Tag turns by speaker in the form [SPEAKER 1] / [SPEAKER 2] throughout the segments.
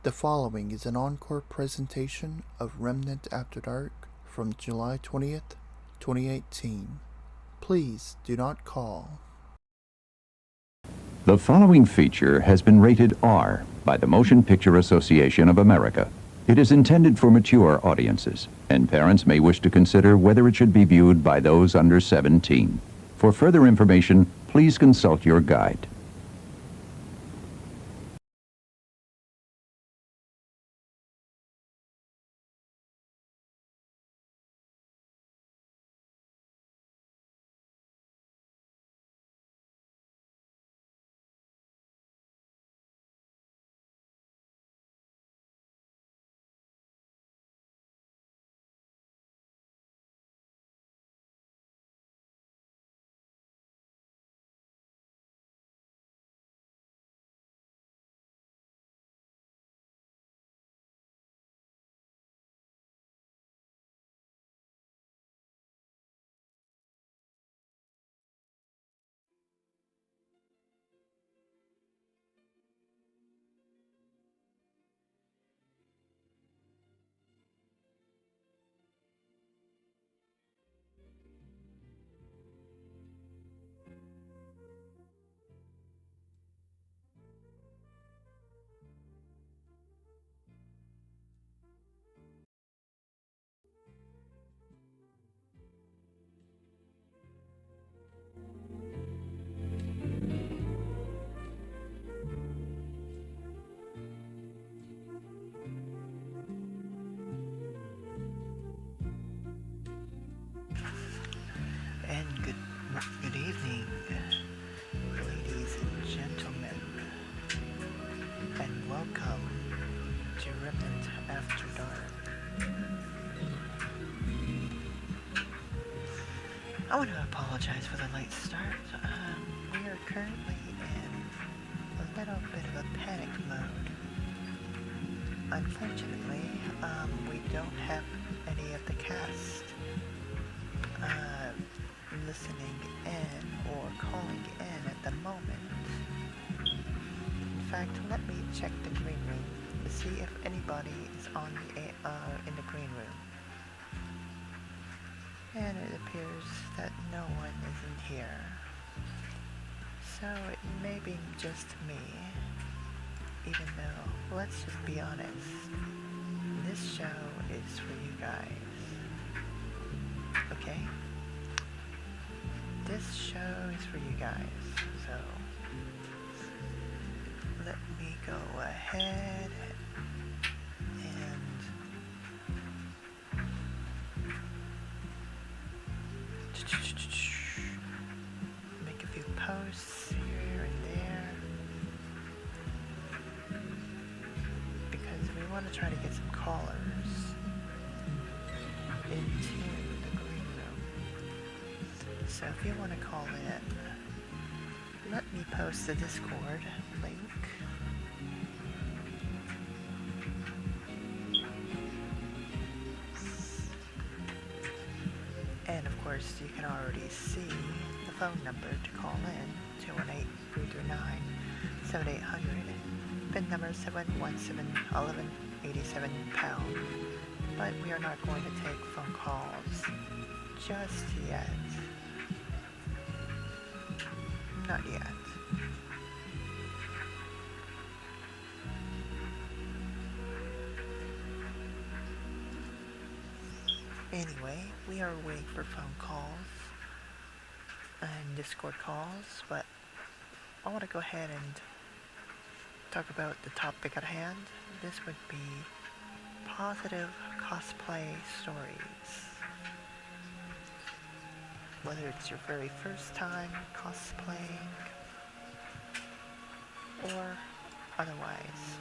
[SPEAKER 1] The following is an encore presentation of Remnant After Dark from July 20th, 2018. Please do not call.
[SPEAKER 2] The following feature has been rated R by the Motion Picture Association of America. It is intended for mature audiences, and parents may wish to consider whether it should be viewed by those under 17. For further information, please consult your guide.
[SPEAKER 3] Good evening, ladies and gentlemen, and welcome to Remnant After Dark. I want to apologize for the late start. We are currently in a little bit of a panic mode. Unfortunately, we don't have any of the cast listening in or calling in at the moment. In fact, let me check the green room to see if anybody is on in the green room. And it appears that no one is in here. So it may be just me, even though, let's just be honest, this show is for you guys. Okay? This show is for you guys, so let me go ahead and want to try to get some callers into the green room. So if you want to call in, let me post the Discord link. And of course, you can already see the phone number to call in, 218-339-7800. PIN number 717-1187#. But we are not going to take phone calls just yet. Not yet. Anyway, we are waiting for phone calls and Discord calls, but I want to go ahead and talk about the topic at hand. This would be positive cosplay stories. Whether it's your very first time cosplaying or otherwise.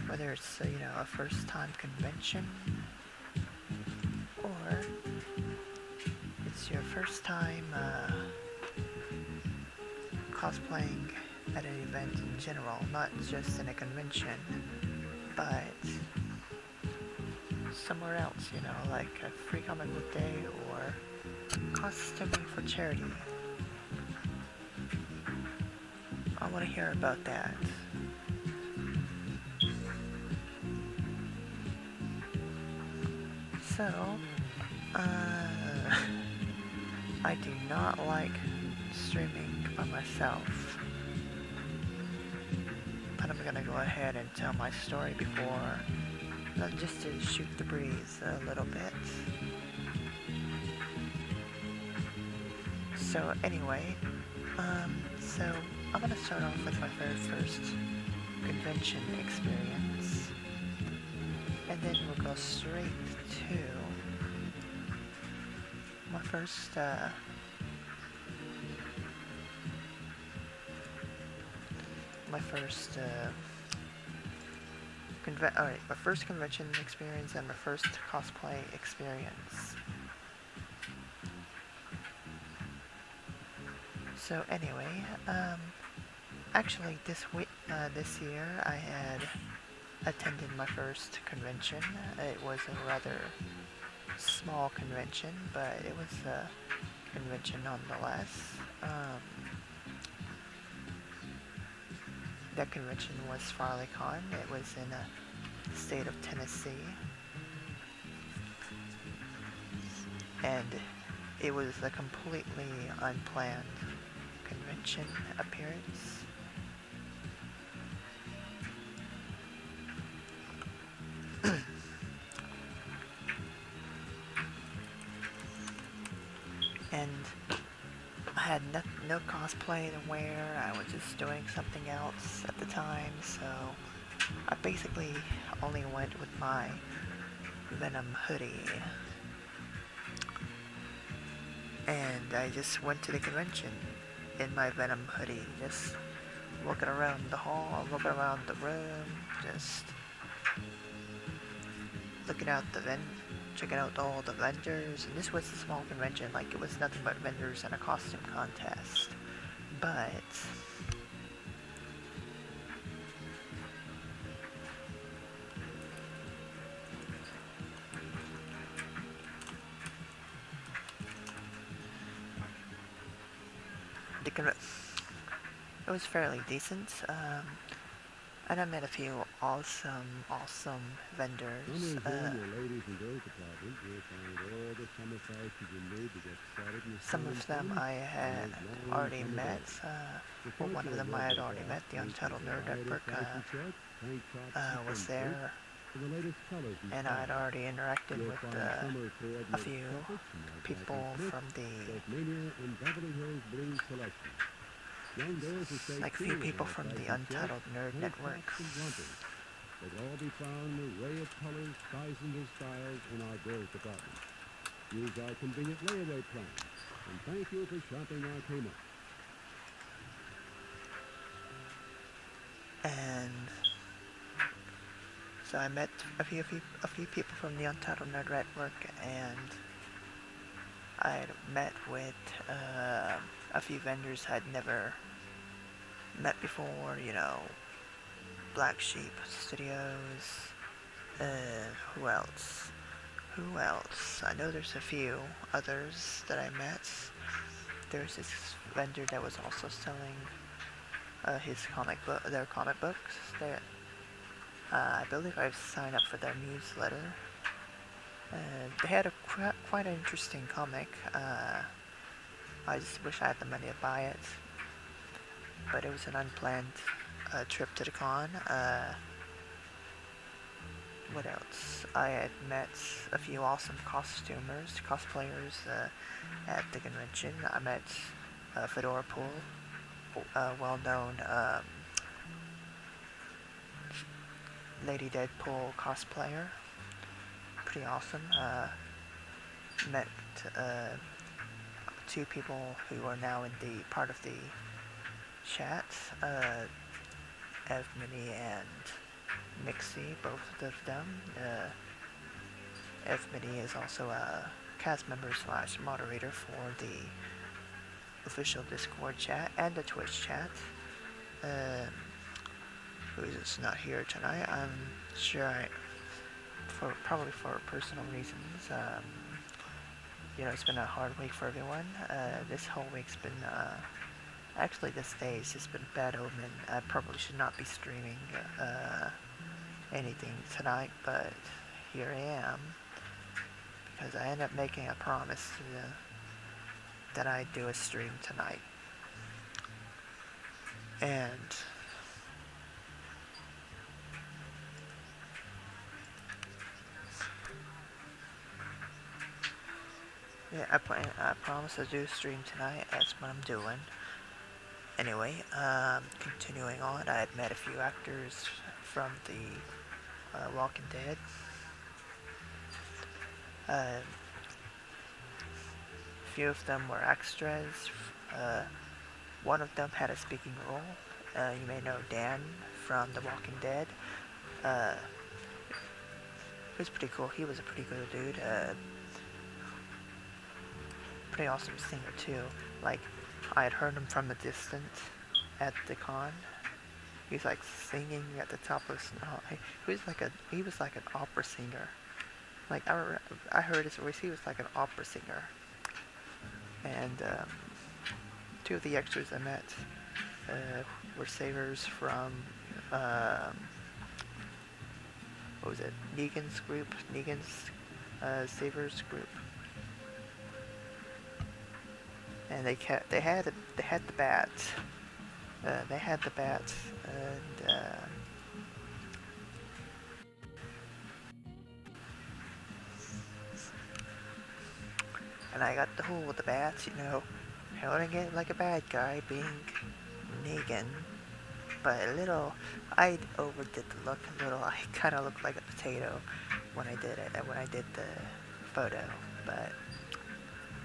[SPEAKER 3] Whether it's a first time convention or it's your first time cosplaying at an event in general, not just in a convention, but somewhere else, like a free comic book day or costuming for charity. I want to hear about that. So, I do not like streaming by myself, but I'm gonna go ahead and tell my story before, just to shoot the breeze a little bit. So anyway, so I'm gonna start off with my very first convention experience, and then we'll go straight to my first my first convention experience and my first cosplay experience. So anyway, actually this year I had attended my first convention. It was a rather small convention, but it was a convention nonetheless. That convention was FarleyCon. It was in the state of Tennessee, and it was a completely unplanned convention appearance. And I had no cosplay to wear. I was just doing something else at the time, so I basically only went with my Venom hoodie. And I just went to the convention in my Venom hoodie, just looking around the hall, looking around the room, just looking out checking out all the vendors. And this was a small convention, like it was nothing but vendors and a costume contest. But it was fairly decent, and I met a few awesome vendors. Some of them I had already met. Well, one of them I had already met. The Untitled Nerd Network was there, and I had already interacted with a few people from a few people from the Untitled Nerd Network.
[SPEAKER 4] They can all be found in an array of colors, sizes, and styles in our girls department. Use our convenient layaway plan. And thank you for shopping our Kmart.
[SPEAKER 3] And so I met a few people from the Untitled Nerd Network, and I had met with a few vendors I'd never met before, you know, Black Sheep Studios. Who else? I know there's a few others that I met. There's this vendor that was also selling their comic books. I believe I've signed up for their newsletter. They had quite an interesting comic. I just wish I had the money to buy it. But it was an unplanned trip to the con. What else? I had met a few awesome cosplayers at the convention. I met Fedora Pool, a well-known Lady Deadpool cosplayer. Pretty awesome. Met two people who are now in the part of the chat, Evmini and Mixie, both of them. Evmini is also a cast member / moderator for the official Discord chat and the Twitch chat. Who is not here tonight? I'm sure probably for personal reasons. You know, it's been a hard week for everyone. This whole week's been, actually this day's just been bad omen. I probably should not be streaming anything tonight, but here I am, because I ended up making a promise that I'd do a stream tonight. And yeah, I promise to do a stream tonight. That's what I'm doing. Anyway, continuing on, I had met a few actors from the Walking Dead. A few of them were extras. One of them had a speaking role. You may know Dan from The Walking Dead. He was pretty cool. He was a pretty good dude. Pretty awesome singer too. Like, I had heard him from a distance at the con. He was like singing at the top of his. He was like an opera singer. Like, I heard his voice. He was like an opera singer. And two of the extras I met were savers from what was it? Negan's group. Negan's savers group. And they had the bats. They had the bats, and I got the whole with the bats, you know, holding it like a bad guy, being Negan, but I overdid the look a little. I kind of looked like a potato when I did it, when I did the photo, but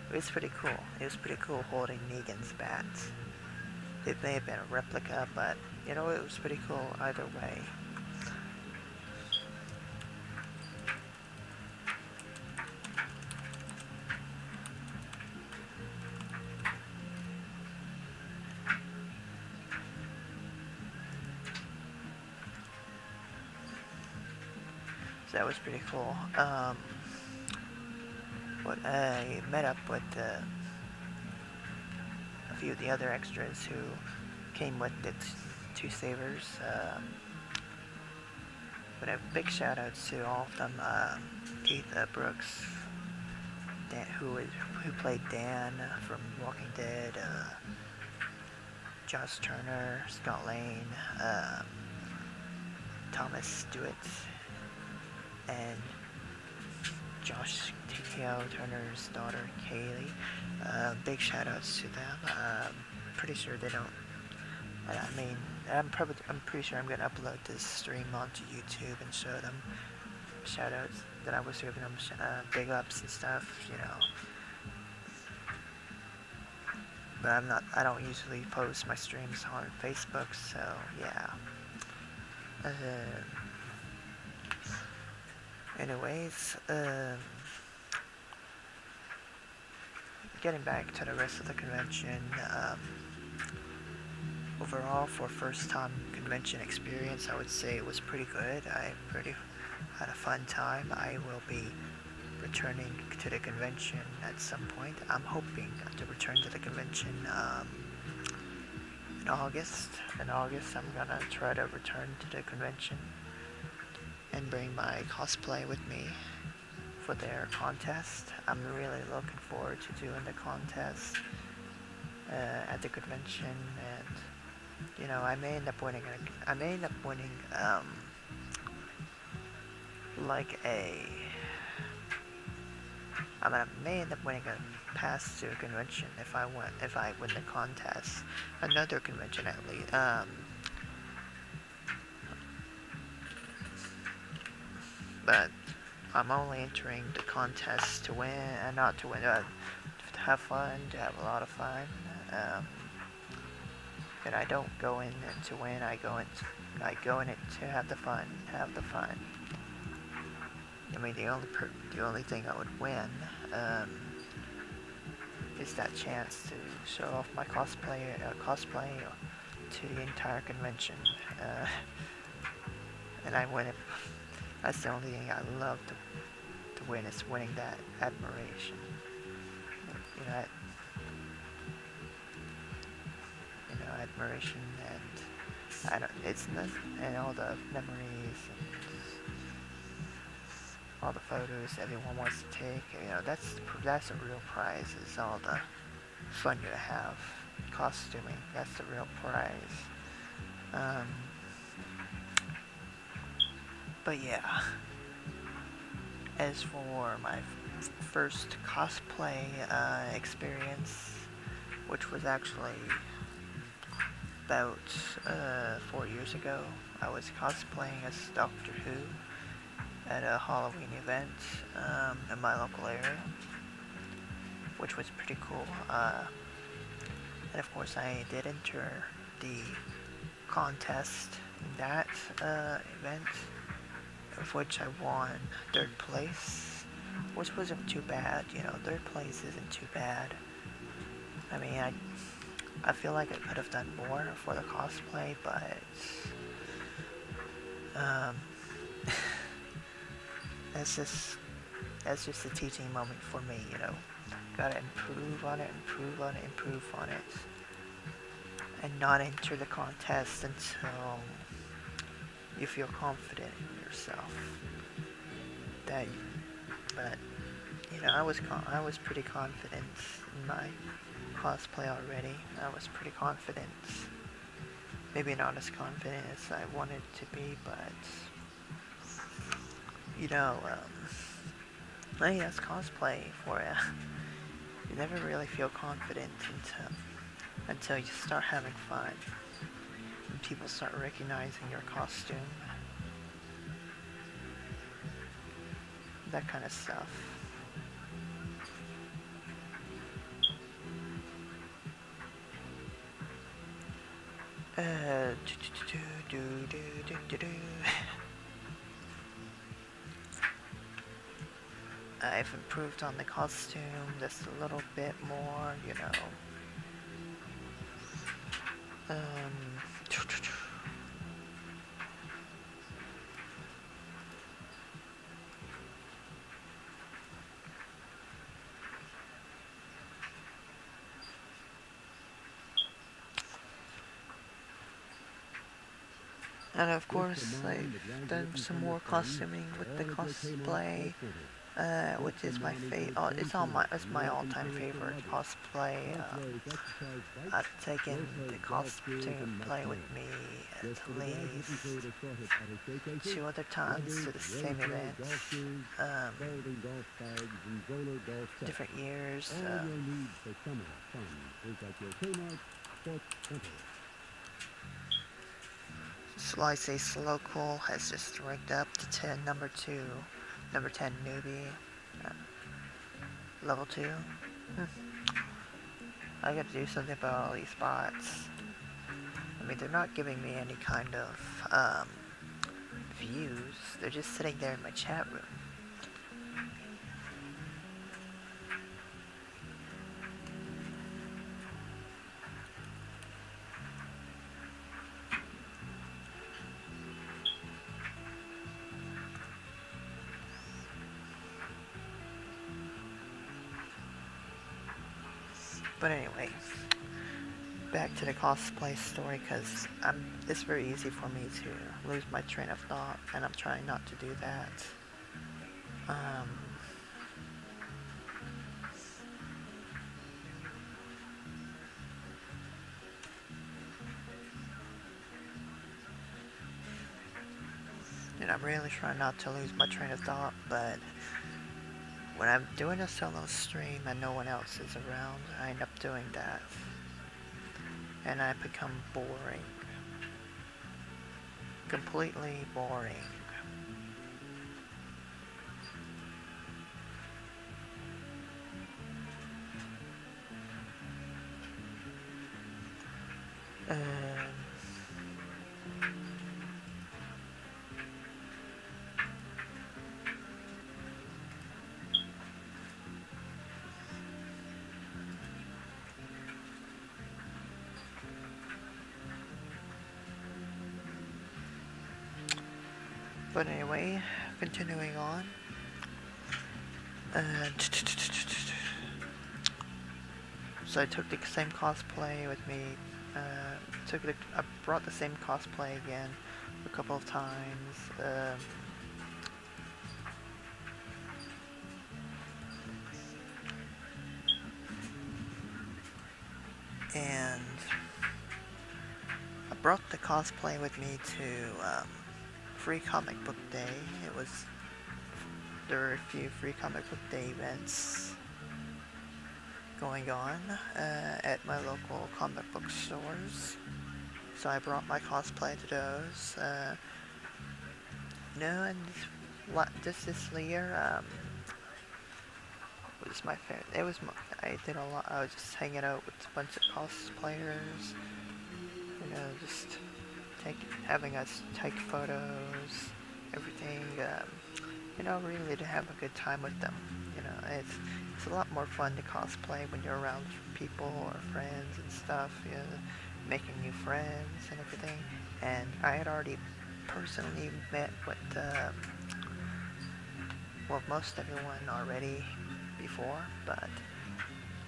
[SPEAKER 3] it was pretty cool. It was pretty cool holding Negan's bats. It may have been a replica, but, you know, it was pretty cool either way. So that was pretty cool. I met up with a few of the other extras who came with the two savers. But a big shout out to all of them. Keith Brooks, Dan, who played Dan from Walking Dead, Josh Turner, Scott Lane, Thomas Stewart, and Josh TKO Turner's daughter, Kaylee. Big shout outs to them. Pretty sure they don't. I mean, I'm pretty sure I'm gonna upload this stream onto YouTube and show them. Shout outs. that I was giving them big ups and stuff, you know. But I don't usually post my streams on Facebook, so yeah. Anyways, getting back to the rest of the convention, overall for first time convention experience, I would say it was pretty good. I had a fun time. I will be returning to the convention at some point. I'm hoping to return to the convention in August. In August, I'm gonna try to return to the convention and bring my cosplay with me for their contest. I'm really looking forward to doing the contest at the convention, and you know, I may end up winning I may end up winning a pass to a convention if I win the contest. Another convention at least. But I'm only entering the contest to win, and not to win, to have fun, to have a lot of fun. And I don't go in to win. I go in it to have the fun. I mean, the only thing I would win is that chance to show off my cosplay to the entire convention. And I win it. That's the only thing I love to win, is winning that admiration. You know, admiration, and and all the memories and all the photos everyone wants to take. You know, that's a real prize. Is all the fun you have costuming. That's the real prize. But yeah, as for my first cosplay experience, which was actually about 4 years ago, I was cosplaying as Doctor Who at a Halloween event in my local area, which was pretty cool. And of course, I did enter the contest in that event, of which I won 3rd place, which wasn't too bad. You know, 3rd place isn't too bad. I mean, I feel like I could have done more for the cosplay, but that's just a teaching moment for me, you know. Gotta improve on it, and not enter the contest until you feel confident in yourself. But you know, I was pretty confident in my cosplay already. I was pretty confident. Maybe not as confident as I wanted to be, but you know, that's cosplay for you. You never really feel confident until you start having fun and people start recognizing your costume. That kind of stuff. I've improved on the costume just a little bit more, you know. And of course, I've done some more costuming with the cosplay, which is my favorite. It's my all-time favorite cosplay. I've taken the costume play with me at least 2 other times to the same event, different years. So I say Slow Cool has just ranked up to number 2 Number 10 newbie. Level 2. I gotta do something about all these bots. I mean, they're not giving me any kind of views. They're just sitting there in my chat room. But anyway, back to the cosplay story, because it's very easy for me to lose my train of thought, and I'm trying not to do that. And I'm really trying not to lose my train of thought, but when I'm doing a solo stream and no one else is around, I end up doing that. And I become boring. Completely boring. But anyway, continuing on. So I took the same cosplay with me. I brought the same cosplay again a couple of times. And I brought the cosplay with me to Free Comic Book Day. There were a few Free Comic Book Day events going on at my local comic book stores. So I brought my cosplay to those. And this year was my favorite. I did a lot. I was just hanging out with a bunch of cosplayers. Just having us take photos, everything. Really to have a good time with them. It's a lot more fun to cosplay when you're around people or friends and stuff. Making new friends and everything. And I had already personally met with most everyone already before, but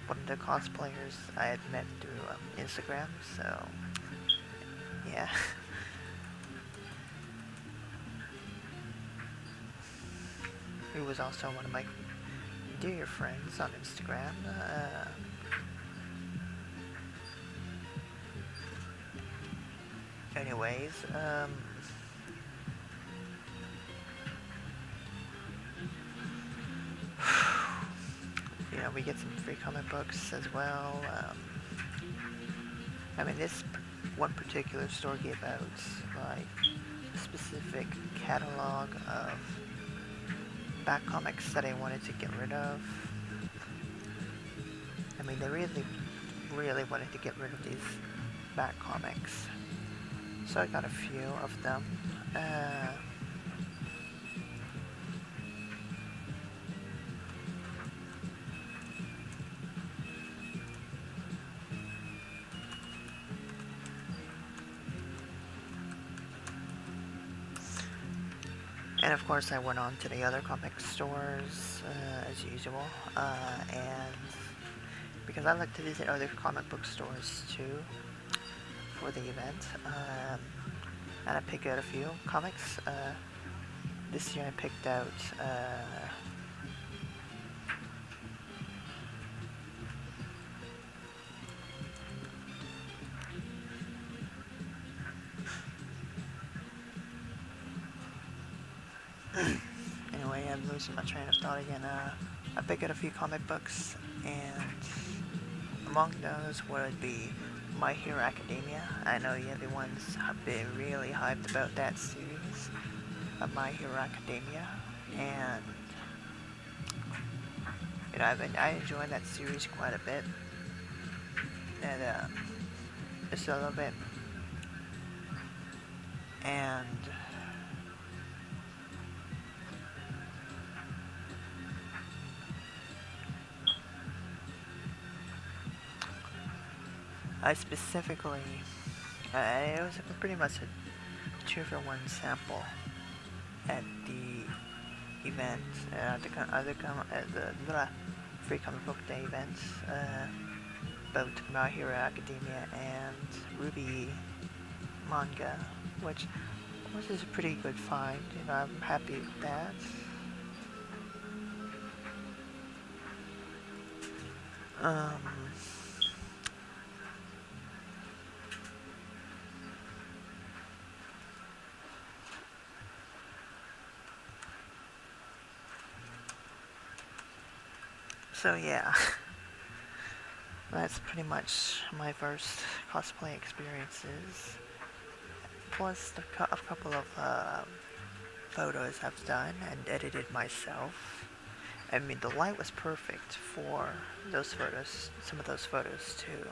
[SPEAKER 3] one of the cosplayers I had met through Instagram. So yeah. He was also one of my dear friends on Instagram. Anyways, we get some free comic books as well. This one particular store gave out like a specific catalog of back comics that I wanted to get rid of. They really wanted to get rid of these back comics. So I got a few of them. And of course I went on to the other comic stores as usual, and because I like to visit other comic book stores too for the event, and I picked out a few comics. This year I picked out anyway, I'm losing my train of thought again. I picked out a few comic books, and among those would be My Hero Academia. I know everyone's been really hyped about that series of My Hero Academia. and you know, I enjoyed that series quite a bit, and just a little bit, and I specifically, it was pretty much a 2-for-1 sample at the event, the Free Comic Book Day events, both My Hero Academia and RWBY manga, which is a pretty good find. You know, I'm happy with that. So yeah, that's pretty much my first cosplay experiences. Plus a couple of photos I've done and edited myself. I mean, the light was perfect for those photos, some of those photos too.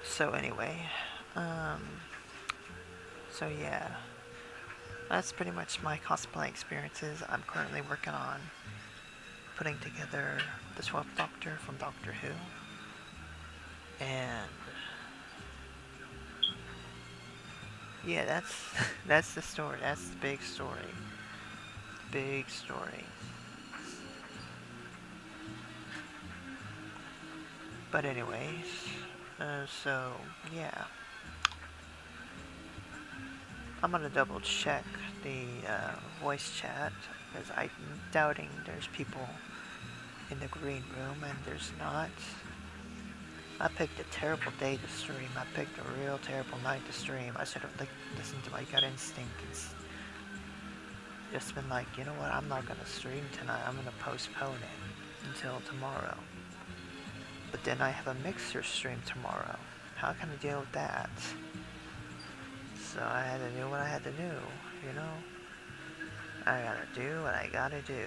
[SPEAKER 3] So anyway, so yeah, that's pretty much my cosplay experiences. I'm currently working on putting together the 12th Doctor from Doctor Who, and yeah, that's the story. That's the big story. Big story. But anyways, so yeah, I'm gonna double check the voice chat because I'm doubting there's people in the green room, and there's not. I picked a terrible day to stream. I picked a real terrible night to stream. I should have listened to my gut instinct and just been like, you know what, I'm not gonna stream tonight. I'm gonna postpone it until tomorrow. But then I have a mixer stream tomorrow. How can I deal with that? So I had to do what I had to do, you know? I gotta do what I gotta do.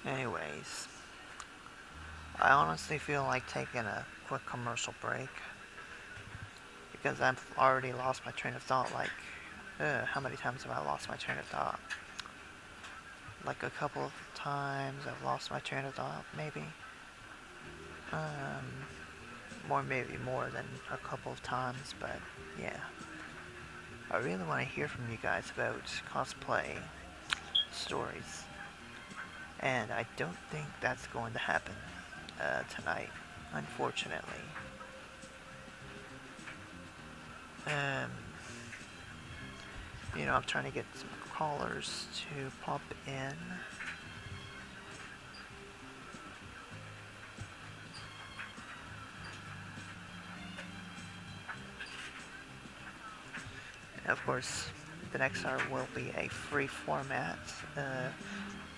[SPEAKER 3] Anyways, I honestly feel like taking a quick commercial break because I've already lost my train of thought. Like, how many times have I lost my train of thought? Like a couple of times I've lost my train of thought, maybe. Maybe more than a couple of times, but yeah. I really want to hear from you guys about cosplay stories. And I don't think that's going to happen tonight, unfortunately. You know, I'm trying to get some callers to pop in. And of course, the next hour will be a free format.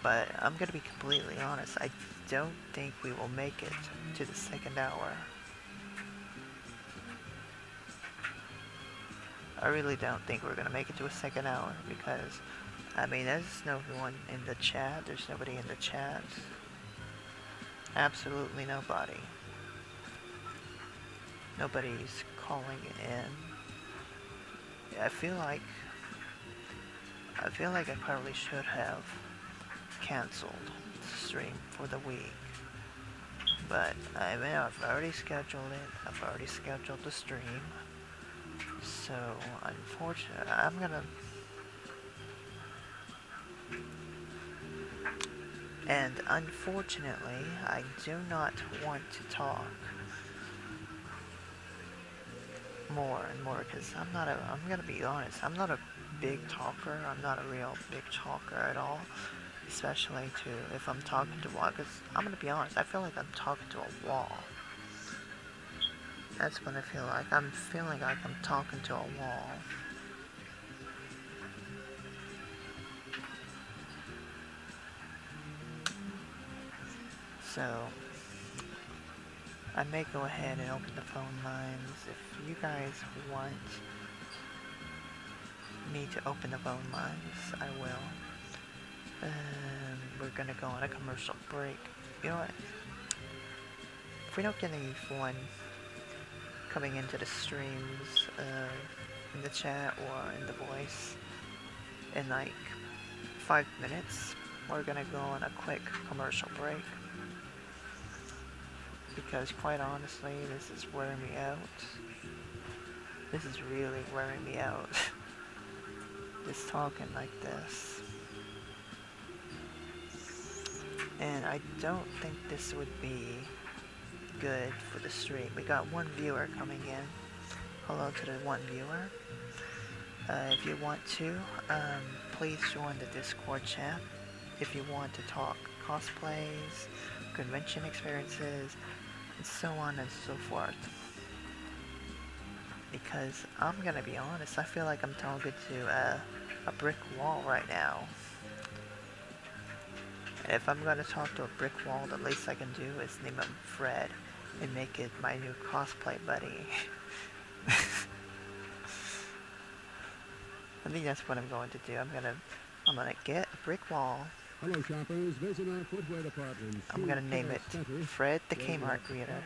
[SPEAKER 3] But I'm going to be completely honest, I don't think we will make it to the second hour. I really don't think we're going to make it to a second hour because, I mean, there's no one in the chat. There's nobody in the chat. Absolutely nobody. Nobody's calling in. I feel like I probably should have canceled the stream for the week, but I mean, I've already scheduled it. I've already scheduled the stream, so unfortunately, unfortunately, I do not want to talk more and more because I'm gonna be honest, I'm not a big talker. I'm not a real big talker at all. Especially if I'm talking to a wall. Because I'm going to be honest, I feel like I'm talking to a wall. That's what I feel like. I'm feeling like I'm talking to a wall. So, I may go ahead and open the phone lines. If you guys want me to open the phone lines, I will. We're gonna go on a commercial break. You know what? If we don't get anyone coming into the streams, in the chat or in the voice in like 5 minutes, we're gonna go on a quick commercial break. Because quite honestly, this is wearing me out. This is really wearing me out. Just talking like this. And I don't think this would be good for the stream. We got one viewer coming in. Hello to the one viewer. If you want to, please join the Discord chat. If you want to talk cosplays, convention experiences, and so on and so forth. Because I'm gonna be honest, I feel like I'm talking to a brick wall right now. And if I'm gonna talk to a brick wall, the least I can do is name him Fred and make it my new cosplay buddy. I think that's what I'm going to do. I'm gonna get a brick wall.
[SPEAKER 4] Hello shoppers, visit our footwear department.
[SPEAKER 3] I'm gonna name it Fred the Kmart Greeter.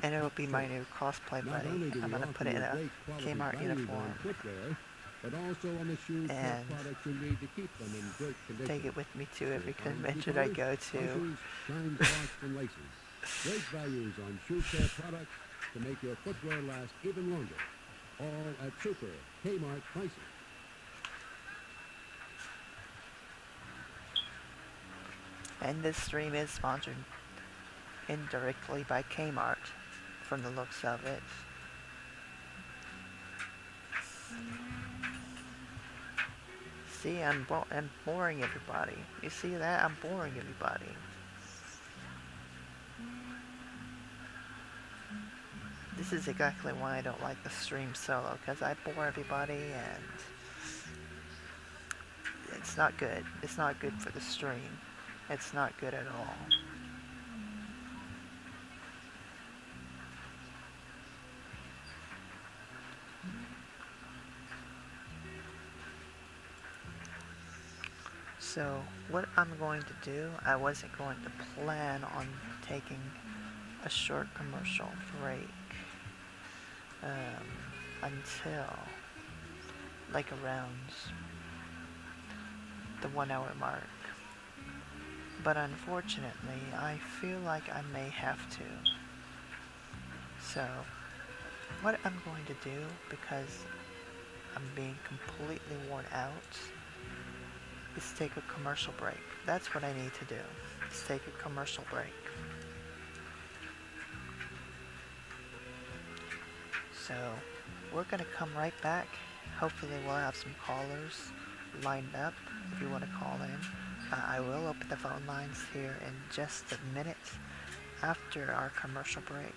[SPEAKER 3] And it'll be my new cosplay buddy. I'm gonna put it in a Kmart uniform. But also on the shoes and products you need to keep them in great condition. Take it with me to every convention I go to.
[SPEAKER 4] Great values on shoe care products to make your footwear last even longer. All at super Kmart prices.
[SPEAKER 3] And this stream is sponsored indirectly by Kmart, from the looks of it. See, I'm boring everybody. You see that? I'm boring everybody. This is exactly why I don't like the stream solo, because I bore everybody and it's not good. It's not good for the stream. It's not good at all. So, what I'm going to do, I wasn't going to plan on taking a short commercial break until like around the 1 hour mark. But unfortunately, I feel like I may have to. So, what I'm going to do, because I'm being completely worn out, is take a commercial break. That's what I need to do, is take a commercial break. So, we're gonna come right back. Hopefully we'll have some callers lined up if you want to call in. I will open the phone lines here in just a minute after our commercial break.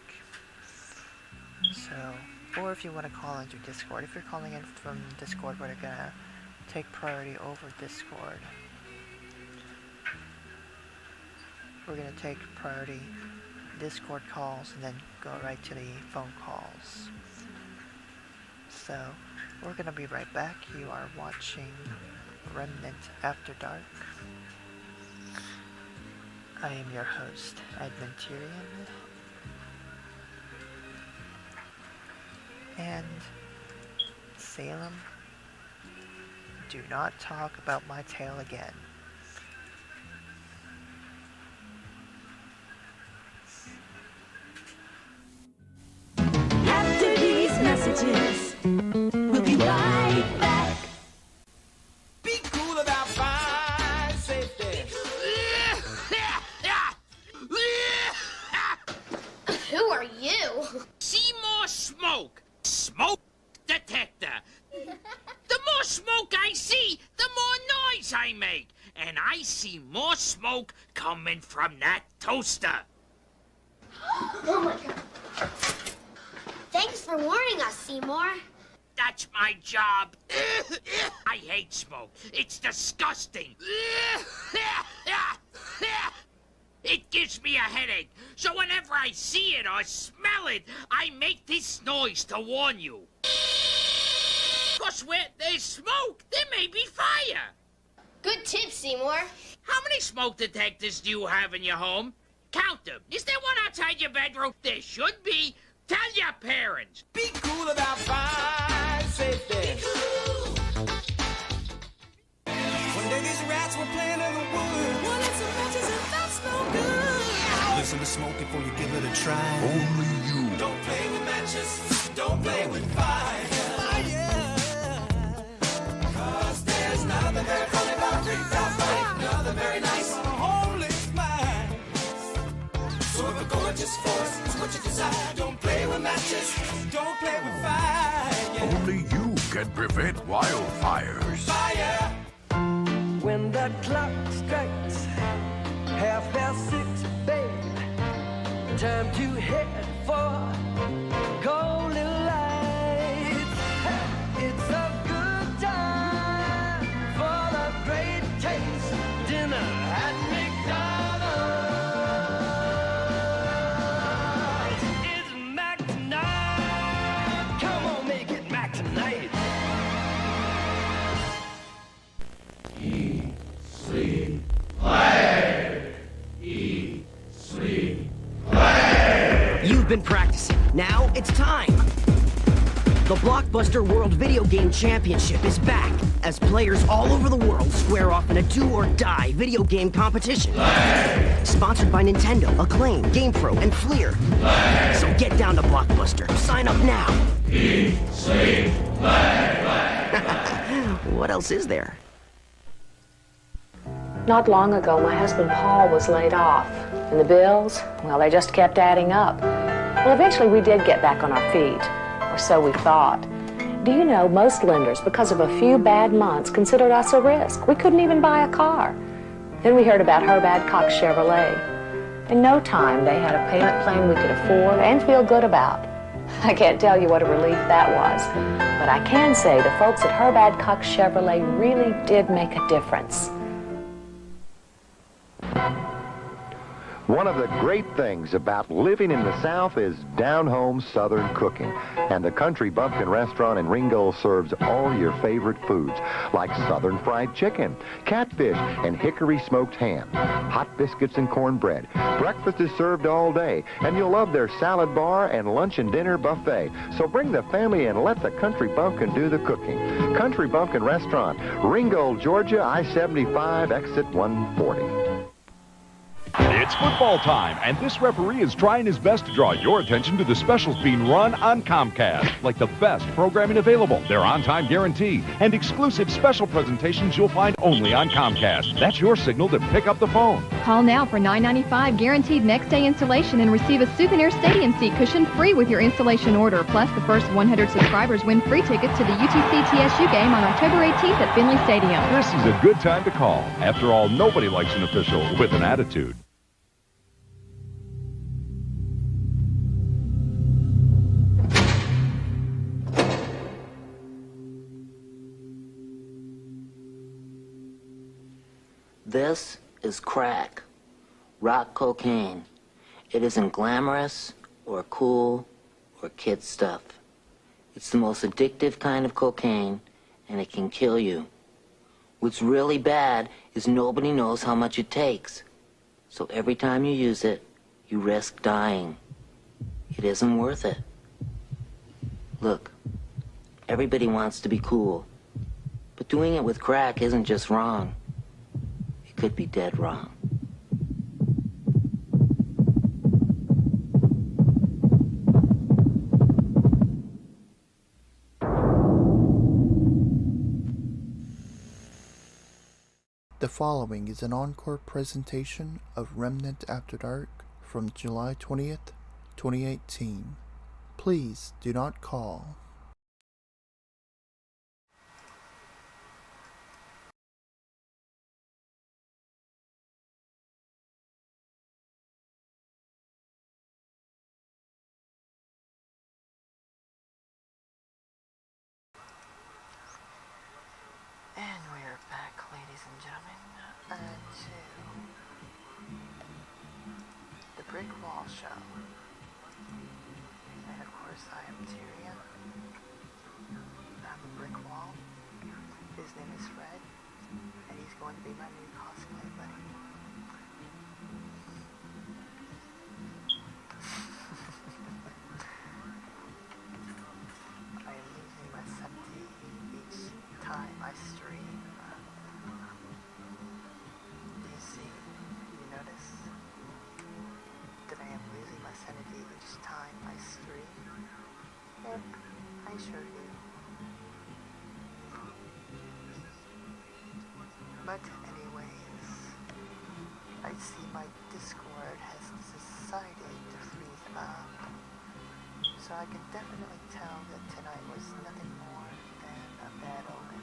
[SPEAKER 3] So, or if you want to call into Discord. If you're calling in from Discord, we're gonna take priority over Discord. We're gonna take priority Discord calls and then go right to the phone calls. So, we're gonna be right back. You are watching Remnant After Dark. I am your host, Adventurian. And Salem, do not talk about my tail again.
[SPEAKER 5] After these messages, we'll be right back.
[SPEAKER 6] Be cool about fire safety.
[SPEAKER 7] Who are you?
[SPEAKER 6] See more smoke. Smoke detector. The
[SPEAKER 7] smoke I see, the more noise I make. And I see more smoke coming from that toaster.
[SPEAKER 8] Oh my God. Thanks for warning us, Seymour.
[SPEAKER 7] That's my job. I hate smoke. It's disgusting. It gives me a headache. So whenever I see it or smell it, I make this noise to warn you. 'Cause where there's smoke, there may be fire.
[SPEAKER 8] Good tip, Seymour.
[SPEAKER 7] How many smoke detectors do you have in your home? Count them. Is there one outside your bedroom? There should be. Tell your parents.
[SPEAKER 6] Be cool about fire safety. One day these rats were playing in the woods. Wanted some matches and that's no good. Listen to smoke before you give it a try. Only you. Don't play with matches. Don't play with fire. Cause there's nothing very funny about fire. Nothing very nice. Holy smile. So if a gorgeous force is what you desire, don't play with matches. Don't play with fire.
[SPEAKER 9] Only you can prevent wildfires.
[SPEAKER 6] Fire.
[SPEAKER 10] When the clock strikes 6:30, babe, time to head for golden lights. It's a good time for the great taste dinner at McDonald's. It's Mac tonight. Come on, make it Mac tonight.
[SPEAKER 9] Sleep, play. Eat, sleep, play.
[SPEAKER 11] You've been practicing. Now it's time. The Blockbuster World Video Game Championship is back as players all over the world square off in a do-or-die video game competition.
[SPEAKER 9] Play.
[SPEAKER 11] Sponsored by Nintendo, Acclaim, GamePro, and Fleer.
[SPEAKER 9] Play.
[SPEAKER 11] So get down to Blockbuster. Sign up now.
[SPEAKER 9] Eat, sleep, play.
[SPEAKER 11] What else is there?
[SPEAKER 12] Not long ago, my husband Paul was laid off. And the bills, well, they just kept adding up. Well, eventually we did get back on our feet, or so we thought. Do you know, most lenders, because of a few bad months, considered us a risk. We couldn't even buy a car. Then we heard about Herb Adcock Chevrolet. In no time, they had a payment plan we could afford and feel good about. I can't tell you what a relief that was, but I can say the folks at Herb Adcock Chevrolet really did make a difference.
[SPEAKER 13] One of the great things about living in the South is down-home Southern cooking. And the Country Bumpkin Restaurant in Ringgold serves all your favorite foods, like Southern fried chicken, catfish, and hickory smoked ham, hot biscuits and cornbread. Breakfast is served all day, and you'll love their salad bar and lunch and dinner buffet. So bring the family and let the Country Bumpkin do the cooking. Country Bumpkin Restaurant, Ringgold, Georgia, I-75, exit 140.
[SPEAKER 14] It's football time, and this referee is trying his best to draw your attention to the specials being run on Comcast, like the best programming available, their on-time guarantee, and exclusive special presentations you'll find only on Comcast. That's your signal to pick up the phone.
[SPEAKER 15] Call now for $9.95 guaranteed next-day installation and receive a souvenir stadium seat cushion free with your installation order. Plus, the first 100 subscribers win free tickets to the UTC-TSU game on October 18th at Finley Stadium.
[SPEAKER 14] This is a good time to call. After all, nobody likes an official with an attitude.
[SPEAKER 16] This is crack, rock cocaine. It isn't glamorous or cool or kid stuff. It's the most addictive kind of cocaine, and it can kill you. What's really bad is nobody knows how much it takes. So every time you use it, you risk dying. It isn't worth it. Look, everybody wants to be cool, but doing it with crack isn't just wrong. Could be dead wrong.
[SPEAKER 1] The following is an encore presentation of Remnant After Dark from July 20th, 2018. Please do not call.
[SPEAKER 3] brick wall show. And of course I am Tyrion. I'm a brick wall. His name is Fred, and he's going to be my new cosplay buddy. I am losing my sanity each time I stream. Do you see? You notice that I am losing my sanity each time I stream? Yep, I sure do. But anyways, I see my Discord has decided to freeze up. So I can definitely tell that tonight was nothing more than a bad omen.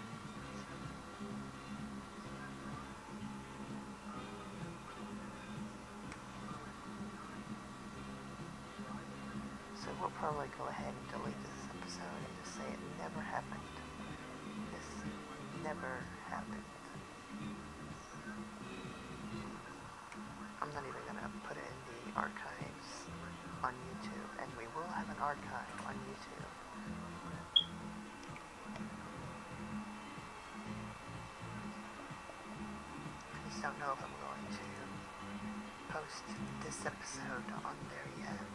[SPEAKER 3] So we'll probably go ahead and delete this episode and just say it never happened. This never happened. I'm not even gonna put it in the archives on YouTube, and we will have an archive on YouTube. I just don't know if I'm going to post this episode on there yet.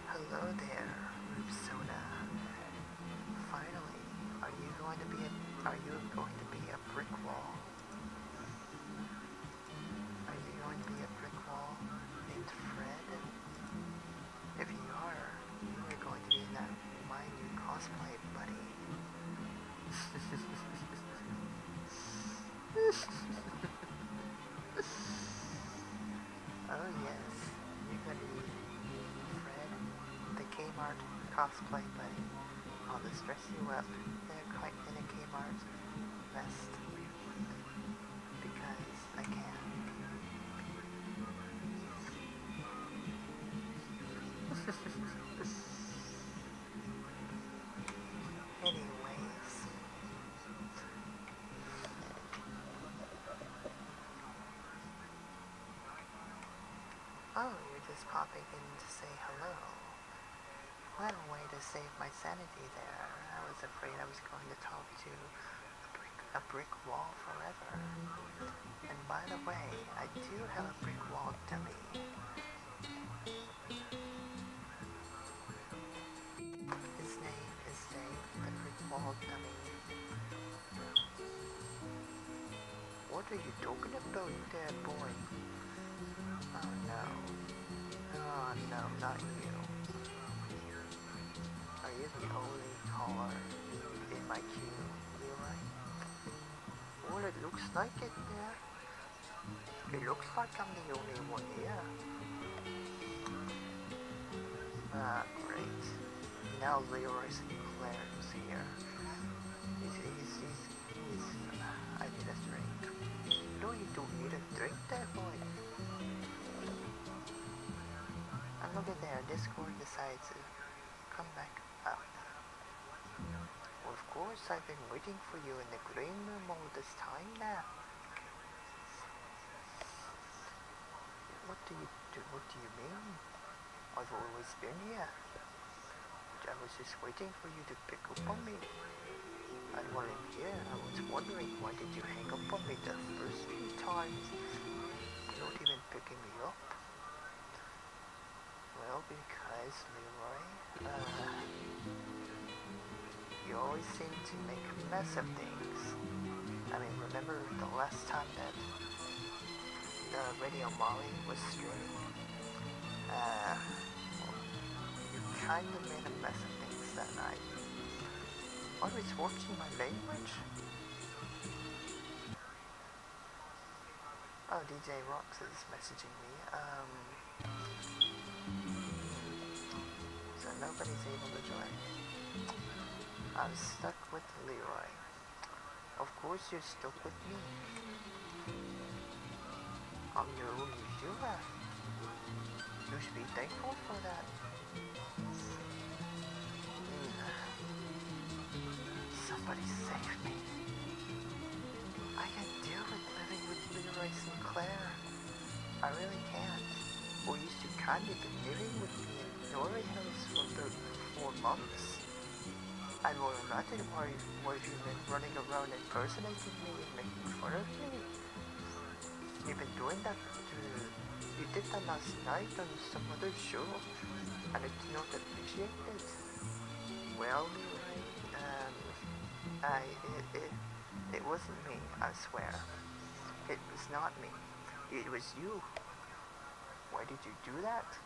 [SPEAKER 3] Hello there, Rupsona. Finally, are you going to be a brick wall? Are you going to be a brick wall named Fred? If you are going to be my new cosplay buddy. Oh yes, you're going to be Fred, the Kmart cosplay buddy. I'll just dress you up in a Kmart vest. Because I can. Anyways. Oh, you're just popping in to say hello. What a way to save my sanity there. I was afraid I was going to talk to a brick wall forever. And by the way, I do have a brick wall dummy. His name is Dave, the brick wall dummy. What are you talking about there, boy? Oh no. Oh no, not you. Are you the only caller in my queue, Leroy? Well, it looks like it there. It looks like I'm the only one here. Ah, great. Now Leroy Sinclair is here. I need a drink. No, you don't need a drink there, boy. And look at there, Discord decides to come back up. Well, of course, I've been waiting for you in the green room all this time now. What do you mean? I've always been here. I was just waiting for you to pick up on me. And while I'm here, I was wondering why did you hang up on me the first few times? Not even picking me up. Well, because, Leroy, you always seem to make a mess of things. I mean, remember the last time that Radio Molly was streaming? Well, you kind of made a mess of things that night. Always watching my language? Oh, DJ Rox is messaging me. So nobody's able to join. I'm stuck with Leroy. Of course you're stuck with me. I'm your only viewer. You should be thankful for that. Somebody save me. I can deal with living with Leroy Sinclair. I really can't. We used to kind of been living with me in Norway House for about 4 months. And more than that, why have you been running around impersonating me and making fun of me? You've been doing that you did that last night on some other show, and it's not appreciated. Well, Leroy, it wasn't me, I swear. It was not me. It was you. Why did you do that?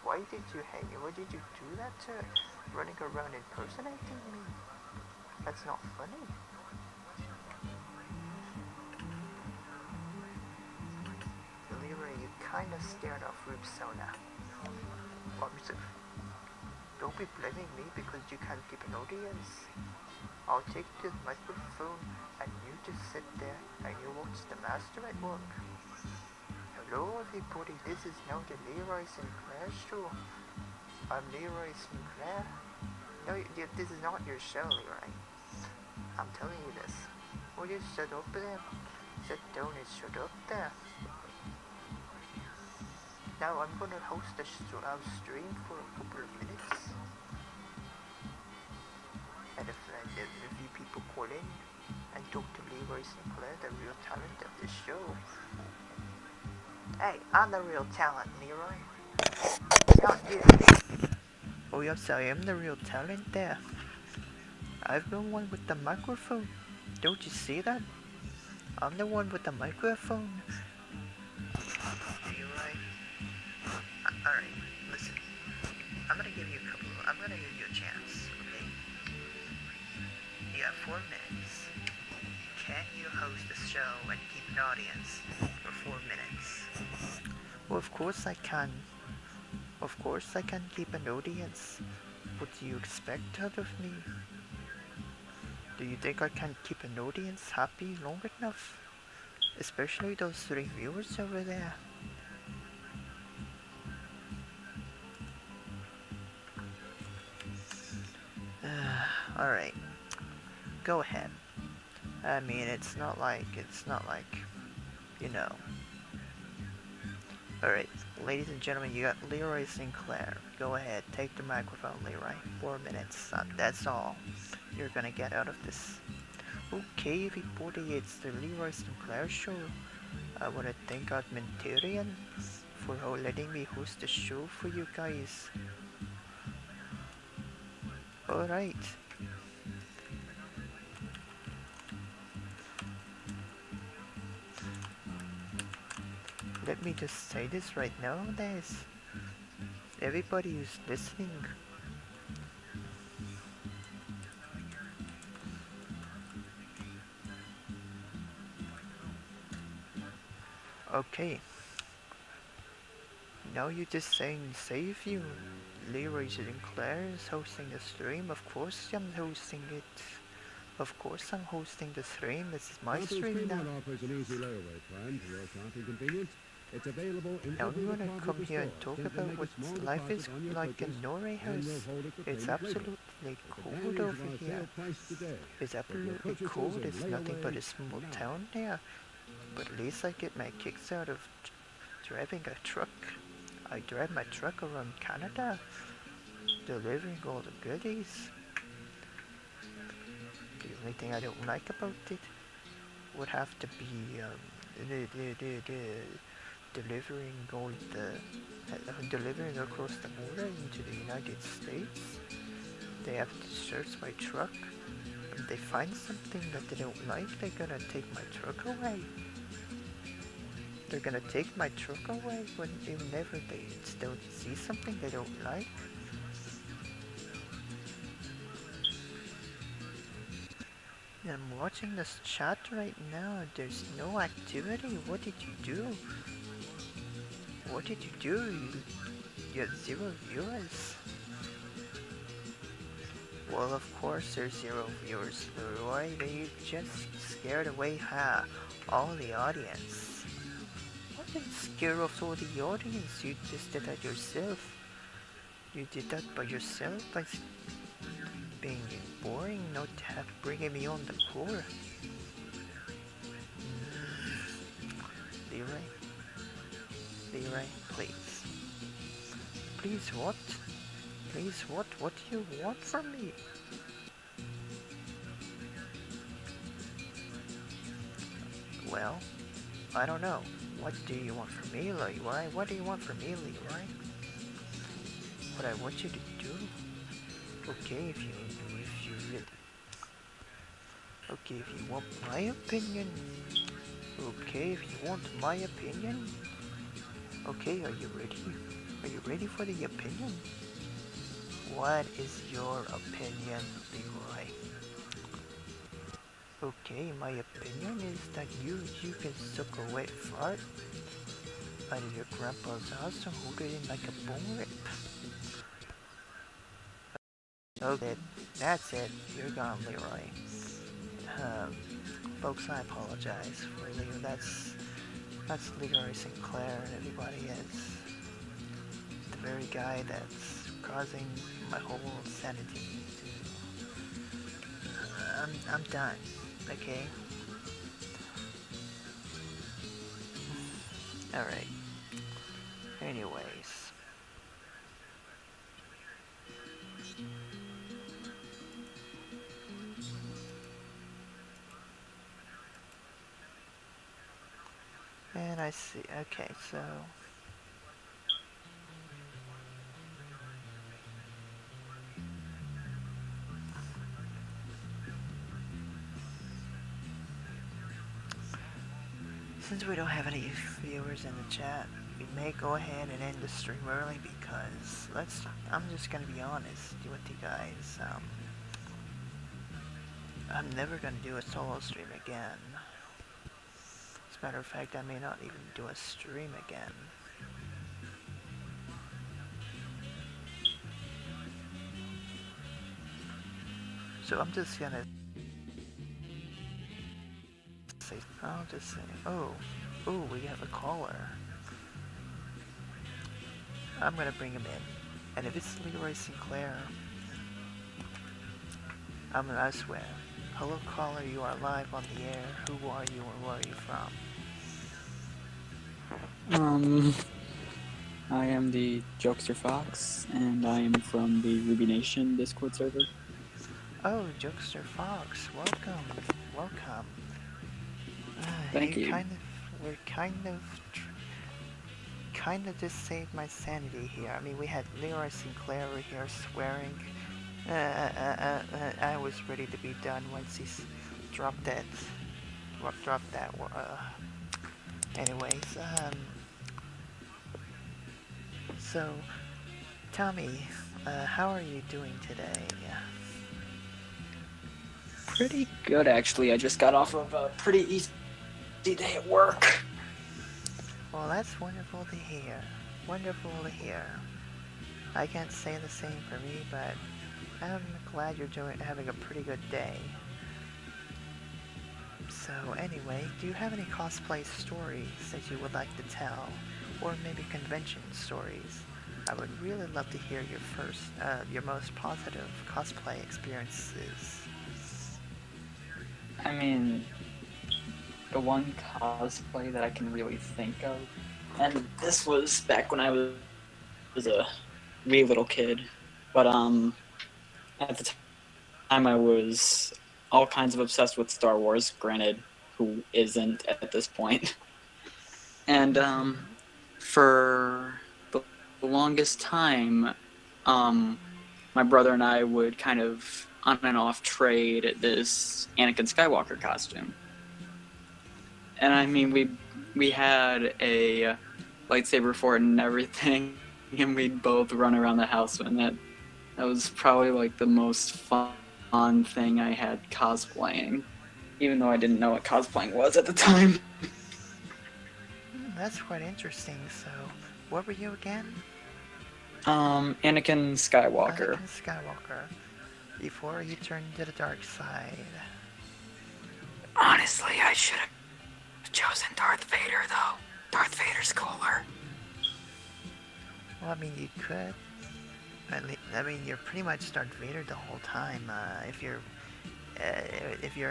[SPEAKER 3] Why did you do that to running around impersonating me? That's not funny. Leroy, you kind of scared off Rubsona. Don't be blaming me because you can't keep an audience. I'll take the microphone and you just sit there and you watch the master at work. Hello everybody, this is now the Leroy Sinclair show. I'm Leroy Sinclair. No, this is not your show, Leroy. I'm telling you this. Will you shut up there? Sit down and shut up there. Now I'm gonna host a stream for a couple of minutes. And if you people call in and talk to Leroy Sinclair, the real talent of the show. Hey, I'm the real talent, Leroy. It's not you. Oh yes, I am the real talent there. I'm the one with the microphone. Don't you see that? I'm the one with the microphone. Leroy. Alright, listen. I'm gonna give you a chance, okay? You have 4 minutes. Can you host a show and keep an audience for 4 minutes? Well, of course I can. Of course I can keep an audience. What do you expect out of me? Do you think I can keep an audience happy long enough? Especially those 3 viewers over there. Alright. Go ahead. I mean, it's not like, you know. Alright, ladies and gentlemen, you got Leroy Sinclair. Go ahead, take the microphone, Leroy. 4 minutes. That's all you're gonna get out of this. Okay, everybody, it's the Leroy Sinclair show. I wanna thank Admentarian for letting me host the show for you guys. Alright. Let me just say this right now, guys. Everybody who's listening, okay. Now you're just saying save you. Leroy Sinclair is hosting the stream. Of course I'm hosting it. Of course I'm hosting the stream. This is my stream now.
[SPEAKER 4] Offers an easy layaway plan for your shopping convenience. It's available in
[SPEAKER 3] now
[SPEAKER 4] every
[SPEAKER 3] we want to
[SPEAKER 4] department
[SPEAKER 3] come here and
[SPEAKER 4] store.
[SPEAKER 3] talk
[SPEAKER 4] Simply
[SPEAKER 3] about
[SPEAKER 4] make a
[SPEAKER 3] what
[SPEAKER 4] small
[SPEAKER 3] life is
[SPEAKER 4] deposit on your
[SPEAKER 3] like in
[SPEAKER 4] purchase,
[SPEAKER 3] Norway
[SPEAKER 4] and
[SPEAKER 3] House.
[SPEAKER 4] we'll hold it for
[SPEAKER 3] It's
[SPEAKER 4] payment later.
[SPEAKER 3] absolutely cold
[SPEAKER 4] Advantage
[SPEAKER 3] over
[SPEAKER 4] of our
[SPEAKER 3] here.
[SPEAKER 4] sale price today.
[SPEAKER 3] It's
[SPEAKER 4] Your
[SPEAKER 3] absolutely
[SPEAKER 4] purchases
[SPEAKER 3] cold.
[SPEAKER 4] in
[SPEAKER 3] It's nothing but a
[SPEAKER 4] layaway
[SPEAKER 3] small
[SPEAKER 4] now.
[SPEAKER 3] town there. But at least I get my kicks out of driving a truck. I drive my truck around Canada, delivering all the goodies. The only thing I don't like about it would have to be delivering all delivering across the border into the United States. They have to search my truck. If they find something that they don't like, they're gonna take my truck away. They're gonna take my truck away whenever they don't see something they don't like. I'm watching this chat right now and there's no activity. What did you do? What did you do? You had 0 viewers. Well, of course there's 0 viewers, Leroy. You just scared away all the audience. What did scare off all the audience? You just did that yourself. You did that by yourself by being boring, not bringing me on the floor. Leroy? Leroy, please. Please what? Please what? What do you want from me? Well, I don't know. What do you want from me, Leroy? What do you want from me, Leroy? What I want you to do? Okay, if you really... Okay, if you want my opinion. Okay, if you want my opinion. Okay, are you ready? Are you ready for the opinion? What is your opinion, Leroy? Okay, my opinion is that you can suck a wet fart out of your grandpa's house and hold it in like a bone rip. Okay, that's it. You're gone, Leroy. Folks, I apologize for Leroy. That's Leroy Sinclair, and everybody is the very guy that's causing my whole sanity to... I'm done, okay? Alright. Anyways. And I see, okay, so... Since we don't have any viewers in the chat, we may go ahead and end the stream early because I'm just gonna be honest with you guys. I'm never gonna do a solo stream again. As a matter of fact, I may not even do a stream again. So I'm just gonna say, I'll just say, oh, we have a caller. I'm gonna bring him in. And if it's Leroy Sinclair, I swear. Hello caller, you are live on the air. Who are you and where are you from?
[SPEAKER 17] I am the Jokester Fox, and I am from the RWBY Nation Discord server.
[SPEAKER 3] Oh, Jokester Fox, welcome, welcome.
[SPEAKER 17] Thank you.
[SPEAKER 3] We're kind of just saved my sanity here. I mean, we had Leroy Sinclair over here swearing. I was ready to be done once he dropped that. Anyways, so tell me, how are you doing today?
[SPEAKER 17] Pretty good, actually. I just got off of a pretty easy day at work.
[SPEAKER 3] Well, that's wonderful to hear. Wonderful to hear. I can't say the same for me, but I'm glad you're having a pretty good day. So anyway, do you have any cosplay stories that you would like to tell? Or maybe convention stories? I would really love to hear your most positive cosplay experiences.
[SPEAKER 17] I mean, the one cosplay that I can really think of, and this was back when I was a wee little kid, but at the time I was all kinds of obsessed with Star Wars, granted, who isn't at this point. And for the longest time, my brother and I would kind of on and off trade this Anakin Skywalker costume. And I mean, we had a lightsaber for it and everything, and we'd both run around the house, and that was probably like the most fun thing I had cosplaying, even though I didn't know what cosplaying was at the time.
[SPEAKER 3] That's quite interesting. So, what were you again?
[SPEAKER 17] Anakin Skywalker.
[SPEAKER 3] Anakin Skywalker. Before you turned to the dark side.
[SPEAKER 17] Honestly, I should have chosen Darth Vader, though. Darth Vader's cooler.
[SPEAKER 3] Well, I mean, you could. I mean, you're pretty much Darth Vader the whole time. If you're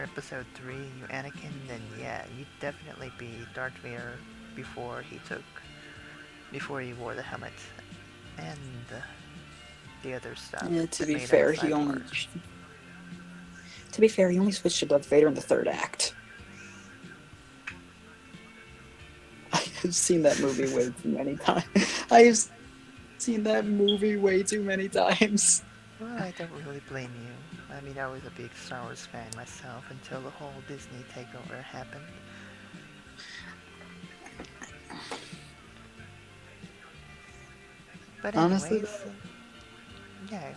[SPEAKER 3] Episode 3, you're Anakin, then yeah, you'd definitely be Darth Vader before he wore the helmet and the other stuff.
[SPEAKER 17] Yeah, to
[SPEAKER 3] that
[SPEAKER 17] be
[SPEAKER 3] made
[SPEAKER 17] fair,
[SPEAKER 3] outside
[SPEAKER 17] he only.
[SPEAKER 3] work.
[SPEAKER 17] To be fair, he only switched to Darth Vader in the third act. I've seen that movie way too many times. I've seen that movie way too many times.
[SPEAKER 3] Well, I don't really blame you. I mean, I was a big Star Wars fan myself until the whole Disney takeover happened. But
[SPEAKER 17] Honestly,
[SPEAKER 3] anyways, yeah.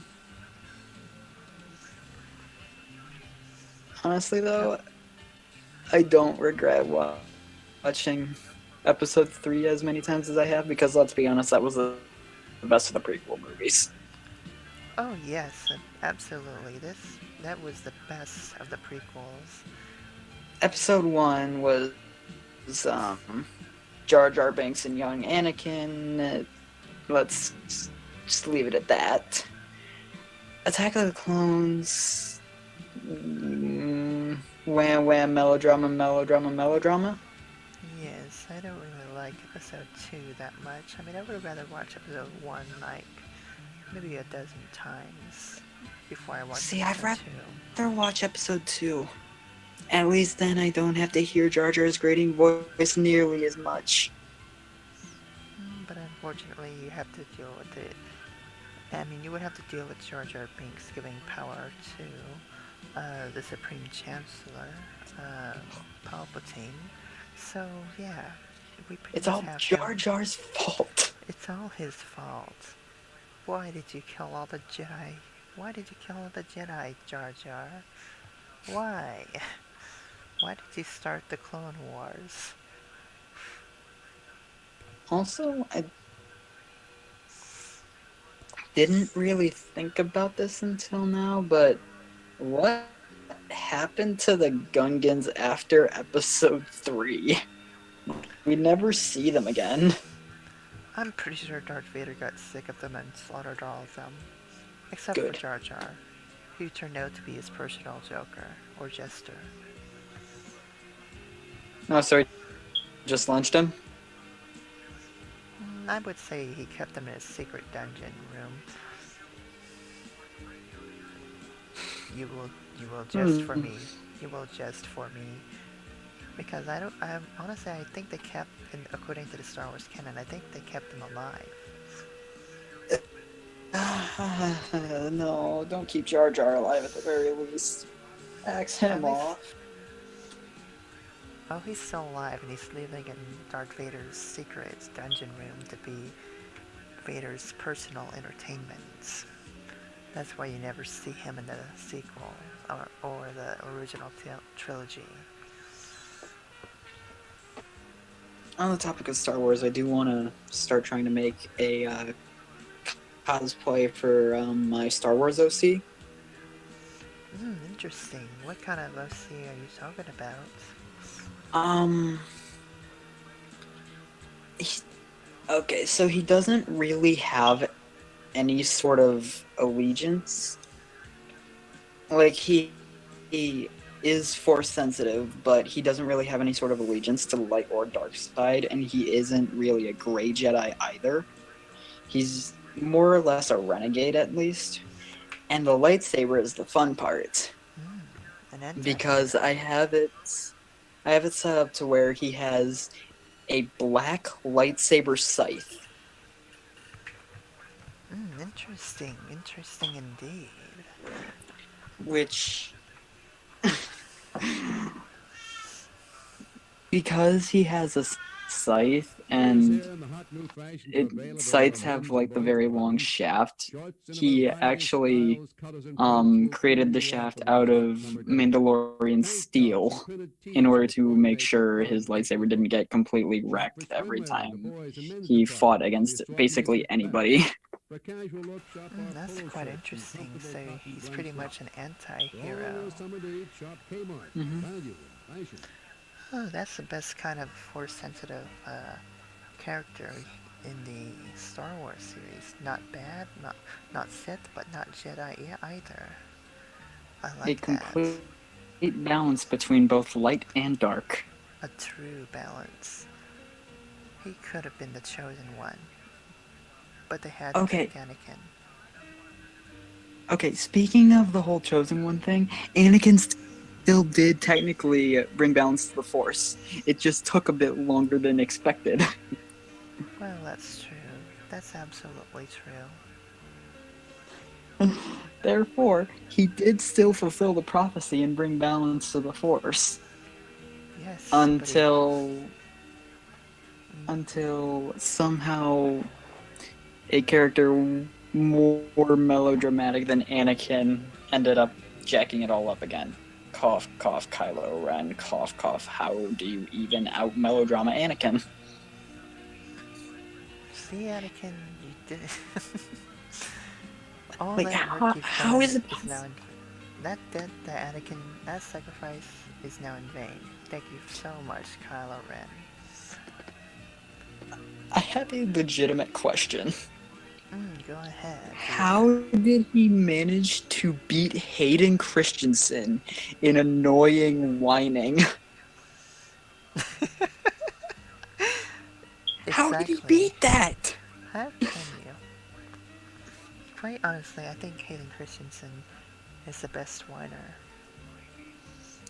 [SPEAKER 17] Honestly, though, I don't regret watching Episode 3 as many times as I have, because let's be honest, that was the best of the prequel movies.
[SPEAKER 3] Oh yes, absolutely. That was the best of the prequels.
[SPEAKER 17] Episode 1 was Jar Jar Binks and young Anakin. Let's just leave it at that. Attack of the Clones. Wham wham, melodrama.
[SPEAKER 3] Yes, I don't really like episode 2 that much. I mean, I would rather watch episode 1 like maybe a dozen times before I watch
[SPEAKER 17] See,
[SPEAKER 3] episode
[SPEAKER 17] I'd
[SPEAKER 3] 2.
[SPEAKER 17] rather watch episode 2. At least then I don't have to hear Jar Jar's grating voice nearly as much.
[SPEAKER 3] But unfortunately, you have to deal with it. I mean, you would have to deal with Jar Jar Binks giving power to the Supreme Chancellor, Palpatine. So, yeah.
[SPEAKER 17] It's all Jar Jar's fault.
[SPEAKER 3] It's all his fault. Why did you kill all the Jedi? Why did you kill all the Jedi, Jar Jar? Why? Why did you start the Clone Wars?
[SPEAKER 17] Also, I didn't really think about this until now, but what happened to the Gungans after episode 3? We never see them again.
[SPEAKER 3] I'm pretty sure Darth Vader got sick of them and slaughtered all of them. Except
[SPEAKER 17] Good.
[SPEAKER 3] for Jar Jar, who turned out to be his personal joker, or jester.
[SPEAKER 17] Oh, sorry. Just lunched him?
[SPEAKER 3] I would say he kept them in a secret dungeon room. You will jest for me. You will jest for me. Because honestly, I think they kept, according to the Star Wars canon, I think they kept them alive.
[SPEAKER 17] No, don't keep Jar Jar alive at the very least. Axe him off.
[SPEAKER 3] Oh, he's still alive, and he's living in Darth Vader's secret dungeon room to be Vader's personal entertainment. That's why you never see him in the sequel, or the original trilogy.
[SPEAKER 17] On the topic of Star Wars, I do want to start trying to make a cosplay for my Star Wars OC.
[SPEAKER 3] Interesting. What kind of OC are you talking about?
[SPEAKER 17] Okay, so he doesn't really have any sort of allegiance. Like, he is Force sensitive, but he doesn't really have any sort of allegiance to the light or dark side, and he isn't really a gray Jedi either. He's more or less a renegade, at least. And the lightsaber is the fun part. Because I have it set up to where he has a black lightsaber scythe.
[SPEAKER 3] Interesting indeed.
[SPEAKER 17] Which, because he has a scythe, and scythes have like the very long shaft, he actually created the shaft out of Mandalorian steel in order to make sure his lightsaber didn't get completely wrecked every time he fought against basically anybody.
[SPEAKER 3] That's quite interesting. So he's pretty much an anti-hero. Oh, that's the best kind of Force-sensitive character in the Star Wars series. Not bad, not Sith, but not Jedi either. I like that.
[SPEAKER 17] A complete balance between both light and dark.
[SPEAKER 3] A true balance. He could have been the chosen one, but they had to
[SPEAKER 17] Okay.
[SPEAKER 3] pick Anakin.
[SPEAKER 17] Okay, speaking of the whole Chosen One thing, Anakin still did technically bring balance to the Force. It just took a bit longer than expected.
[SPEAKER 3] Well, that's true. That's absolutely true.
[SPEAKER 17] Therefore, he did still fulfill the prophecy and bring balance to the Force.
[SPEAKER 3] Yes,
[SPEAKER 17] until somehow a character more melodramatic than Anakin ended up jacking it all up again. Cough, cough, Kylo Ren. Cough, cough. How do you even out melodrama Anakin?
[SPEAKER 3] See, Anakin, you did it. All
[SPEAKER 17] Like,
[SPEAKER 3] that work you've
[SPEAKER 17] how
[SPEAKER 3] done
[SPEAKER 17] is it
[SPEAKER 3] is now in that Anakin, that sacrifice is now in vain. Thank you so much, Kylo Ren.
[SPEAKER 17] I have a legitimate question.
[SPEAKER 3] Go ahead.
[SPEAKER 17] How did he manage to beat Hayden Christensen in annoying whining? How did he beat that?
[SPEAKER 3] How can you? Quite honestly, I think Hayden Christensen is the best whiner.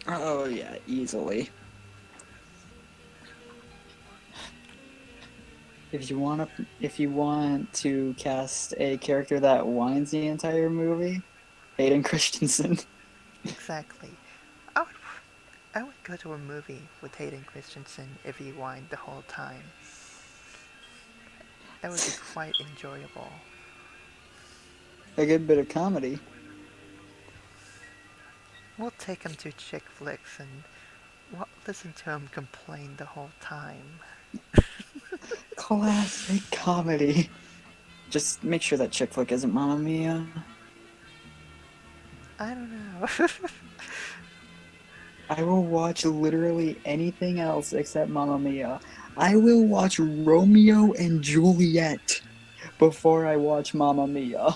[SPEAKER 17] Oh yeah, easily. If you want to cast a character that whines the entire movie, Hayden Christensen.
[SPEAKER 3] Exactly. I would go to a movie with Hayden Christensen if he whined the whole time. That would be quite enjoyable.
[SPEAKER 17] A good bit of comedy.
[SPEAKER 3] We'll take him to chick flicks and we'll listen to him complain the whole time.
[SPEAKER 17] Classic comedy. Just make sure that chick flick isn't Mamma Mia.
[SPEAKER 3] I don't know.
[SPEAKER 17] I will watch literally anything else except Mamma Mia. I will watch Romeo and Juliet before I watch Mamma Mia.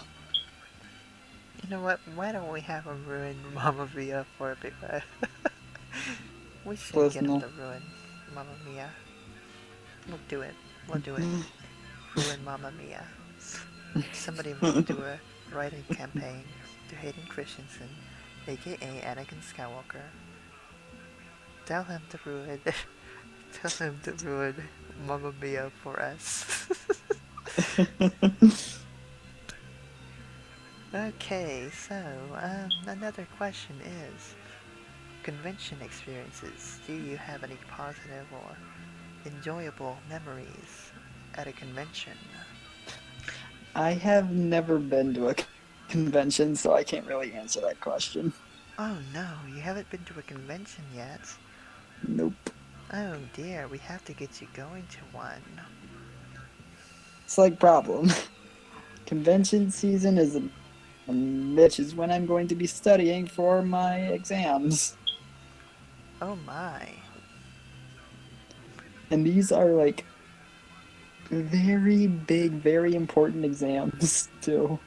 [SPEAKER 3] You know what? Why don't we have him ruin Mamma Mia for a bit? We should get him to ruin Mamma Mia. We'll do it. We'll do it. Ruin Mamma Mia. Somebody must do a writing campaign to Hayden Christensen, aka Anakin Skywalker. Tell him to ruin Mamma Mia for us. Okay, so another question is, convention experiences. Do you have any positive or enjoyable memories at a convention?
[SPEAKER 17] I have never been to a convention, so I can't really answer that question.
[SPEAKER 3] Oh no, you haven't been to a convention yet?
[SPEAKER 17] Nope.
[SPEAKER 3] Oh dear, we have to get you going to one.
[SPEAKER 17] Slight problem. Convention season is which is when I'm going to be studying for my exams.
[SPEAKER 3] Oh my.
[SPEAKER 17] And these are like very big, very important exams too.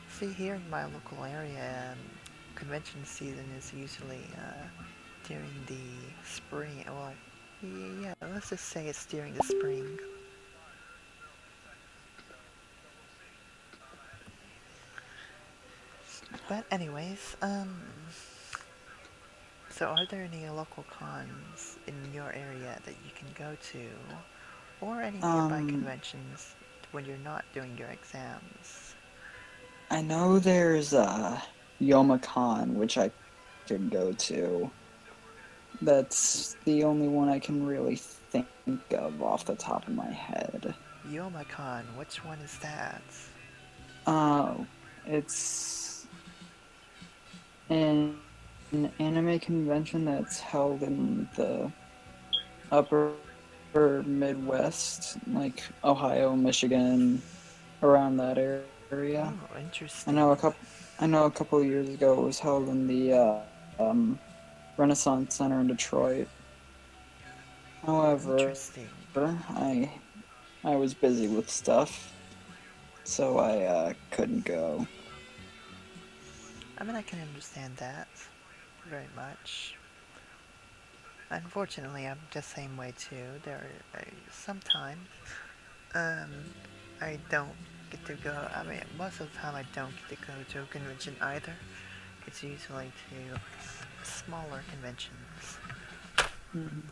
[SPEAKER 3] See, here in my local area, convention season is usually during the spring. Well, yeah, let's just say it's during the spring. But anyways, so are there any local cons in your area that you can go to? Or any nearby conventions when you're not doing your exams?
[SPEAKER 17] I know there's YomaCon, which I could go to. That's the only one I can really think of off the top of my head.
[SPEAKER 3] YomaCon, which one is that?
[SPEAKER 17] It's an anime convention that's held in the upper Midwest, like Ohio, Michigan, around that area.
[SPEAKER 3] Oh, interesting.
[SPEAKER 17] I know a couple of years ago it was held in the Renaissance Center in Detroit. However, I was busy with stuff, so I couldn't go.
[SPEAKER 3] I mean, I can understand that very much. Unfortunately, I'm the same way too. There are sometimes I don't get to go. I mean, most of the time I don't get to go to a convention either. It's usually to smaller conventions.
[SPEAKER 17] Mhm.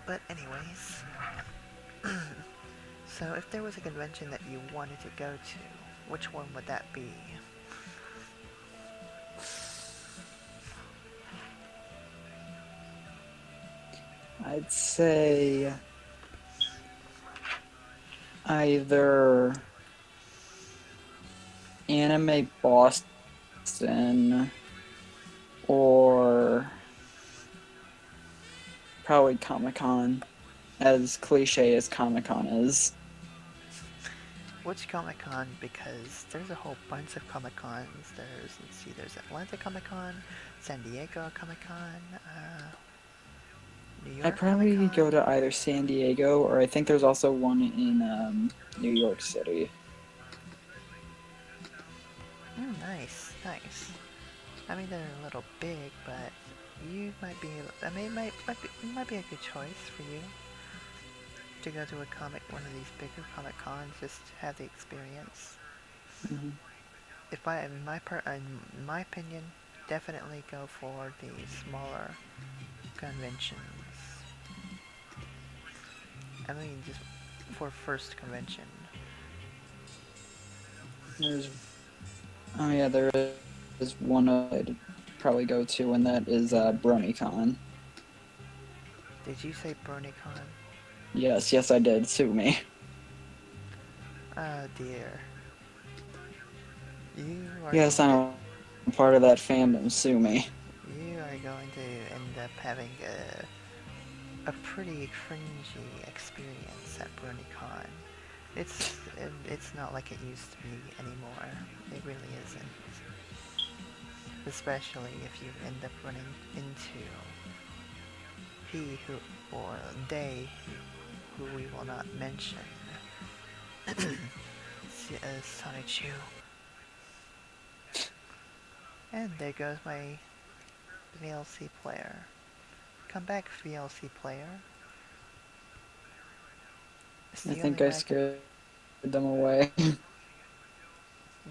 [SPEAKER 3] But anyways, so if there was a convention that you wanted to go to, which one would that be?
[SPEAKER 17] I'd say either Anime Boston or probably Comic-Con, as cliche as Comic-Con is.
[SPEAKER 3] Which Comic-Con? Because there's a whole bunch of Comic-Cons. Let's see, there's Atlanta Comic-Con, San Diego Comic-Con, New York
[SPEAKER 17] I'd probably
[SPEAKER 3] Comic-Con.
[SPEAKER 17] go to either San Diego or I think there's also one in New York City.
[SPEAKER 3] Nice, nice. I mean, they're a little big, but you might be. I mean, it might be a good choice for you to go to one of these bigger Comic Cons, just to have the experience.
[SPEAKER 17] Mm-hmm.
[SPEAKER 3] In my opinion, definitely go for the smaller conventions. I mean, just for first convention.
[SPEAKER 17] There is one I'd probably go to, and that is BronyCon.
[SPEAKER 3] Did you say BronyCon?
[SPEAKER 17] Yes, I did. Sue me.
[SPEAKER 3] Oh dear.
[SPEAKER 17] Yes, I'm a part of that fandom. Sue me.
[SPEAKER 3] You are going to end up having a pretty cringy experience at BronyCon. It's not like it used to be anymore. It really isn't. Especially if you end up running into he who or they who we will not mention. Sonichu. And there goes my VLC player. Come back, VLC player.
[SPEAKER 17] I think I scared them away.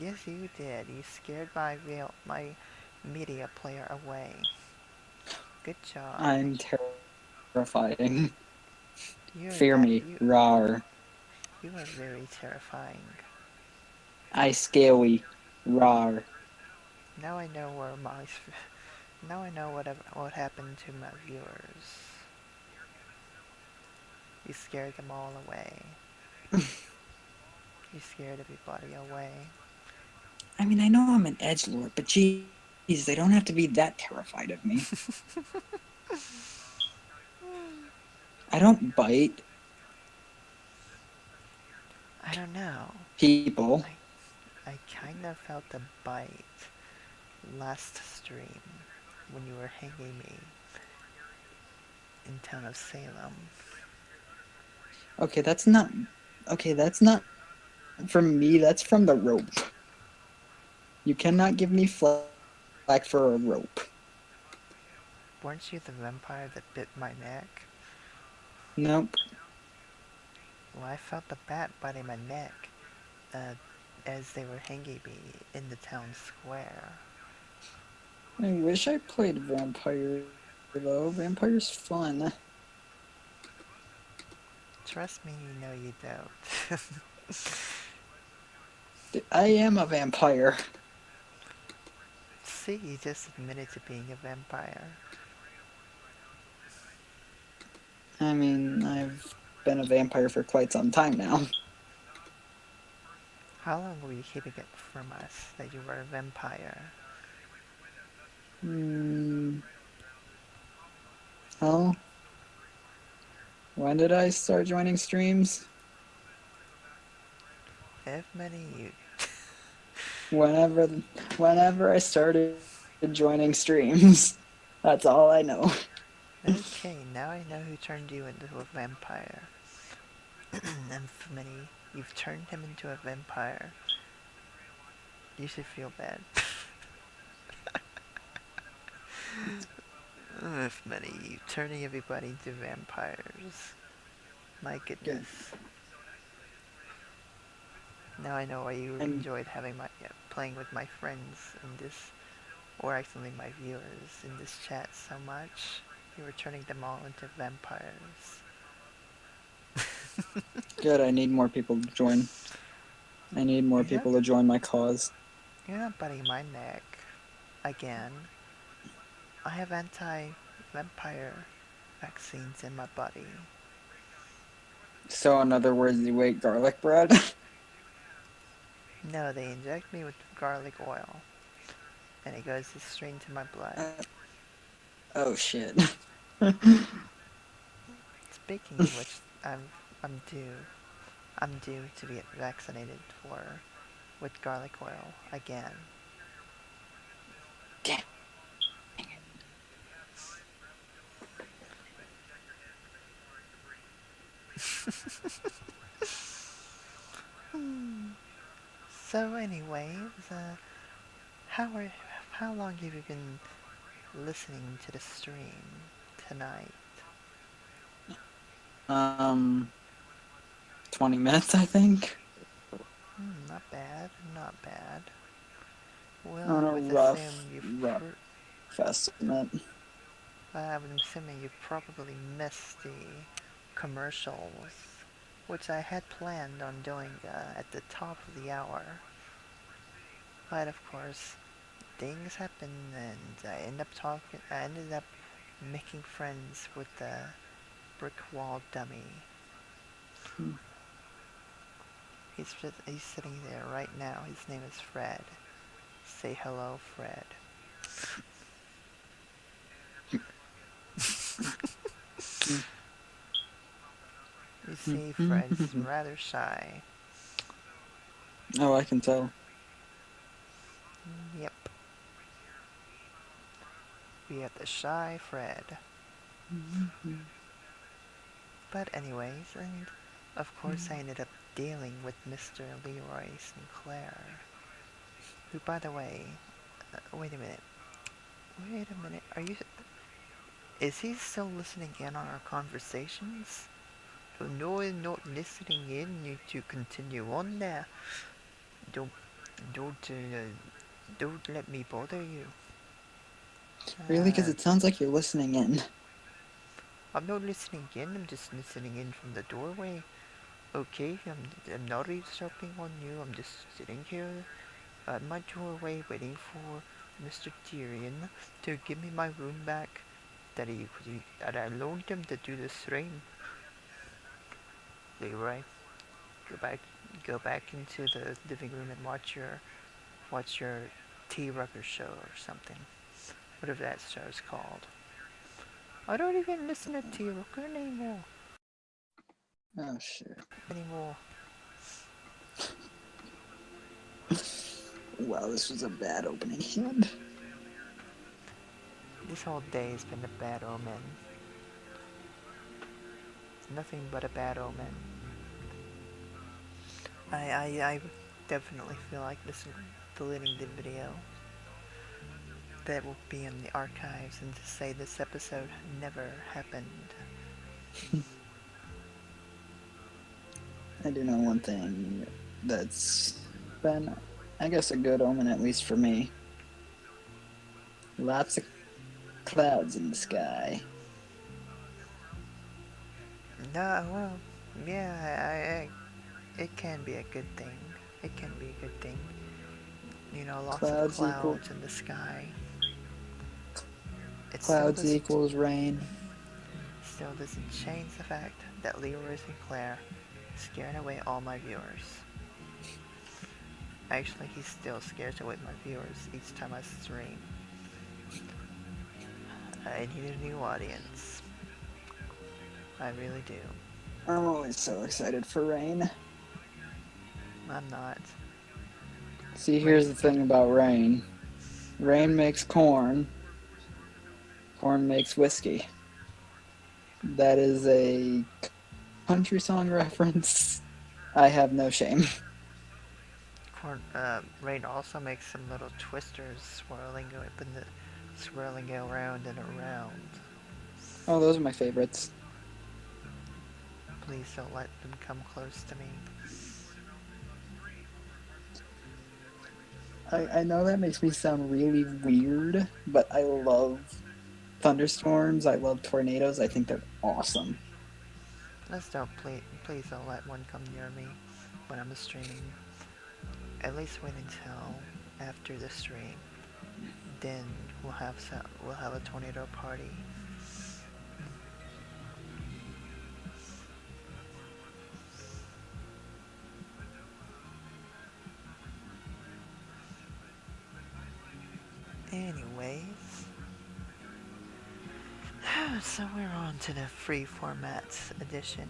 [SPEAKER 3] Yes, you did. You scared my media player away. Good job.
[SPEAKER 17] I'm terrifying. Fear me, rawr.
[SPEAKER 3] You are very terrifying.
[SPEAKER 17] I scary, rawr.
[SPEAKER 3] Now I know now I know what happened to my viewers. You scared them all away. You scared everybody away.
[SPEAKER 17] I mean, I know I'm an edgelord, but geez, they don't have to be that terrified of me. I don't bite.
[SPEAKER 3] I don't know.
[SPEAKER 17] People.
[SPEAKER 3] I kind of felt a bite last stream when you were hanging me in town of Salem.
[SPEAKER 17] Okay, that's not from me, that's from the rope. You cannot give me flack for a rope.
[SPEAKER 3] Weren't you the vampire that bit my neck?
[SPEAKER 17] Nope.
[SPEAKER 3] Well, I felt the bat biting my neck as they were hanging me in the town square.
[SPEAKER 17] I wish I played vampire, though. Vampire's fun.
[SPEAKER 3] Trust me, you know you don't.
[SPEAKER 17] I am a vampire.
[SPEAKER 3] See, you just admitted to being a vampire.
[SPEAKER 17] I mean, I've been a vampire for quite some time now.
[SPEAKER 3] How long were you keeping it from us that you were a vampire?
[SPEAKER 17] Oh? When did I start joining streams?
[SPEAKER 3] If many you...
[SPEAKER 17] Whenever I started joining streams. That's all I know.
[SPEAKER 3] Okay, now I know who turned you into a vampire. And for many, you've turned him into a vampire. You should feel bad. If many, turning everybody into vampires. My goodness. Now I know why you enjoyed having playing with my friends in this, or actually my viewers in this chat so much. You were turning them all into vampires.
[SPEAKER 17] Good, I need more people to join. I need more people to join my cause.
[SPEAKER 3] You're not biting my neck. Again. I have anti-vampire vaccines in my body.
[SPEAKER 17] So in other words, you ate garlic bread?
[SPEAKER 3] No, they inject me with garlic oil. And it goes straight into my blood.
[SPEAKER 17] Oh shit.
[SPEAKER 3] Speaking of which, I'm due to get vaccinated with garlic oil again.
[SPEAKER 17] Damn.
[SPEAKER 3] So anyways, how long have you been listening to the stream tonight?
[SPEAKER 17] 20 minutes, I think.
[SPEAKER 3] Not bad, not bad. Well,
[SPEAKER 17] On
[SPEAKER 3] I
[SPEAKER 17] a
[SPEAKER 3] would
[SPEAKER 17] rough estimate.
[SPEAKER 3] I'm assuming you probably missed the commercials, which I had planned on doing at the top of the hour. But of course, things happen, and I ended up making friends with the brick wall dummy. He's sitting there right now. His name is Fred. Say hello, Fred. You see, Fred's rather shy.
[SPEAKER 17] Oh, I can tell.
[SPEAKER 3] Yep. We have the shy Fred. But anyways, and of course I ended up dealing with Mr. Leroy Sinclair. Who, by the way, wait a minute. Is he still listening in on our conversations? No, I'm not listening in. You to continue on there. Don't let me bother you.
[SPEAKER 17] Really? Because it sounds like you're listening in.
[SPEAKER 3] I'm not listening in. I'm just listening in from the doorway. Okay, I'm not eavesdropping on you. I'm just sitting here at my doorway waiting for Mr. Tyrion to give me my room back that I loaned him to do the stream. Leroy, go back into the living room and watch your T. Rucker show or something, whatever that show's called. I don't even listen to T. Rucker anymore.
[SPEAKER 17] Oh shit.
[SPEAKER 3] Anymore.
[SPEAKER 17] Wow, this was a bad opening hand.
[SPEAKER 3] This whole day has been a bad omen. It's nothing but a bad omen. I definitely feel like deleting the video. That will be in the archives and to say this episode never happened.
[SPEAKER 17] I do know one thing that's been, I guess, a good omen, at least for me. Lots of clouds in the sky.
[SPEAKER 3] No, well, yeah, it can be a good thing. It can be a good thing. You know, lots of clouds in the sky.
[SPEAKER 17] Clouds equals rain.
[SPEAKER 3] Still doesn't change the fact that Leroy Sinclair scared away all my viewers. Actually, he still scares away my viewers each time I stream. I need a new audience. I really do.
[SPEAKER 17] I'm always so excited for rain.
[SPEAKER 3] I'm not.
[SPEAKER 17] See, here's the thing about rain. Rain makes corn. Corn makes whiskey. That is a country song reference. I have no shame.
[SPEAKER 3] Rain also makes some little twisters swirling up in the swirling around and around.
[SPEAKER 17] Oh, those are my favorites.
[SPEAKER 3] Please don't let them come close to me.
[SPEAKER 17] I know that makes me sound really weird, but I love thunderstorms. I love tornadoes. I think they're awesome.
[SPEAKER 3] Please don't let one come near me when I'm streaming. At least wait until after the stream. Then we'll have a tornado party. Anyways, so we're on to the free formats edition.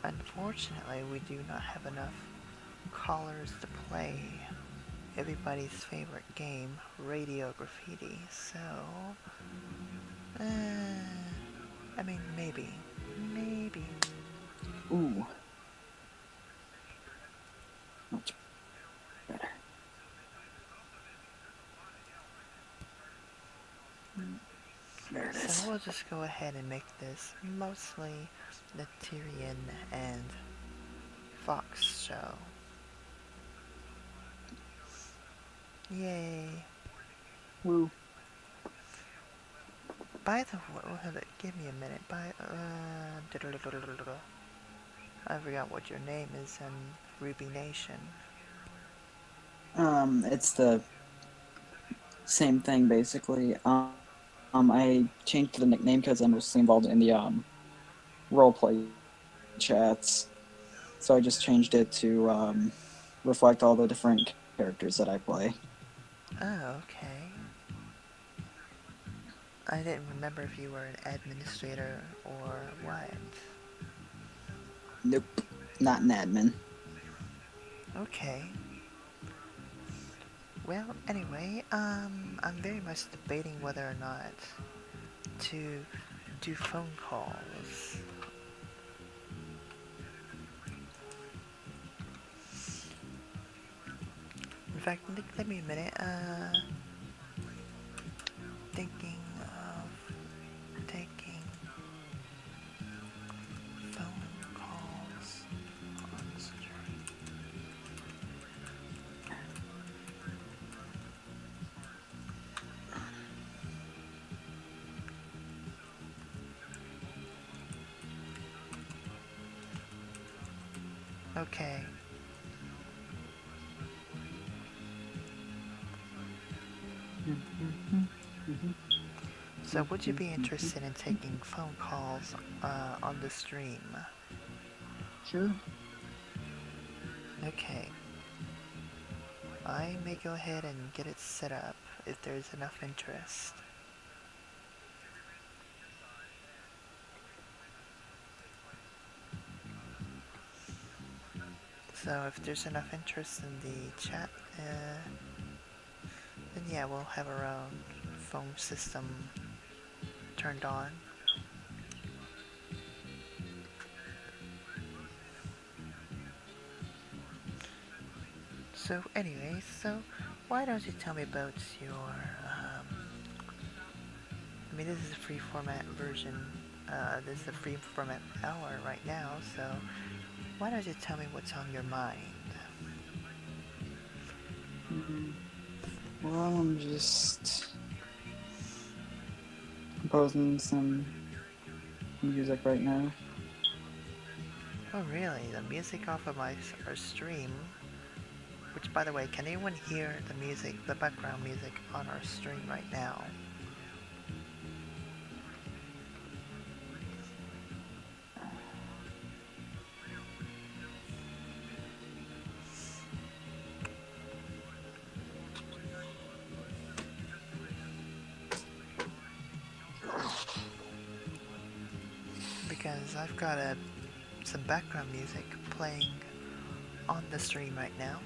[SPEAKER 3] Unfortunately, we do not have enough callers to play everybody's favorite game, Radio Graffiti. So, I mean, maybe.
[SPEAKER 17] Ooh. Much better. There it is.
[SPEAKER 3] So we'll just go ahead and make this mostly the Tyrion and Fox show. Yay.
[SPEAKER 17] Woo.
[SPEAKER 3] By the way, give me a minute. I forgot what your name is in RWBY Nation.
[SPEAKER 17] It's the same thing basically. I changed the nickname because I'm mostly involved in the roleplay chats, so I just changed it to reflect all the different characters that I play.
[SPEAKER 3] Oh, okay. I didn't remember if you were an administrator or what.
[SPEAKER 17] Nope, not an admin.
[SPEAKER 3] Okay. Well, anyway, I'm very much debating whether or not to do phone calls. In fact, give me a minute. Thinking of taking phone calls on stream. Okay. So would you be interested in taking phone calls on the stream?
[SPEAKER 17] Sure.
[SPEAKER 3] Okay. I may go ahead and get it set up if there's enough interest. So if there's enough interest in the chat, then yeah, we'll have our own phone system turned on. So anyways, why don't you tell me about your, I mean, this is a free format version, this is a free format hour right now, so why don't you tell me what's on your mind?
[SPEAKER 17] Well, I'm just composing some music right now.
[SPEAKER 3] Oh really? The music off of our stream, which by the way, can anyone hear the music, the background music on our stream right now? Because I've got some background music playing on the stream right now.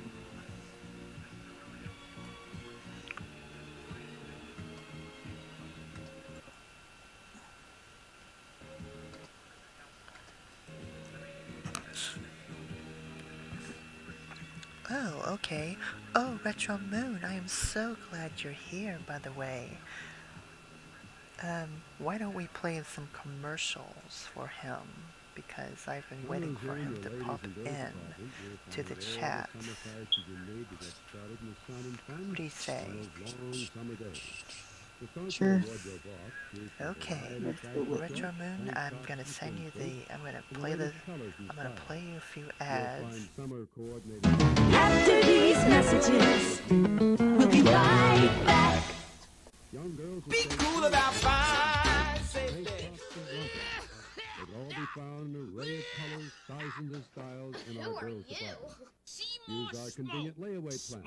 [SPEAKER 3] Oh, okay. Oh, Retro Moon, I am so glad you're here, by the way. Why don't we play some commercials for him? Because I've been waiting for him to pop in to the chat. What do you say?
[SPEAKER 17] Sure.
[SPEAKER 3] Okay, Retro Moon, I'm gonna send you the, I'm gonna play you a few ads.
[SPEAKER 5] After these messages, we'll be right back.
[SPEAKER 6] Be cool about fine safety.
[SPEAKER 4] They'll all be found in an array of colors, sizes, and styles in our girls' department. Use our convenient layaway plan.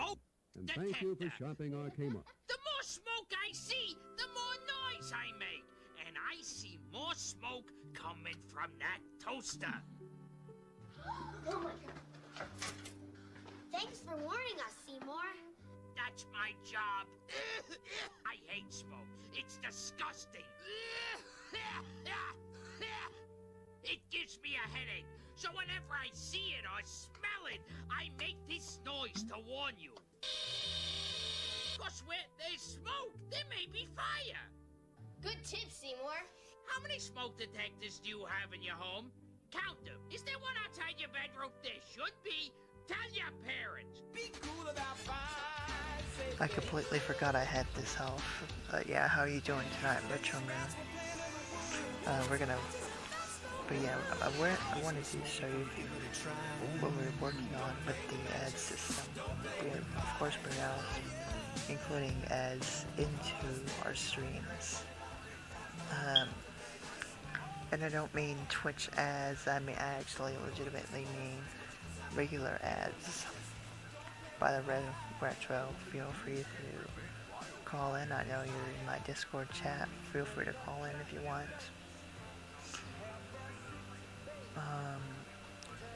[SPEAKER 4] And thank you for shopping our Kmart.
[SPEAKER 7] The more smoke I see, the more noise I make. And I see more smoke coming from that toaster.
[SPEAKER 8] Oh my god. Thanks for warning us, Seymour.
[SPEAKER 7] That's my job. I hate smoke. It's disgusting. It gives me a headache. So whenever I see it or smell it, I make this noise to warn you. Because where there's smoke, there may be fire.
[SPEAKER 8] Good tip, Seymour.
[SPEAKER 7] How many smoke detectors do you have in your home? Count them. Is there one outside your bedroom? There should be. Tell your parents.
[SPEAKER 6] Be cool about fine safety.
[SPEAKER 3] I completely forgot I had this off. But yeah, how are you doing tonight, Retro Moon? But yeah, I wanted to show you what we're working on with the ad system. We have, of course, we're now including ads into our streams. And I don't mean Twitch ads, I actually legitimately mean regular ads. By the Retro, feel free to call in. I know you're in my Discord chat. Feel free to call in if you want.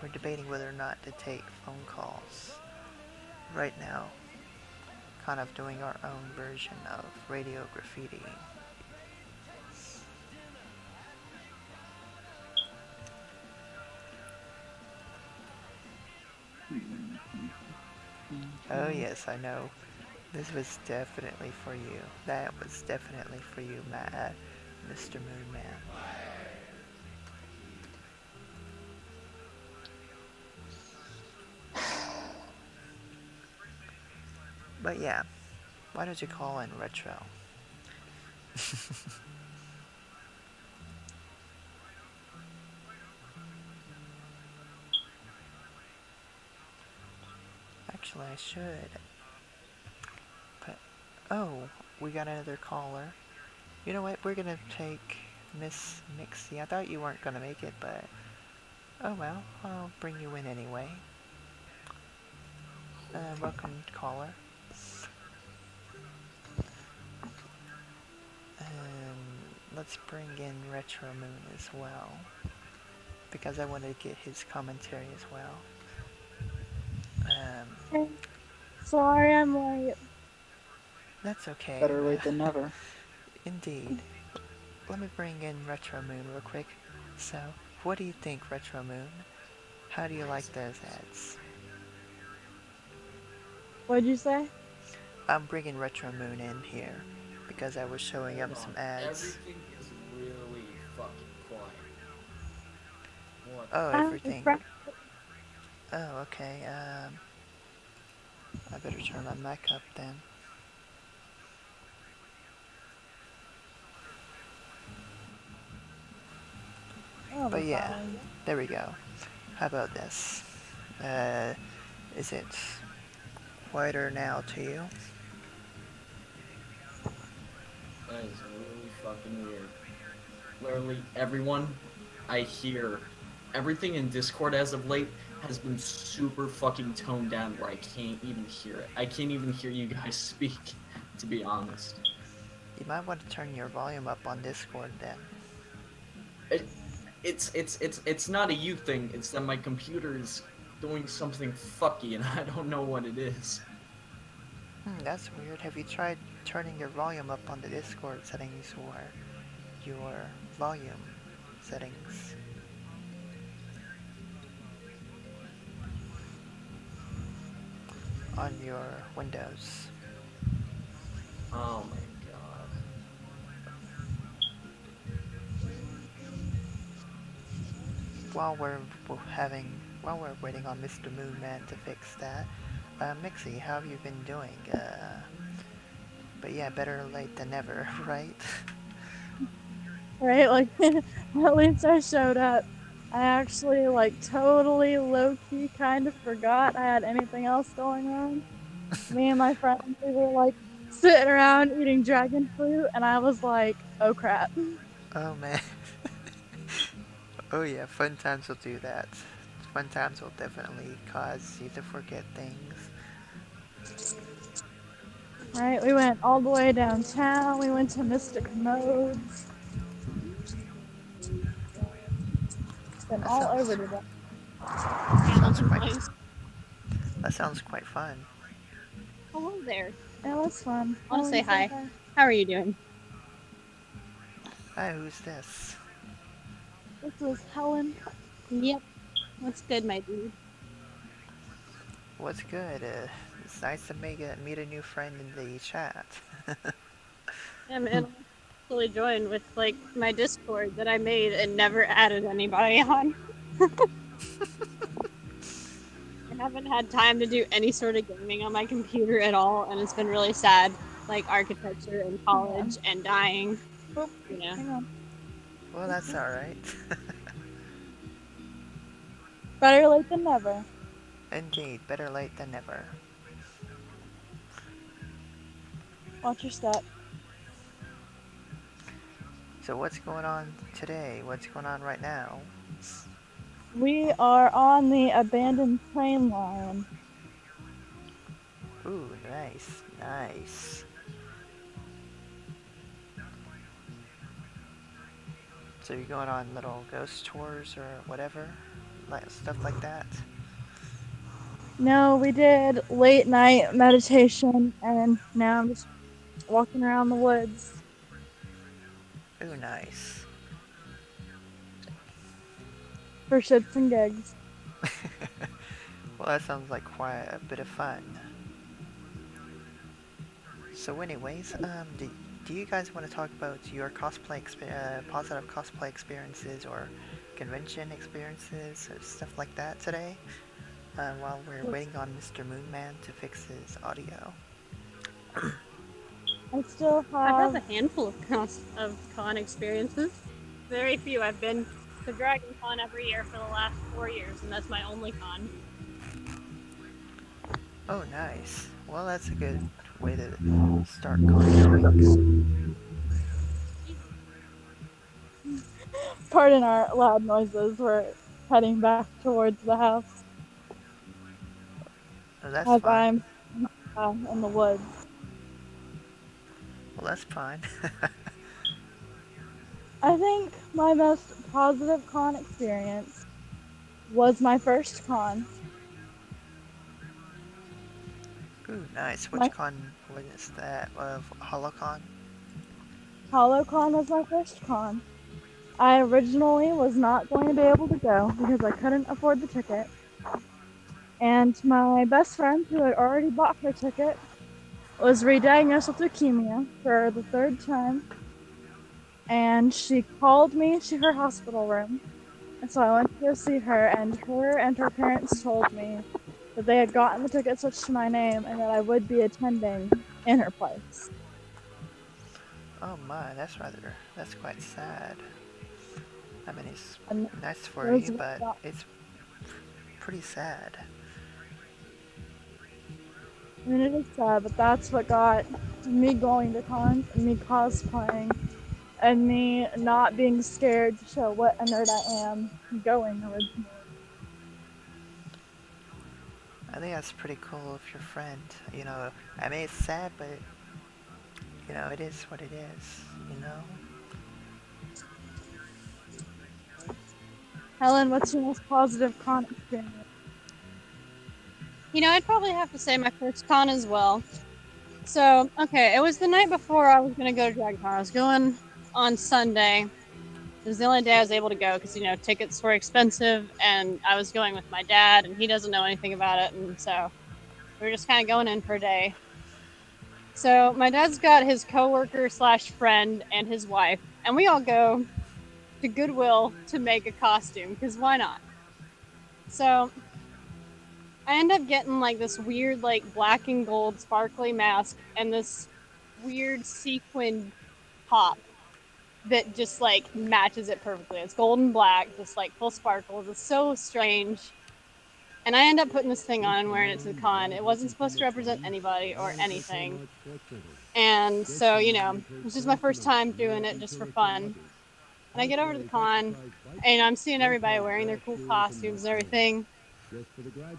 [SPEAKER 3] We're debating whether or not to take phone calls right now. Kind of doing our own version of radio graffiti. Oh yes, I know. This was definitely for you. That was definitely for you, Mr. Moonman. But yeah, why don't you call in Retro? Actually, I should. But, oh, we got another caller. You know what, we're gonna take Miss Mixie. I thought you weren't gonna make it, but oh well, I'll bring you in anyway. Welcome, caller. Let's bring in Retro Moon as well, because I wanted to get his commentary as well.
[SPEAKER 18] Sorry, I'm late.
[SPEAKER 3] That's okay.
[SPEAKER 17] Better late than never.
[SPEAKER 3] Indeed. Let me bring in Retro Moon real quick. So, what do you think, Retro Moon? How do you like those ads?
[SPEAKER 18] What'd you say?
[SPEAKER 3] I'm bringing Retro Moon in here because I was showing him some ads.
[SPEAKER 19] Everything is really fucking quiet. What?
[SPEAKER 3] Oh, everything. Oh, okay. I better turn my mic up then.
[SPEAKER 18] Oh,
[SPEAKER 3] but yeah, there we go. How about this? Is it quieter now to you?
[SPEAKER 19] That is really fucking weird. Literally everyone I hear, everything in Discord as of late has been super fucking toned down where I can't even hear it. I can't even hear you guys speak, to be honest.
[SPEAKER 3] You might want to turn your volume up on Discord then.
[SPEAKER 19] It's not a you thing, it's that my computer is doing something fucky and I don't know what it is.
[SPEAKER 3] That's weird. Have you tried turning your volume up on the Discord settings or your volume settings? on your Windows.
[SPEAKER 19] Oh my god.
[SPEAKER 3] While we're waiting on Mr. Moonman to fix that, Mixie, how have you been doing? But yeah, better late than never, right?
[SPEAKER 18] Right? Like, at least I showed up. I actually, like, totally low-key kind of forgot I had anything else going on. Me and my friends, we were, like, sitting around eating dragon fruit, and I was like, oh crap.
[SPEAKER 3] Oh man. Oh yeah, fun times will do that. Fun times will definitely cause you to forget things.
[SPEAKER 18] Right? We went all the way downtown. We went to Mystic Modes. Been all over today.
[SPEAKER 3] That sounds quite fun.
[SPEAKER 20] Hello there.
[SPEAKER 18] It was fun.
[SPEAKER 20] I want to say hi. How are you doing?
[SPEAKER 3] Hi, who's this?
[SPEAKER 18] This was Helen.
[SPEAKER 20] Yep. What's good, my dude?
[SPEAKER 3] What's good? It's nice to meet a new friend in the chat.
[SPEAKER 20] Yeah, man. I'm actually joined with like my Discord that I made and never added anybody on. I haven't had time to do any sort of gaming on my computer at all, and it's been really sad. Like architecture and college and dying.
[SPEAKER 18] Oh,
[SPEAKER 20] you know.
[SPEAKER 18] hang on.
[SPEAKER 3] Well, that's alright.
[SPEAKER 18] Better late than never.
[SPEAKER 3] Indeed, better late than never.
[SPEAKER 18] Watch your step.
[SPEAKER 3] So what's going on today? What's going on right now?
[SPEAKER 18] We are on the abandoned train line.
[SPEAKER 3] Ooh, nice, nice. So you're going on little ghost tours or whatever? Stuff like that?
[SPEAKER 18] No, we did late night meditation, and now I'm just walking around the woods.
[SPEAKER 3] Ooh, nice.
[SPEAKER 18] For shits and gigs.
[SPEAKER 3] Well, that sounds like quite a bit of fun. So anyways, do you guys want to talk about your cosplay positive cosplay experiences or convention experiences or stuff like that today? While we're waiting on Mr. Moonman to fix his audio.
[SPEAKER 18] I still have...
[SPEAKER 20] I have a handful of con experiences. Very few. I've been to Dragon Con every year for the last 4 years, and that's my only con.
[SPEAKER 3] Oh, nice. Well, that's a good way to start con weeks.
[SPEAKER 18] Pardon our loud noises. We're heading back towards the house.
[SPEAKER 3] Oh, that's
[SPEAKER 18] as
[SPEAKER 3] fine.
[SPEAKER 18] I'm in the woods.
[SPEAKER 3] Well, that's fine.
[SPEAKER 18] I think my most positive con experience was my first con.
[SPEAKER 3] Ooh, nice. Which con was that? Of HoloCon?
[SPEAKER 18] HoloCon was my first con. I originally was not going to be able to go because I couldn't afford the ticket. And my best friend, who had already bought her ticket, was re-diagnosed with leukemia for the 3rd time. And she called me to her hospital room. And so I went to go see her, and her parents told me that they had gotten the ticket switched to my name and that I would be attending in her place.
[SPEAKER 3] Oh my, that's quite sad. I mean, it's nice for
[SPEAKER 18] Those
[SPEAKER 3] you, but it's pretty sad.
[SPEAKER 18] I mean, it is sad, but that's what got me going to cons, and me cosplaying, and me not being scared to show what a nerd I am going originally.
[SPEAKER 3] I think that's pretty cool of your friend. You know, I mean, it's sad, but, you know, it is what it is, you know?
[SPEAKER 18] Helen, what's your most positive con experience?
[SPEAKER 20] You know, I'd probably have to say my first con as well. So, okay, it was the night before I was going to go to Dragon Con. I was going on Sunday. It was the only day I was able to go because, you know, tickets were expensive, and I was going with my dad, and he doesn't know anything about it, and so We were just kind of going in for a day. So my dad's got his coworker slash friend and his wife, and we all go to Goodwill to make a costume, because why not? So I end up getting like this weird like black and gold sparkly mask and this weird sequin top that just like matches it perfectly. It's gold and black, just like full sparkles. It's so strange. And I end up putting this thing on and wearing it to the con. It wasn't supposed to represent anybody or anything. And so, you know, this is my first time doing it just for fun. And I get over to the con, and I'm seeing everybody wearing their cool costumes and everything.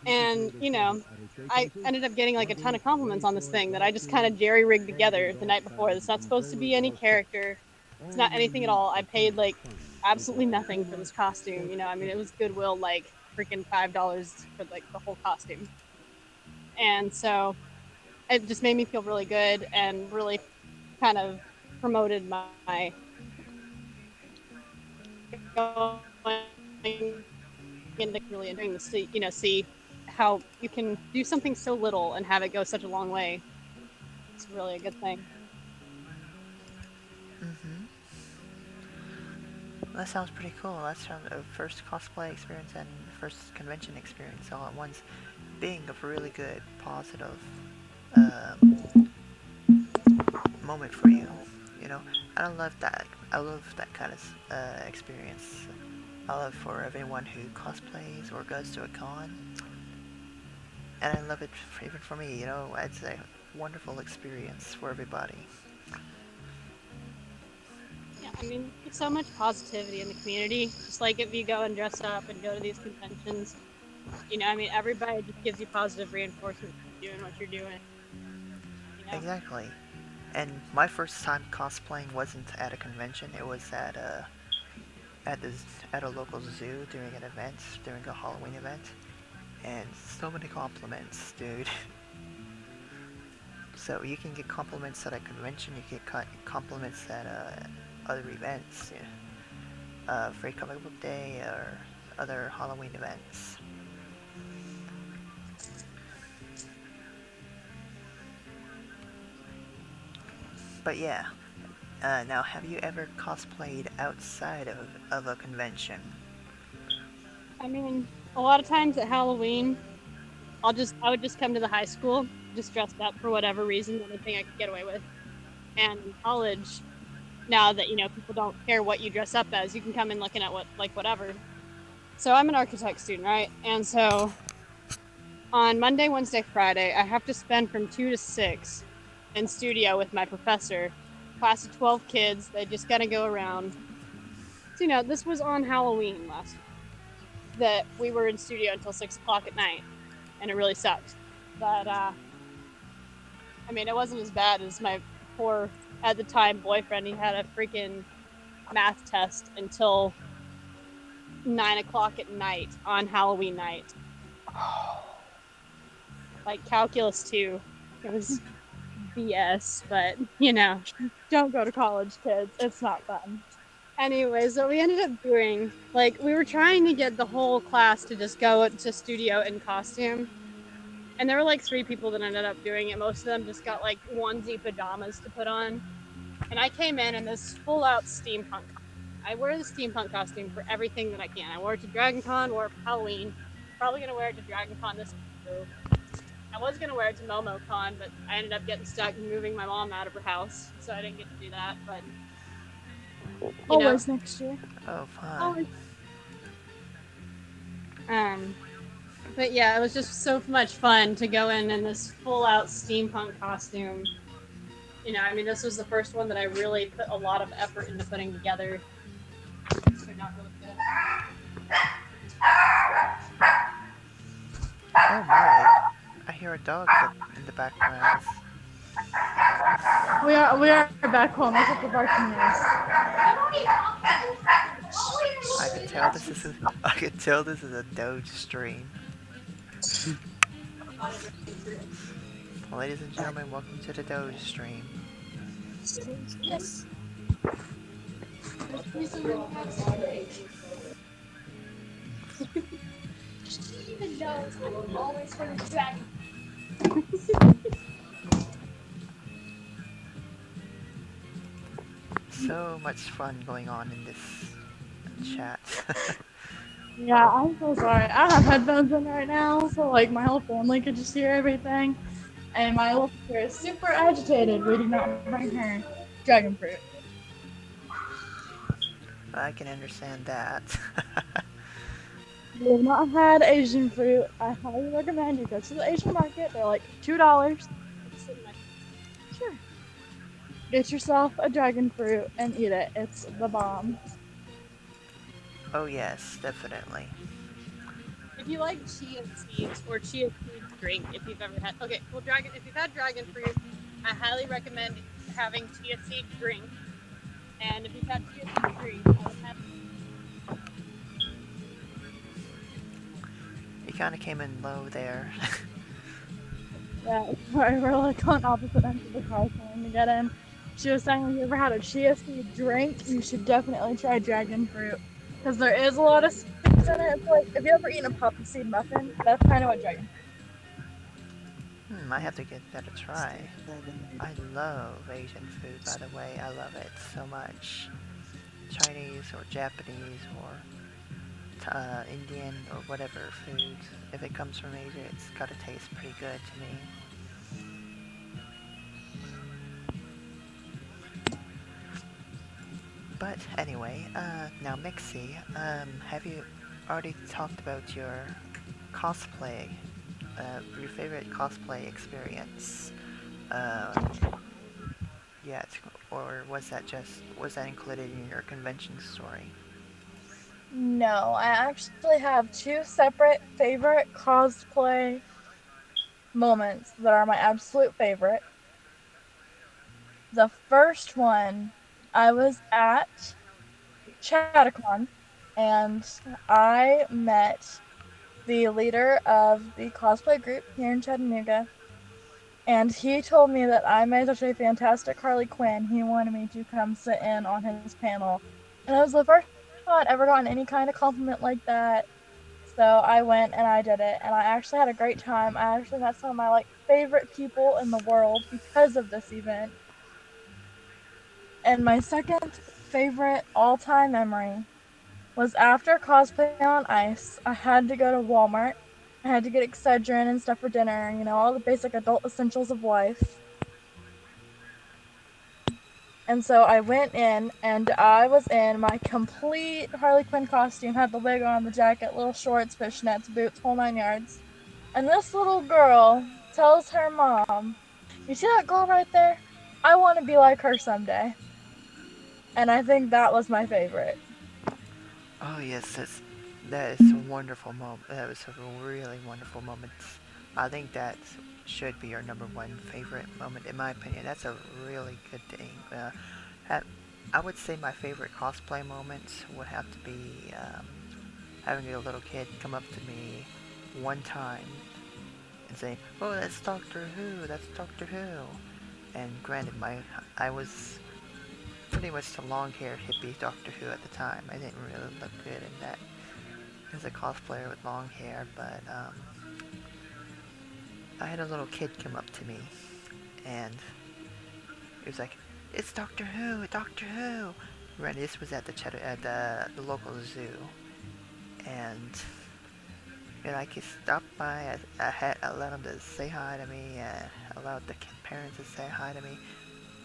[SPEAKER 20] And, you know, I ended up getting like a ton of compliments on this thing that I just kind of jerry-rigged together the night before. It's not supposed to be any character. It's not anything at all. I paid like absolutely nothing for this costume. You know, I mean, it was Goodwill, like freaking $5 for like the whole costume. And so it just made me feel really good and really kind of promoted my into really enjoying the, you know, see how you can do something so little and have it go such a long way. It's really a good thing.
[SPEAKER 3] That sounds pretty cool. That sounds a first cosplay experience and first convention experience all at once, being a really good, positive moment for you. You know, and I love that. I love that kind of experience. I love for everyone who cosplays or goes to a con, and I love it even for me. You know, it's a wonderful experience for everybody.
[SPEAKER 20] Yeah, I mean, there's so much positivity in the community. Just like if you go and dress up and go to these conventions, you know, I mean, everybody just gives you positive reinforcement for doing what you're doing. You know?
[SPEAKER 3] Exactly. And my first time cosplaying wasn't at a convention. It was at a local zoo during an event, during a Halloween event, and so many compliments, dude. So you can get compliments at a convention, you get compliments at other events, Free Comic Book Day or other Halloween events. But yeah, now have you ever cosplayed outside of a convention?
[SPEAKER 20] I mean, a lot of times at Halloween, I would just come to the high school, just dressed up for whatever reason, anything I could get away with. And in college, now that, you know, people don't care what you dress up as, you can come in looking at whatever. So I'm an architect student, right? And so on Monday, Wednesday, Friday, I have to spend from 2 to 6 in studio with my professor. Class of 12 kids, they just gotta go around. So, you know, this was on Halloween last week, that we were in studio until 6 o'clock at night, and it really sucked. But, I mean, it wasn't as bad as my poor, at the time, boyfriend. He had a freaking math test until 9 o'clock at night on Halloween night. Like calculus 2. It was BS, but, you know, don't go to college, kids. It's not fun. Anyway, so we ended up doing, like, we were trying to get the whole class to just go to studio in costume. And there were like 3 people that ended up doing it. Most of them just got like onesie pajamas to put on. And I came in this full-out steampunk. I wear the steampunk costume for everything that I can. I wore it to Dragon Con, wore it for Halloween. Probably gonna wear it to Dragon Con this year. I was gonna wear it to MomoCon, but I ended up getting stuck moving my mom out of her house, so I didn't get to do that. But
[SPEAKER 18] always next year.
[SPEAKER 3] Oh, fun.
[SPEAKER 20] But yeah, it was just so much fun to go in this full-out steampunk costume. You know, I mean, this was the first one that I really put a lot of effort into putting together. They're not really good.
[SPEAKER 3] Oh my! I hear a dog in the background.
[SPEAKER 18] We are back home. That's what the barking is.
[SPEAKER 3] I can tell this is a Doge stream. Ladies and gentlemen, welcome to the Doge stream.
[SPEAKER 18] Yes.
[SPEAKER 8] She even knows I'm always for the dragon.
[SPEAKER 3] So much fun going on in this chat.
[SPEAKER 18] Yeah, I'm so sorry. I have headphones in right now, so like my whole family could just hear everything. And my little sister is super agitated. We did not bring her dragon fruit.
[SPEAKER 3] I can understand that.
[SPEAKER 18] We have not had Asian fruit. I highly recommend you go to the Asian market. They're like $2. Sure. Get yourself a dragon fruit and eat it. It's the bomb.
[SPEAKER 3] Oh yes, definitely.
[SPEAKER 20] If you like chia seeds or chia seed drink, if you've ever had, okay, well, if you've had dragon fruit, I highly recommend having chia seed drink. And if you've had chia seed drink, I would have.
[SPEAKER 3] You kind of came in low there.
[SPEAKER 18] Yeah, sorry, we're like on opposite ends of the car trying to get in. She was saying if you ever had a chia seed drink, you should definitely try dragon fruit. Because there is a lot of seeds in it. It's like, if you ever eaten a poppy seed muffin, that's kind of what dragon fruit.
[SPEAKER 3] I have to give that a try. I love Asian food, by the way. I love it so much. Chinese or Japanese or Indian or whatever food. If it comes from Asia, it's gotta taste pretty good to me. But anyway, now Mixie, have you already talked about your cosplay, your favorite cosplay experience yet? Or was that included in your convention story?
[SPEAKER 18] No, I actually have two separate favorite cosplay moments that are my absolute favorite. The first one, I was at Chattacon, and I met the leader of the cosplay group here in Chattanooga, and he told me that I made such a fantastic Harley Quinn, he wanted me to come sit in on his panel. And it was the first time I'd ever gotten any kind of compliment like that. So I went and I did it, and I actually had a great time. I actually met some of my favorite people in the world because of this event. And my second favorite all-time memory was after cosplay on ice. I had to go to Walmart. I had to get Excedrin and stuff for dinner, all the basic adult essentials of life. And so I went in, and I was in my complete Harley Quinn costume, had the wig on, the jacket, little shorts, fishnets, boots, whole 9 yards. And this little girl tells her mom, "You see that girl right there? I want to be like her someday." And I think that was my favorite.
[SPEAKER 3] Oh yes, that is a wonderful moment. That was a really wonderful moment. I think that should be your number one favorite moment, in my opinion. That's a really good thing. I would say my favorite cosplay moments would have to be having a little kid come up to me one time and say, "Oh, that's Doctor Who, that's Doctor Who." And granted, I was pretty much the long-haired hippie Doctor Who at the time. I didn't really look good in that as a cosplayer with long hair, but I had a little kid come up to me, and he was like, "It's Doctor Who, Doctor Who!" Right, this was at the local zoo, and he stopped by. I allowed him to say hi to me. Allowed the parents to say hi to me.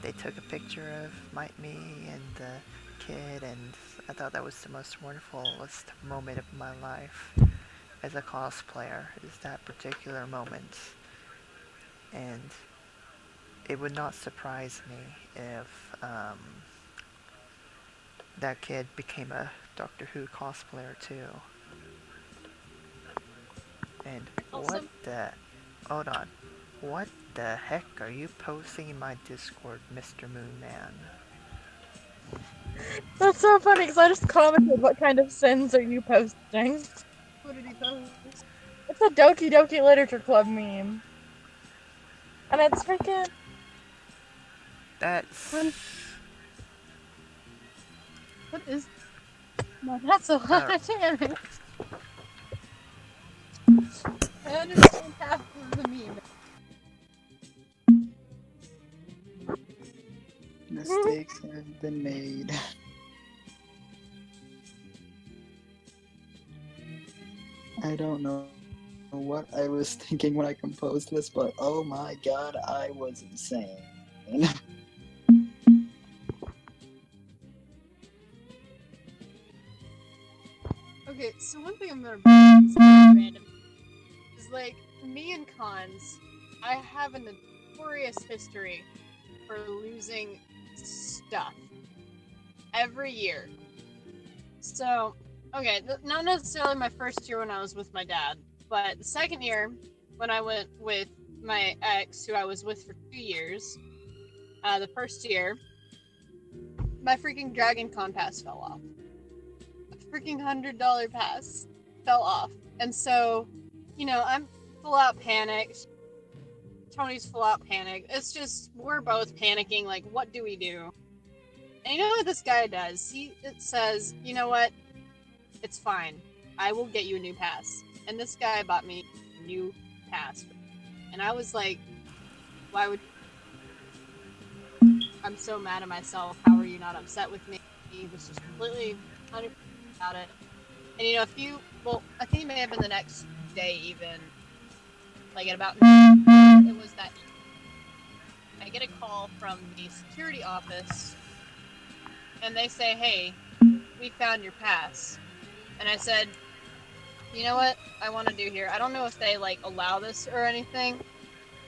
[SPEAKER 3] They took a picture of me and the kid, and I thought that was the most wonderfulest moment of my life as a cosplayer, is that particular moment. And it would not surprise me if that kid became a Doctor Who cosplayer too. And
[SPEAKER 20] Also,
[SPEAKER 3] hold on. What the heck are you posting in my Discord, Mr. Moonman?
[SPEAKER 18] That's so funny, because I just commented, "What kind of sins are you posting?" What did he post? It's a Doki Doki Literature Club meme. And it's freaking...
[SPEAKER 3] That's...
[SPEAKER 18] What is... No, that's a lot, damn it. I understand half of the meme.
[SPEAKER 21] Mistakes have been made. I don't know what I was thinking when I composed this, but oh my god, I was insane.
[SPEAKER 20] Okay, so one thing I'm gonna bring is random. Is like me and Cons, I have a notorious history for losing stuff every year. So, okay, not necessarily my first year when I was with my dad, but the second year when I went with my ex, who I was with for 2 years, the first year, my freaking Dragon Con pass fell off. A freaking $100 pass fell off. And so, you know, I'm full out panicked. Tony's full out panicked. It's just, we're both panicking, like, what do we do? And you know what this guy does? It says, you know what? It's fine. I will get you a new pass. And this guy bought me a new pass. And I was like, why would... I'm so mad at myself. How are you not upset with me? He was just completely 100% about it. And you know, I think it may have been the next day even. Like at about... It was that... I get a call from the security office. And they say, hey, we found your pass. And I said, you know what I want to do here? I don't know if they, like, allow this or anything.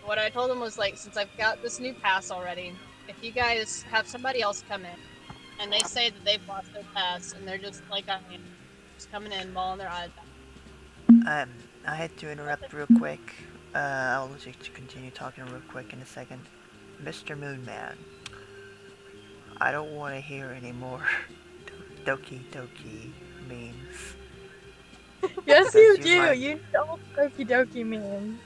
[SPEAKER 20] But what I told them was, like, since I've got this new pass already, if you guys have somebody else come in, and they say that they've lost their pass, and they're just, like, I mean, just coming in, bawling their eyes out.
[SPEAKER 3] I had to interrupt real quick. I'll let you continue talking real quick in a second. Mr. Moonman, I don't want to hear any more Doki Doki memes.
[SPEAKER 18] Yes, you do. You don't Doki Doki memes.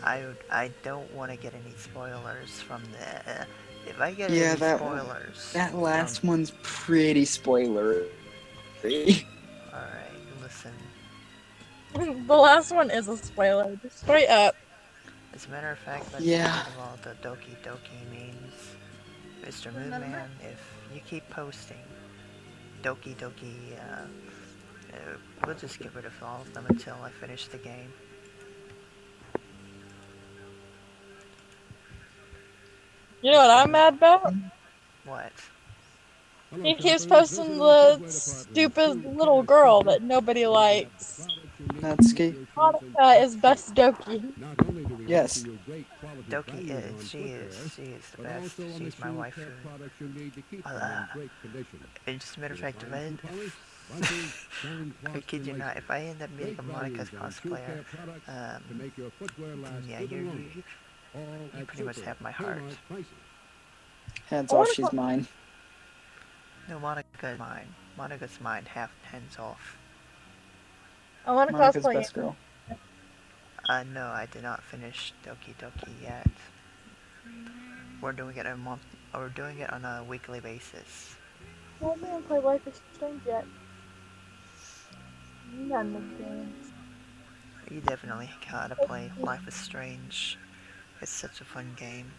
[SPEAKER 3] I don't want to get any spoilers from the. If I get
[SPEAKER 21] Yeah,
[SPEAKER 3] any
[SPEAKER 21] that
[SPEAKER 3] spoilers.
[SPEAKER 21] That last one's pretty spoilery.
[SPEAKER 3] Alright, listen.
[SPEAKER 18] The last one is a spoiler. Just straight up.
[SPEAKER 3] As a matter of fact, let's
[SPEAKER 21] Yeah.
[SPEAKER 3] get rid of all the Doki Doki memes. Mr. Moonman, if you keep posting Doki Doki, we'll just get rid of all of them until I finish the game.
[SPEAKER 18] You know what I'm mad about?
[SPEAKER 3] What?
[SPEAKER 18] He keeps posting the stupid little girl that nobody likes.
[SPEAKER 21] Natsuki?
[SPEAKER 18] Monica is best Doki.
[SPEAKER 21] Yes.
[SPEAKER 3] Doki is, she is the best. She's my waifu. And just a matter of fact, I kid you not, if I end up being a Monica's cosplayer, yeah, you pretty much have my heart.
[SPEAKER 21] Hands off, she's mine.
[SPEAKER 3] No, Monica is mine. Monica's mine, hands off.
[SPEAKER 18] I want to
[SPEAKER 21] Monica's
[SPEAKER 18] cosplay
[SPEAKER 21] best
[SPEAKER 18] you.
[SPEAKER 21] girl.
[SPEAKER 3] No, I did not finish Doki Doki yet. We're doing it on a weekly basis.
[SPEAKER 18] I haven't played Life is Strange yet. None of the games.
[SPEAKER 3] You definitely gotta play Life is Strange. It's such a fun game.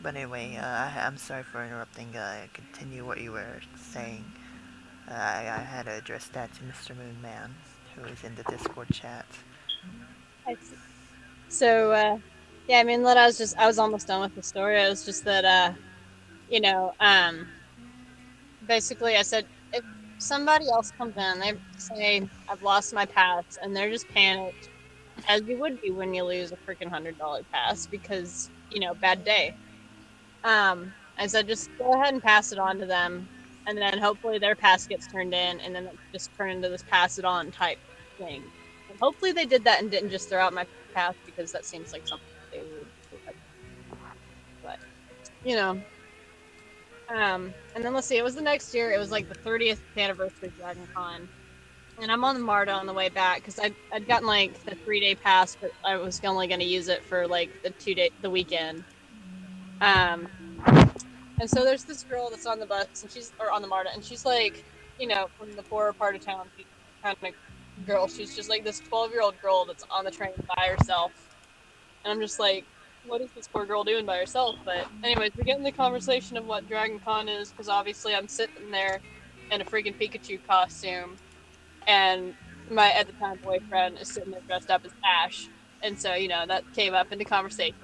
[SPEAKER 3] But anyway, I'm sorry for interrupting. Continue what you were saying. I had to address that to Mr. Moonman, who is in the Discord chat.
[SPEAKER 20] I see. So, yeah, I mean, I was almost done with the story. It was just that, you know, basically I said, if somebody else comes in, they say, I've lost my pass, and they're just panicked, as you would be when you lose a freaking $100 pass, because, you know, bad day. I said, just go ahead and pass it on to them, and then hopefully their pass gets turned in, and then it just turn into this pass it on type thing. And hopefully they did that and didn't just throw out my pass, because that seems like something they would do. But, you know. And then let's see, it was the next year, it was like the 30th anniversary of Dragon Con. And I'm on the MARTA on the way back, because I'd gotten like the 3-day pass, but I was only going to use it for like the weekend. And so there's this girl that's on the bus, and on the MARTA, and she's like, you know, from the poorer part of town, kind of girl. She's just like this 12-year-old girl that's on the train by herself. And I'm just like, what is this poor girl doing by herself? But anyways, we get in the conversation of what Dragon Con is, because obviously I'm sitting there in a freaking Pikachu costume, and my at the time boyfriend is sitting there dressed up as Ash, and so that came up into conversation.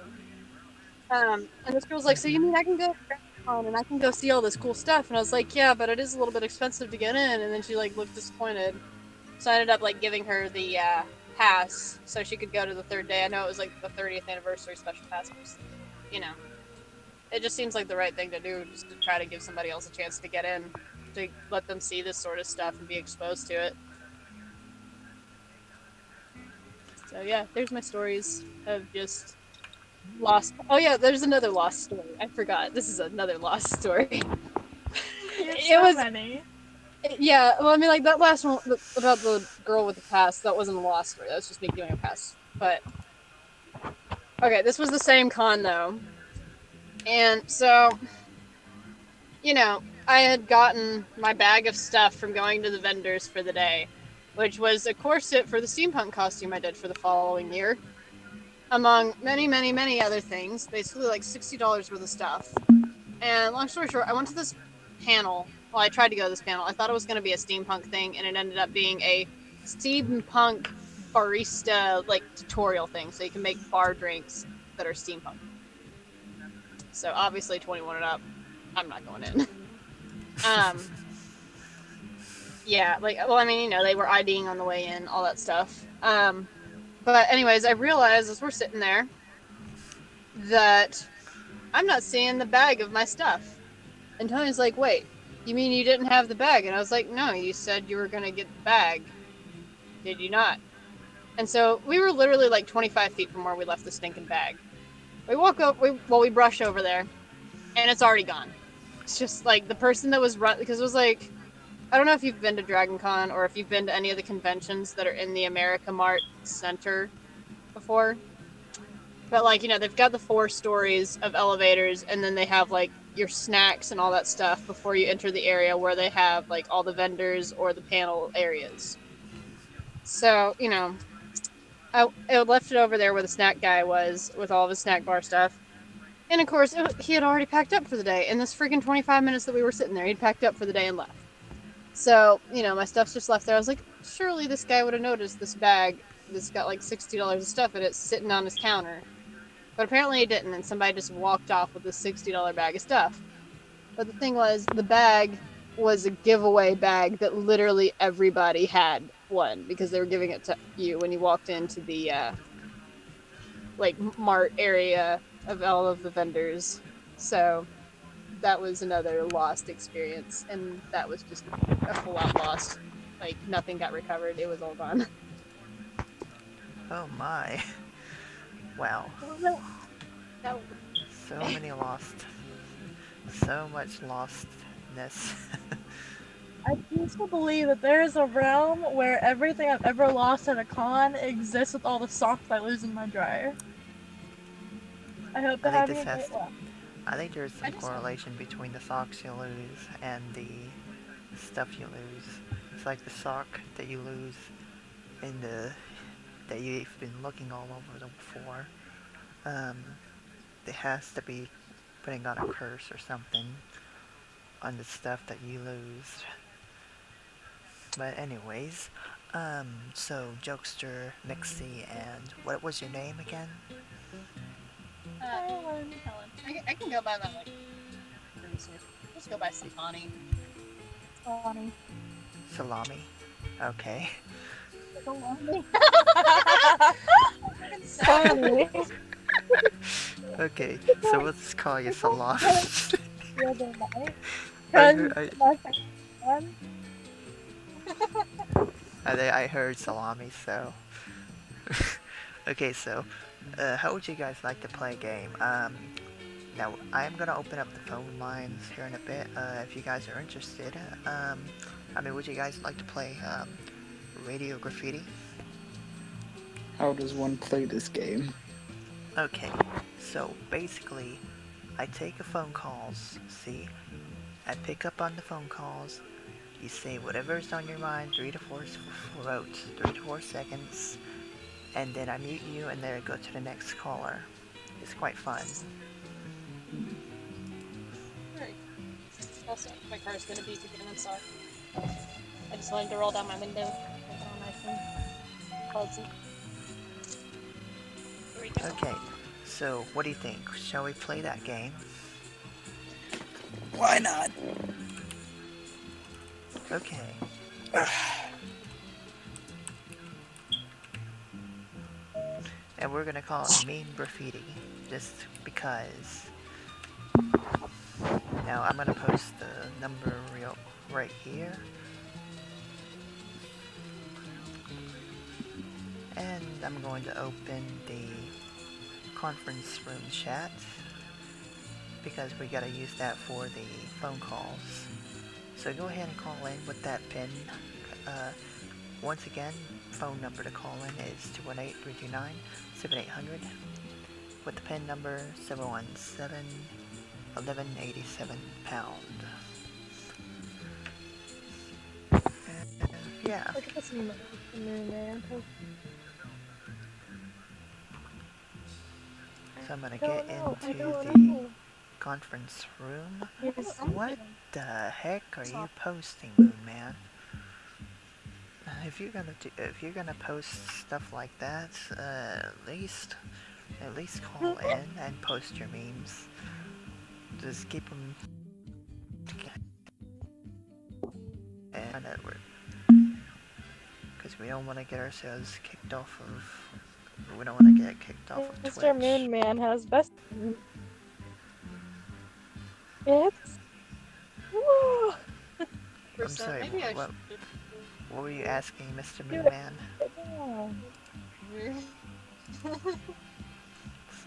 [SPEAKER 20] And this girl's like, "So you mean I can go to Dragon Con and I can go see all this cool stuff?" And I was like, "Yeah, but it is a little bit expensive to get in." And then she like looked disappointed. So I ended up like giving her the pass so she could go to the third day. I know it was like the 30th anniversary special pass, but it just seems like the right thing to do, just to try to give somebody else a chance to get in, to let them see this sort of stuff and be exposed to it. So yeah, there's my stories of just lost. Oh yeah, there's another lost story. I forgot. This is another lost story. It was
[SPEAKER 18] many.
[SPEAKER 20] Yeah, well, I mean, like that last one about the girl with the pass, that wasn't a lost story. That was just me giving a pass. But okay, this was the same con though, and so I had gotten my bag of stuff from going to the vendors for the day, which was a corset for the steampunk costume I did for the following year, among many, many, many other things. Basically, like $60 worth of stuff. And long story short, I went to this panel. Well, I tried to go to this panel. I thought it was going to be a steampunk thing, and it ended up being a steampunk barista like tutorial thing, so you can make bar drinks that are steampunk. So obviously 21 and up, I'm not going in. Yeah, like, well, I mean, they were IDing on the way in, all that stuff. But anyways, I realized as we're sitting there that I'm not seeing the bag of my stuff. And Tony's like, "Wait, you mean you didn't have the bag?" And I was like, "No, you said you were going to get the bag. Did you not?" And so we were literally like 25 feet from where we left the stinking bag. We walk up, we brush over there, and it's already gone. It's just like the person that was because it was like, I don't know if you've been to Dragon Con or if you've been to any of the conventions that are in the America Mart Center before. But like, they've got the 4 stories of elevators, and then they have like your snacks and all that stuff before you enter the area where they have like all the vendors or the panel areas. So, I left it over there where the snack guy was with all of his snack bar stuff. And of course, he had already packed up for the day. In this freaking 25 minutes that we were sitting there, he'd packed up for the day and left. So, my stuff's just left there. I was like, surely this guy would have noticed this bag that's got like $60 of stuff in it sitting on his counter. But apparently he didn't, and somebody just walked off with this $60 bag of stuff. But the thing was, the bag was a giveaway bag that literally everybody had one, because they were giving it to you when you walked into the like mart area of all of the vendors. So that was another lost experience, and that was just a full out lost. Like, nothing got recovered. It was all gone.
[SPEAKER 3] Oh my. Wow.
[SPEAKER 20] No.
[SPEAKER 3] So many lost. So much lostness.
[SPEAKER 18] I used to believe that there is a realm where everything I've ever lost at a con exists with all the socks I lose in my dryer. I hope to have you
[SPEAKER 3] I think there's some correlation between the socks you lose and the stuff you lose. It's like the sock that you lose in that you've been looking all over them for. It has to be putting on a curse or something on the stuff that you lose. But anyways, so Jokester, Mixie, and what was your name again?
[SPEAKER 20] Helen. I can go by that, like, just go by Satani.
[SPEAKER 3] Salami. Okay.
[SPEAKER 18] Salami.
[SPEAKER 20] Salami.
[SPEAKER 3] Okay, so let's call you Salami.
[SPEAKER 18] The other night.
[SPEAKER 3] I heard salami, so... Okay, so, how would you guys like to play a game? Now, I'm gonna open up the phone lines here in a bit, if you guys are interested. Would you guys like to play, Radio Graffiti?
[SPEAKER 21] How does one play this game?
[SPEAKER 3] Okay, so basically, I take a phone calls, see? I pick up on the phone calls, you say whatever's on your mind, 3 to 4 seconds, and then I mute you and then I go to the next caller. It's quite fun.
[SPEAKER 20] Alright. Also, my car's gonna beep again, I'm sorry. I just wanted to roll down my window. Make it all nice and pleasant. Here we go.
[SPEAKER 3] Okay, so what do you think? Shall we play that game?
[SPEAKER 21] Why not?
[SPEAKER 3] Okay. And we're gonna call it Mean Graffiti, just because. Now I'm gonna post the number right here. And I'm going to open the conference room chat, because we gotta use that for the phone calls. So go ahead and call in with that PIN. Once again, phone number to call in is 218-329-7800 with the PIN number 717-1187#. Yeah.
[SPEAKER 18] Look at this moon man.
[SPEAKER 3] So I'm gonna
[SPEAKER 18] I
[SPEAKER 3] get
[SPEAKER 18] don't
[SPEAKER 3] into
[SPEAKER 18] know.
[SPEAKER 3] the conference room.
[SPEAKER 18] Yes.
[SPEAKER 3] What the heck are you posting, Moon Man? If you're gonna post stuff like that, at least call in and post your memes. Just keep them together. And because we don't want to get ourselves kicked off of. We don't want to get kicked off of Twitch.
[SPEAKER 18] Mr. Moon Man has best. It's. Whoa.
[SPEAKER 3] I'm sorry.
[SPEAKER 20] Maybe I
[SPEAKER 3] What were you asking, Mr. Moon Man? It's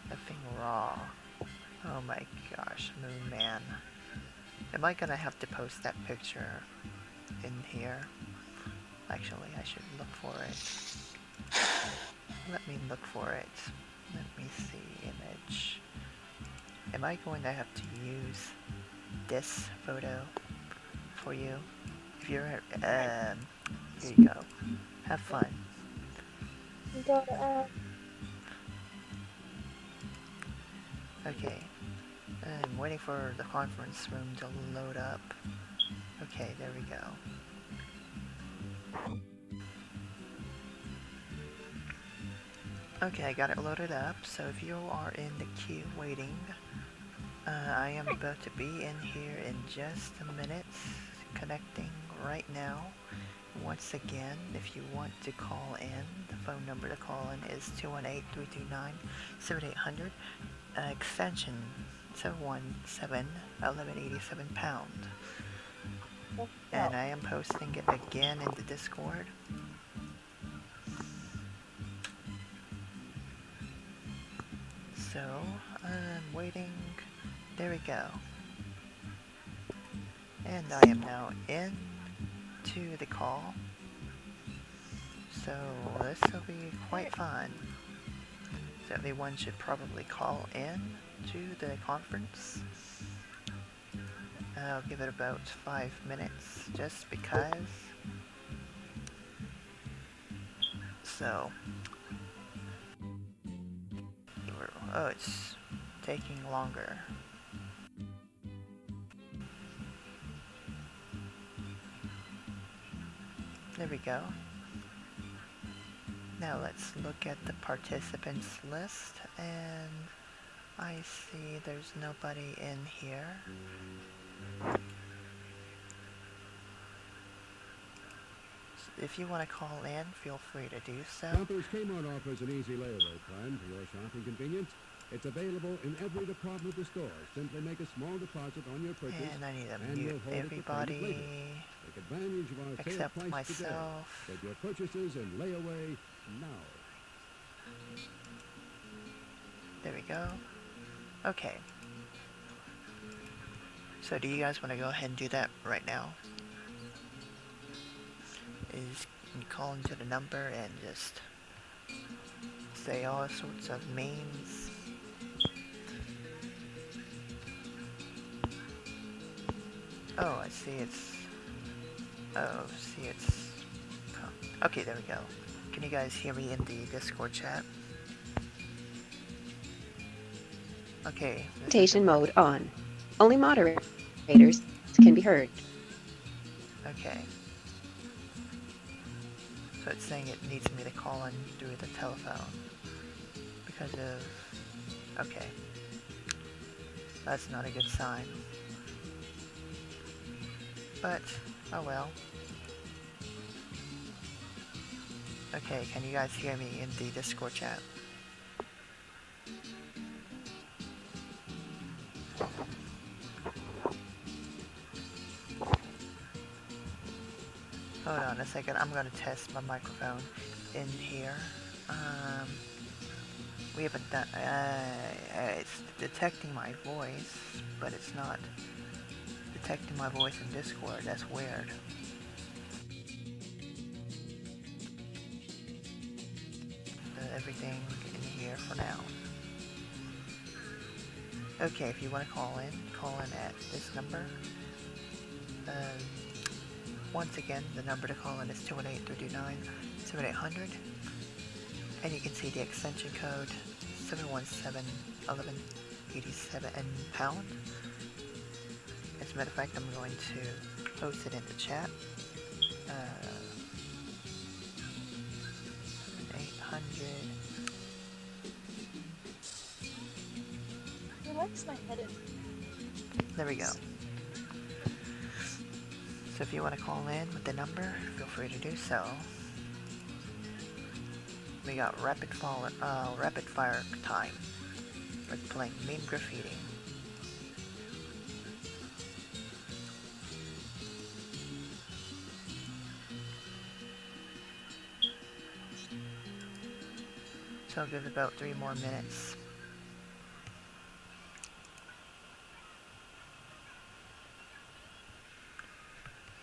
[SPEAKER 3] effing raw. Oh my gosh, Moon Man. Am I gonna have to post that picture in here? Actually, I should look for it. Let me look for it. Let me see image. Am I going to have to use this photo for you? If you're, here you go. Have fun. Okay. I'm waiting for the conference room to load up. Okay, there we go. Okay, I got it loaded up, so if you are in the queue waiting, I am about to be in here in just a minute, connecting right now. Once again, if you want to call in, the phone number to call in is 218-329-7800, extension 717-1187#. And I am posting it again in the Discord. So, I'm waiting. There we go. And I am now in to the call. So, this will be quite fun. So everyone should probably call in to the conference. I'll give it about 5 minutes, just because. So, oh, it's taking longer. There we go. Now let's look at the participants list, and I see there's nobody in here. If you want to call in, feel free to do so.
[SPEAKER 4] Shoppers Kmart offers an easy layaway plan for your shopping convenience. It's available in every department of the store. Simply make a small deposit on your purchase.
[SPEAKER 3] And I need to
[SPEAKER 4] and
[SPEAKER 3] mute
[SPEAKER 4] we'll hold
[SPEAKER 3] everybody
[SPEAKER 4] Take advantage of our sale
[SPEAKER 3] except
[SPEAKER 4] price
[SPEAKER 3] myself.
[SPEAKER 4] today. Get your purchases in layaway now.
[SPEAKER 3] There we go. Okay. So do you guys want to go ahead and do that right now? Is you call into the number and just say all sorts of memes. Oh, I see it's... Oh, see it's... Oh. Okay, there we go. Can you guys hear me in the Discord chat? Okay.
[SPEAKER 2] Presentation mode on. Only moderators can be heard.
[SPEAKER 3] Okay. So it's saying it needs me to call in through the telephone. Because of... Okay. That's not a good sign. But, oh well. Okay, can you guys hear me in the Discord chat? Hold on a second, I'm gonna test my microphone in here. We haven't done, it's detecting my voice, but it's not detecting my voice in Discord. That's weird. Everything in here for now. Okay, if you want to call in at this number. Once again, the number to call in is 218-329-7800. And you can see the extension code 717-1187 and pound. As a matter of fact, I'm going to post it in the chat. 800.
[SPEAKER 18] Relax my head in.
[SPEAKER 3] There we go. So if you want to call in with the number, feel free to do so. We got rapid fire time. We're playing meme graffiti. So I'll give it about 3 more minutes.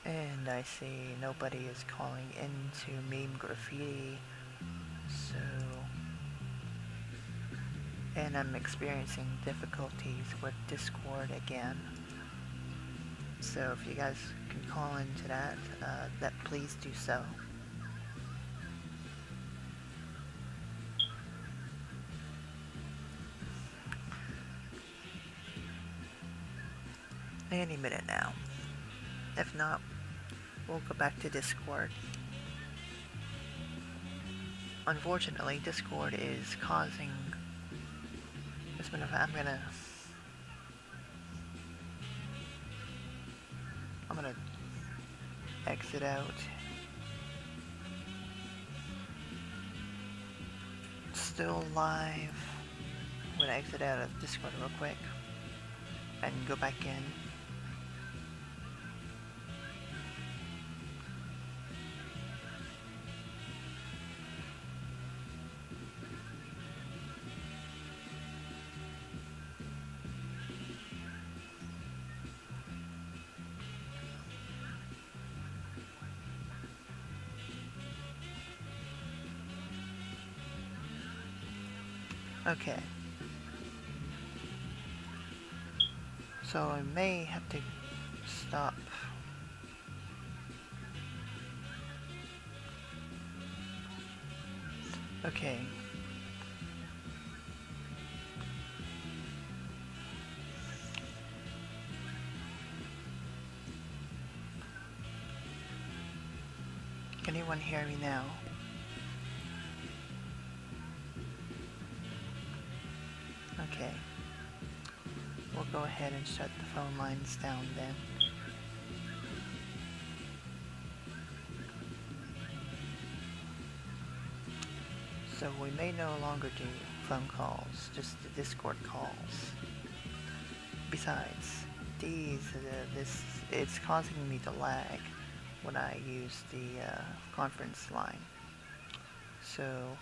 [SPEAKER 3] And I see nobody is calling into meme graffiti. So, and I'm experiencing difficulties with Discord again. So if you guys can call into that, please do so. Any minute now. If not, we'll go back to Discord. Unfortunately, Discord is causing... I'm gonna exit out. Still live. I'm gonna exit out of Discord real quick and go back in. Okay. So I may have to stop. Okay. Can anyone hear me now? Okay. We'll go ahead and shut the phone lines down then. So we may no longer do phone calls, just the Discord calls. Besides, it's causing me to lag when I use the conference line. So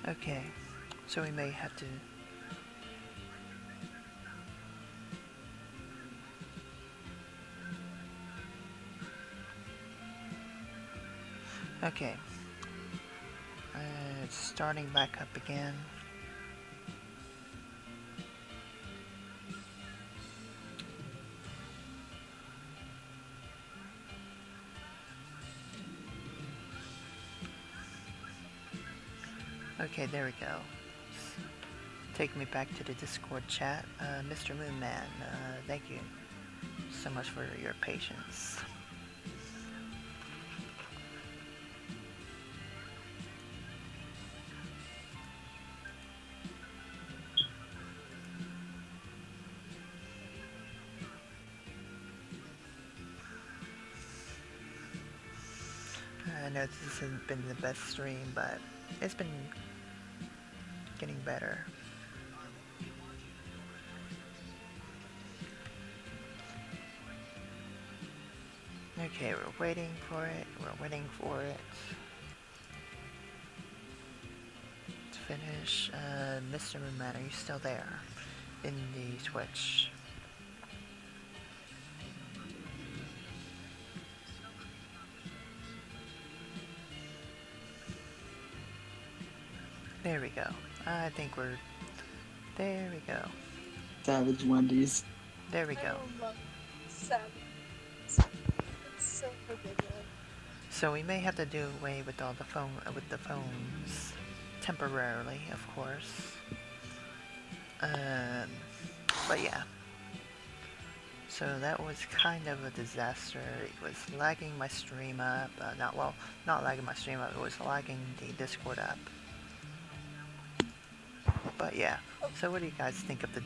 [SPEAKER 3] okay, so we may have to Okay. It's starting back up again. Okay, there we go. Take me back to the Discord chat. Mr. Moonman, thank you so much for your patience. I know this hasn't been the best stream, but it's been getting better. Okay, we're waiting for it. We're waiting for it to finish. Mr. Moonman, are you still there in the Twitch? There we go. I think we're... There we go.
[SPEAKER 21] Savage Wendy's.
[SPEAKER 3] There we go.
[SPEAKER 20] It's so ridiculous.
[SPEAKER 3] So we may have to do away with all the phones temporarily, of course. But yeah. So that was kind of a disaster. It was lagging my stream up. Not lagging my stream up. It was lagging the Discord up. But yeah. So what do you guys think of the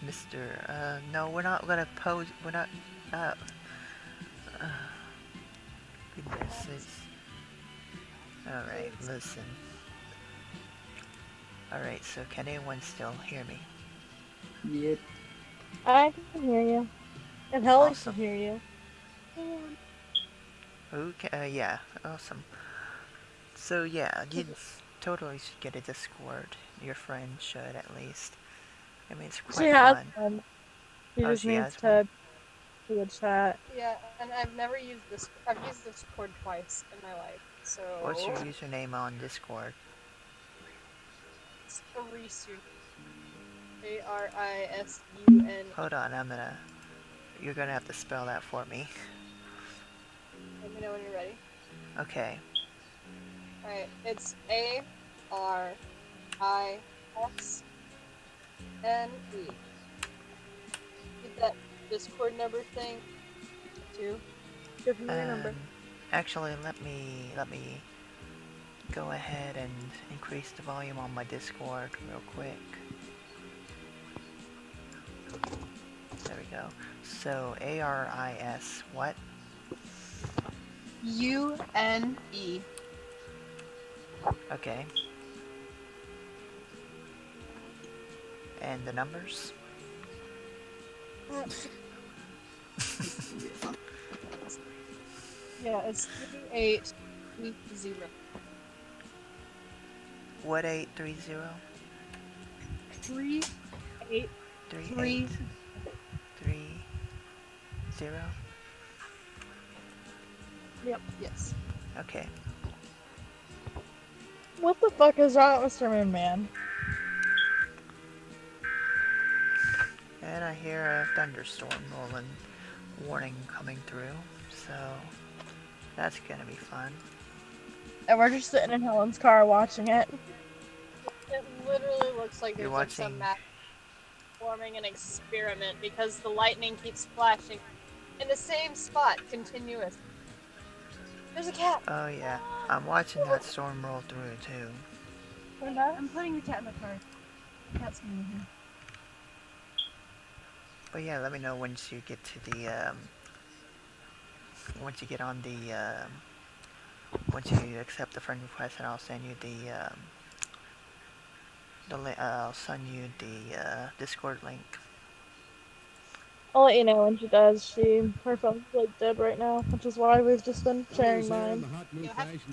[SPEAKER 3] Mr. No, we're not gonna pose. We're not. Goodness, it's... Alright, listen. Alright, so can anyone still hear me?
[SPEAKER 21] Yep.
[SPEAKER 18] I can hear you. And Helly
[SPEAKER 3] Awesome.
[SPEAKER 18] can hear you.
[SPEAKER 3] Okay, yeah, awesome. So yeah, you totally should get a Discord. Your friend should, at least. I mean, it's quite
[SPEAKER 18] She has
[SPEAKER 3] fun.
[SPEAKER 18] one. She
[SPEAKER 3] Oh,
[SPEAKER 18] just
[SPEAKER 3] she
[SPEAKER 18] needs
[SPEAKER 3] has
[SPEAKER 18] to do a chat.
[SPEAKER 20] Yeah, and I've never used this. I've used Discord twice in my life, so.
[SPEAKER 3] What's your username on Discord?
[SPEAKER 20] It's Arisun. A-R-I-S-U-N.
[SPEAKER 3] Hold on, you're gonna have to spell that for me.
[SPEAKER 20] Let me know when you're ready.
[SPEAKER 3] Okay.
[SPEAKER 20] Alright, it's A-R-I-S-N-E. Get that Discord number thing, too.
[SPEAKER 18] Give me your number.
[SPEAKER 3] Actually, let me go ahead and increase the volume on my Discord real quick. There we go. So A-R-I-S what?
[SPEAKER 20] U-N-E.
[SPEAKER 3] Okay. And the numbers?
[SPEAKER 20] Yeah, it's 3830.
[SPEAKER 3] What 830?
[SPEAKER 20] 3830.
[SPEAKER 3] 3830?
[SPEAKER 20] Yep. Yes.
[SPEAKER 3] Okay.
[SPEAKER 18] What the fuck is wrong with Mr. Moonman?
[SPEAKER 3] And I hear a thunderstorm rolling, warning coming through, so that's gonna be fun.
[SPEAKER 18] And we're just sitting in Helen's car watching it.
[SPEAKER 20] It literally looks like
[SPEAKER 3] You're
[SPEAKER 20] there's like some map forming an experiment because the lightning keeps flashing in the same spot continuous. There's a cat.
[SPEAKER 3] Oh yeah, I'm watching that storm roll through too.
[SPEAKER 20] I'm putting the cat in the car. The cat's in here.
[SPEAKER 3] But yeah, let me know once you get to the once you get on the once you accept the friend request, and I'll send you I'll send you the Discord link.
[SPEAKER 18] I'll let you know when she does. Her phone's like dead right now, which is why we've just been sharing mine.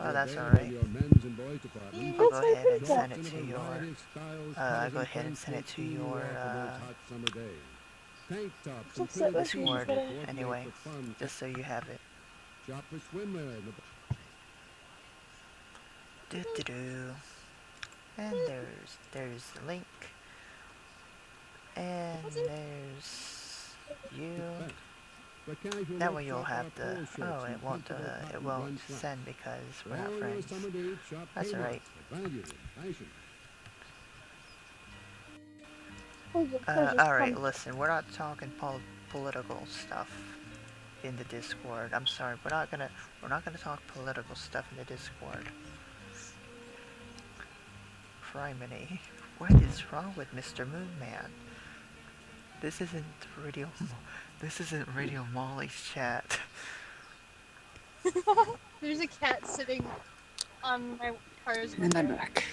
[SPEAKER 3] Oh, that's alright. I'll go ahead and send it to your I'll go ahead and send it to your Discord anyway, just so you have it. Do-do-do. And there's the link. And there's you. That way you'll have the. Oh, it won't send because we're not friends. That's alright. Alright, listen, we're not talking political stuff in the Discord. I'm sorry, we're not gonna talk political stuff in the Discord. Criminy. What is wrong with Mr. Moonman? This isn't Radio Molly's chat.
[SPEAKER 20] There's a cat sitting on my car's
[SPEAKER 21] And I'm back.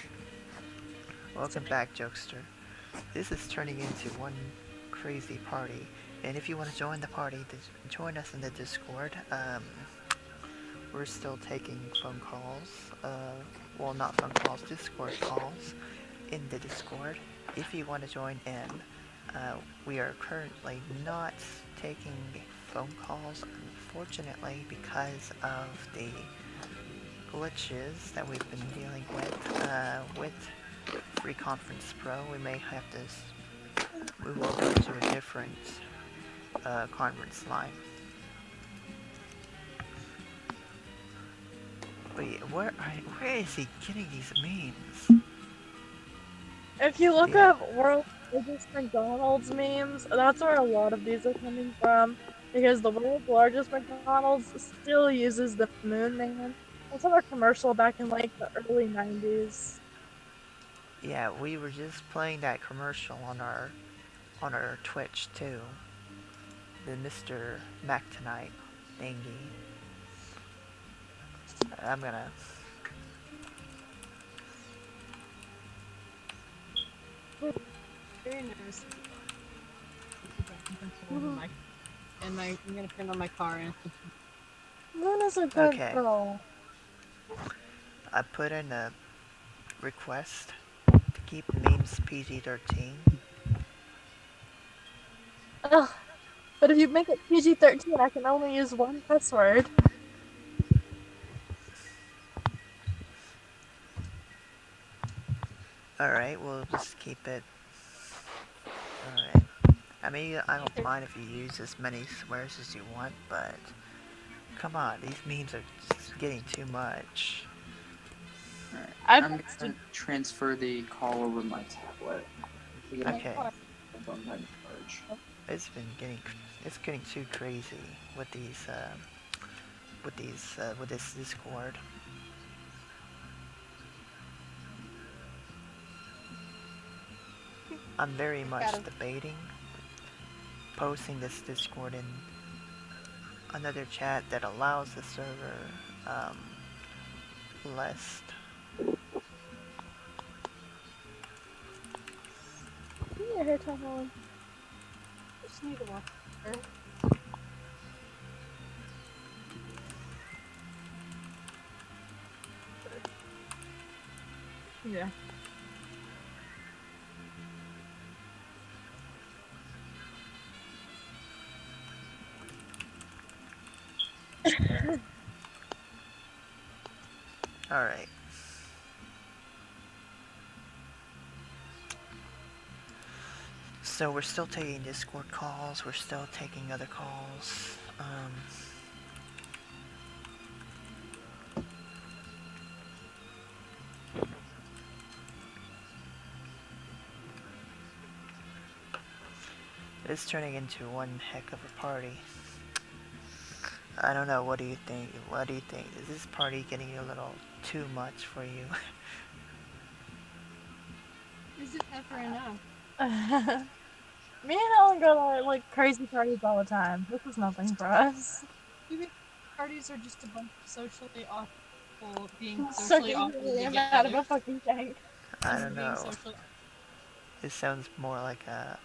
[SPEAKER 3] Welcome back, Jokester. This is turning into one crazy party. And if you want to join the party, join us in the Discord. We're still taking phone calls. Well, not phone calls, Discord calls in the Discord. If you want to join in, we are currently not taking phone calls, unfortunately, because of the glitches that we've been dealing with Free Conference Pro. We may have to move over to a different conference line. Wait, where is he getting these memes?
[SPEAKER 18] If you look up world's largest McDonald's memes, that's where a lot of these are coming from. Because the world's largest McDonald's still uses the Moon Man. That's our commercial back in like the early 90s.
[SPEAKER 3] Yeah, we were just playing that commercial on our Twitch too. The Mr. Tonite thingy. I'm gonna.
[SPEAKER 20] Very nervous. And I'm gonna turn on my car and.
[SPEAKER 18] Luna's a good
[SPEAKER 3] Okay.
[SPEAKER 18] girl.
[SPEAKER 3] I put in a request to keep memes PG-13.
[SPEAKER 18] Ugh. But if you make it PG-13, I can only use one cuss word.
[SPEAKER 3] Alright, we'll just keep it. Alright. I mean, I don't mind if you use as many swears as you want, but come on, these memes are just getting too much.
[SPEAKER 21] Alright, I'm gonna transfer the call over my tablet.
[SPEAKER 3] Okay. It's getting too crazy with this Discord. I'm very much debating posting this Discord in another chat that allows the server list.
[SPEAKER 18] Yeah, here, Tom.
[SPEAKER 20] Just need to walk her. Yeah.
[SPEAKER 3] Alright. So we're still taking Discord calls, we're still taking other calls. It's turning into one heck of a party. I don't know, what do you think? What do you think? Is this party getting a little too much for you?
[SPEAKER 20] Is it ever enough?
[SPEAKER 18] Me and Ellen go to like crazy parties all the time. This is nothing for us.
[SPEAKER 20] You think parties are just a bunch of socially awful being socially awful together?
[SPEAKER 18] Out of a fucking tank.
[SPEAKER 3] I don't know. This sounds more like a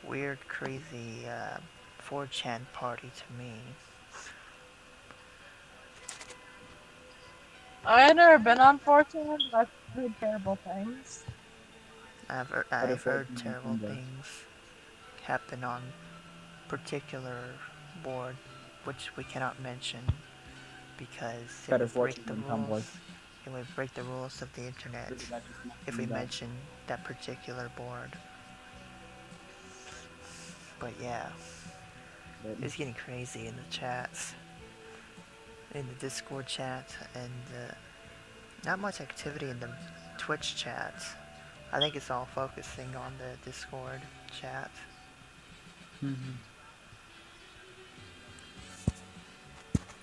[SPEAKER 3] weird, crazy 4chan party to me.
[SPEAKER 18] I've never been on 4chan, but I've heard terrible things.
[SPEAKER 3] I've heard terrible things happen on particular board, which we cannot mention because it would break the rules. it would break the rules of the internet if we mention that particular board. But yeah, it's getting crazy in the chats, in the Discord chat, and not much activity in the Twitch chat. I think it's all focusing on the Discord chat.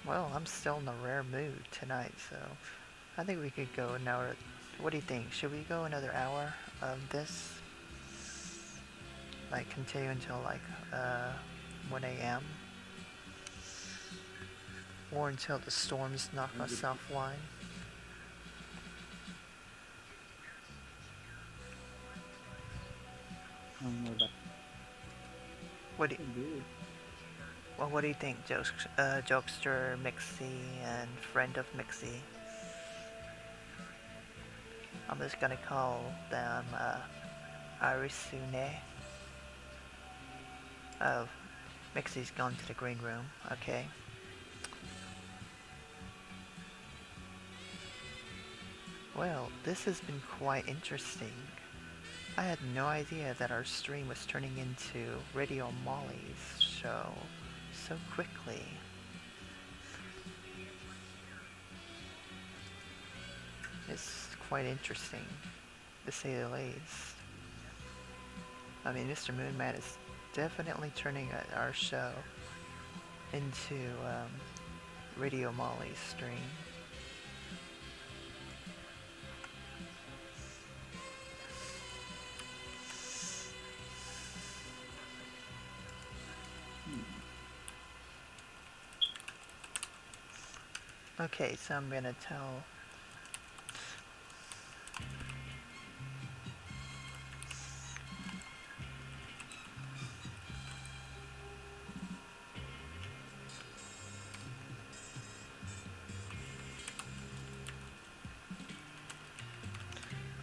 [SPEAKER 3] Well, I'm still in a rare mood tonight, so I think we could go an hour. What do you think? Should we go another hour of this? Like continue until like 1 a.m. or until the storms knock us offline? What do you? Well, what do you think, Jokester, Mixie, and friend of Mixie? I'm just gonna call them Arisune. Oh, Mixie's gone to the green room. Okay. Well, this has been quite interesting. I had no idea that our stream was turning into Radio Molly's show so quickly. It's quite interesting, to say the least. I mean, Mr. Moonman is definitely turning our show into Radio Molly's stream. Okay, so I'm gonna tell...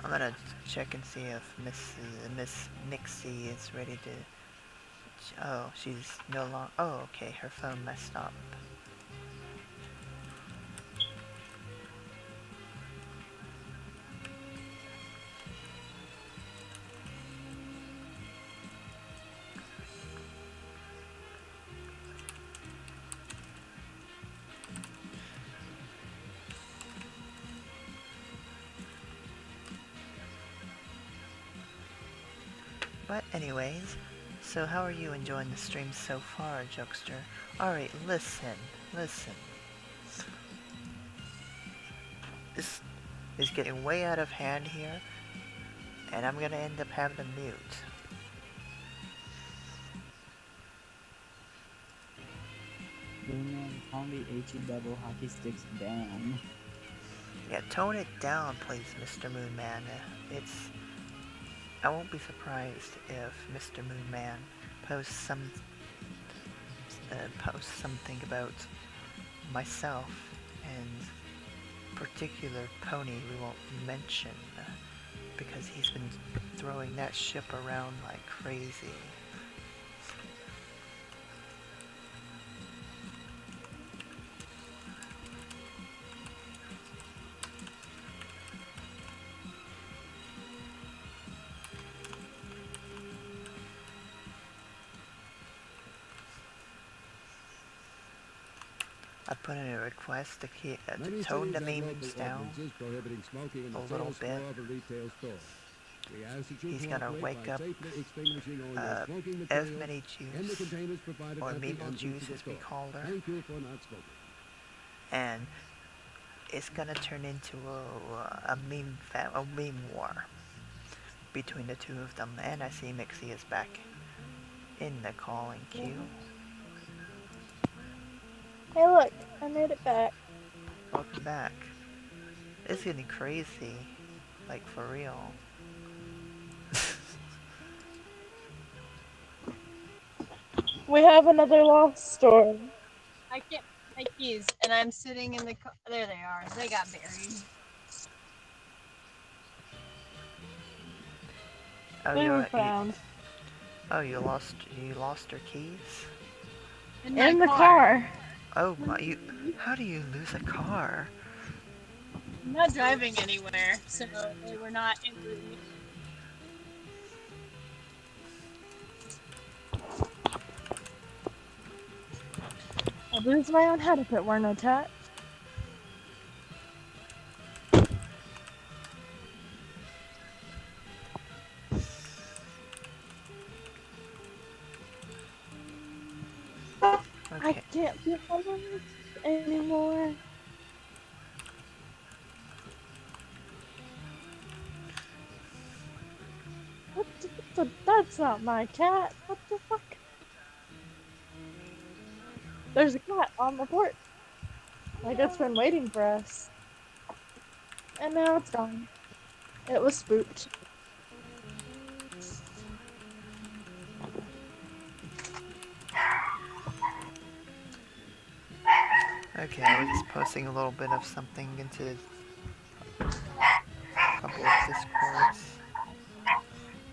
[SPEAKER 3] I'm gonna check and see if Miss Nixie is ready to... Oh, she's no longer... Oh, okay, her phone messed up. But anyways, so how are you enjoying the stream so far, Jokester? Alright, listen. This is getting way out of hand here, and I'm gonna end up having to mute.
[SPEAKER 10] Call me HE double hockey sticks down.
[SPEAKER 3] Yeah, tone it down, please, Mr. Moonman. I won't be surprised if Mr. Moonman posts something about myself and particular pony we won't mention, because he's been throwing that ship around like crazy. I put in a request to tone the memes down a little bit. He's gonna wake up F-Mini Juice, or Memo Juice as we call her, and it's gonna turn into a meme war between the two of them. And I see Mixie is back in the calling queue.
[SPEAKER 18] Hey look, I made it back.
[SPEAKER 3] Welcome back. It's getting crazy, like for real.
[SPEAKER 18] We have another lost story.
[SPEAKER 20] I can't my keys, and I'm sitting in the car. There they are. They got buried.
[SPEAKER 3] Oh,
[SPEAKER 18] They were found.
[SPEAKER 3] You lost your keys?
[SPEAKER 18] In the car.
[SPEAKER 3] Oh my! How do you lose a car?
[SPEAKER 20] I'm not driving anywhere, so they were not in route.
[SPEAKER 18] I'd lose my own head if it weren't attached. I
[SPEAKER 3] Okay.
[SPEAKER 18] can't feel my legs anymore. That's not my cat. What the fuck? There's a cat on the porch. Like it's been waiting for us. And now it's gone. It was spooked.
[SPEAKER 3] Okay, we're just posting a little bit of something into a couple of Discords.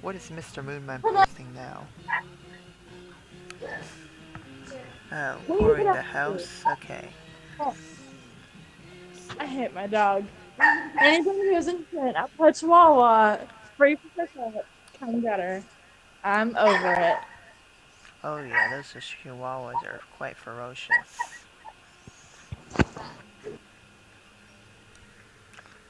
[SPEAKER 3] What is Mr. Moonman posting now? Oh, pouring the house? Okay.
[SPEAKER 18] I hate my dog. Anybody who's interested at a Chihuahua, free for pickup, come get her. I'm over it.
[SPEAKER 3] Oh yeah, those Chihuahuas are quite ferocious.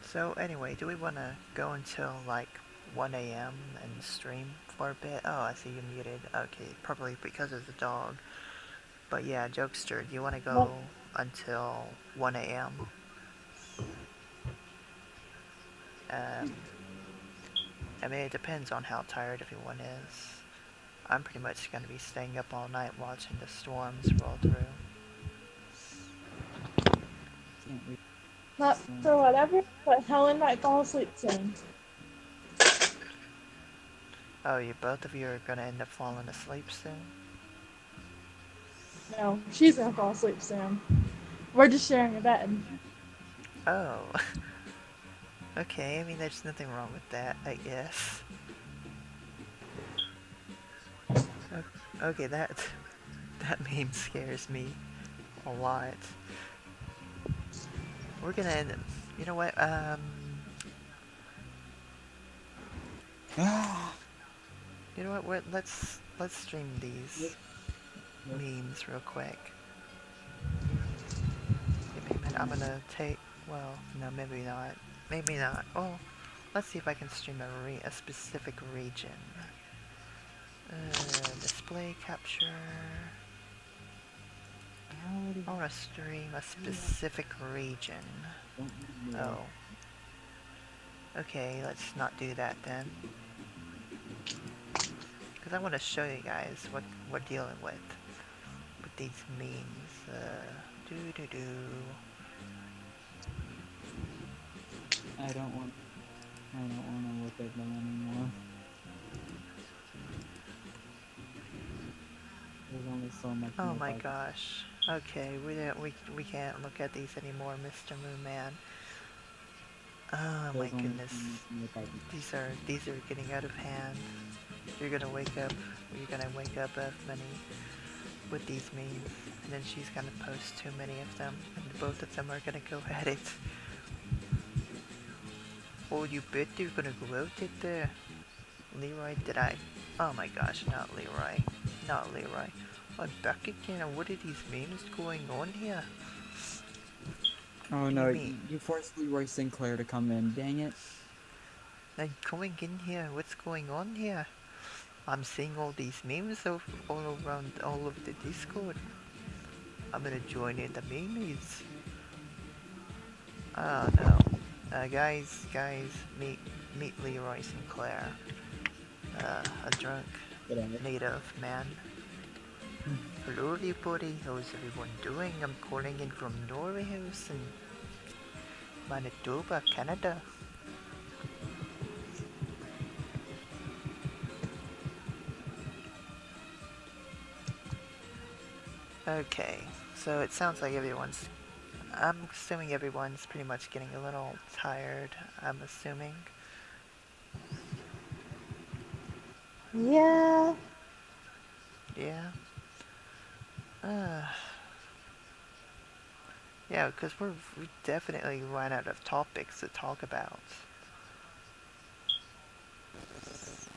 [SPEAKER 3] So anyway, do we want to go until like 1 a.m. and stream for a bit? Oh, I see you muted. Okay, probably because of the dog. But yeah, Jokester, do you want to go until 1 a.m.? I mean, it depends on how tired everyone is. I'm pretty much going to be staying up all night watching the storms roll through.
[SPEAKER 18] Not for whatever, but Helen might fall asleep soon.
[SPEAKER 3] Oh, both of you are going to end up falling asleep soon?
[SPEAKER 18] No, she's gonna fall asleep soon. We're just sharing a bed.
[SPEAKER 3] Oh. Okay, I mean, there's nothing wrong with that, I guess. Okay, that meme scares me a lot. We're gonna end it. You know what, you know what, let's stream these memes real quick. I'm gonna take, well, no, maybe not. Maybe not. Well, let's see if I can stream a specific region. Display capture. I want to stream a specific region. Oh. Okay, let's not do that then. Because I want to show you guys what we're dealing with these memes. Do.
[SPEAKER 10] I don't want to look at them anymore. There's only so much.
[SPEAKER 3] Oh my gosh. Okay, we can't look at these anymore, Mr. Moonman. Oh my goodness. These are getting out of hand. You're gonna wake up Many with these memes, and then she's gonna post too many of them, and both of them are gonna go at it. Oh, you bet you're gonna go out it there. Leroy, did I? Oh my gosh, not Leroy. Not Leroy. I'm back again. What are these memes going on here?
[SPEAKER 10] Oh no, you forced Leroy Sinclair to come in, dang it.
[SPEAKER 3] I'm coming in here. What's going on here? I'm seeing all these memes all around all over the Discord. I'm gonna join in the memes. Oh no. Guys, meet Leroy Sinclair. A drunk native man. Hello everybody, how's everyone doing? I'm calling in from Norway House in Manitoba, Canada. Okay, so it sounds like I'm assuming everyone's pretty much getting a little tired, I'm assuming.
[SPEAKER 18] Yeah.
[SPEAKER 3] Yeah. Yeah, because we definitely run out of topics to talk about.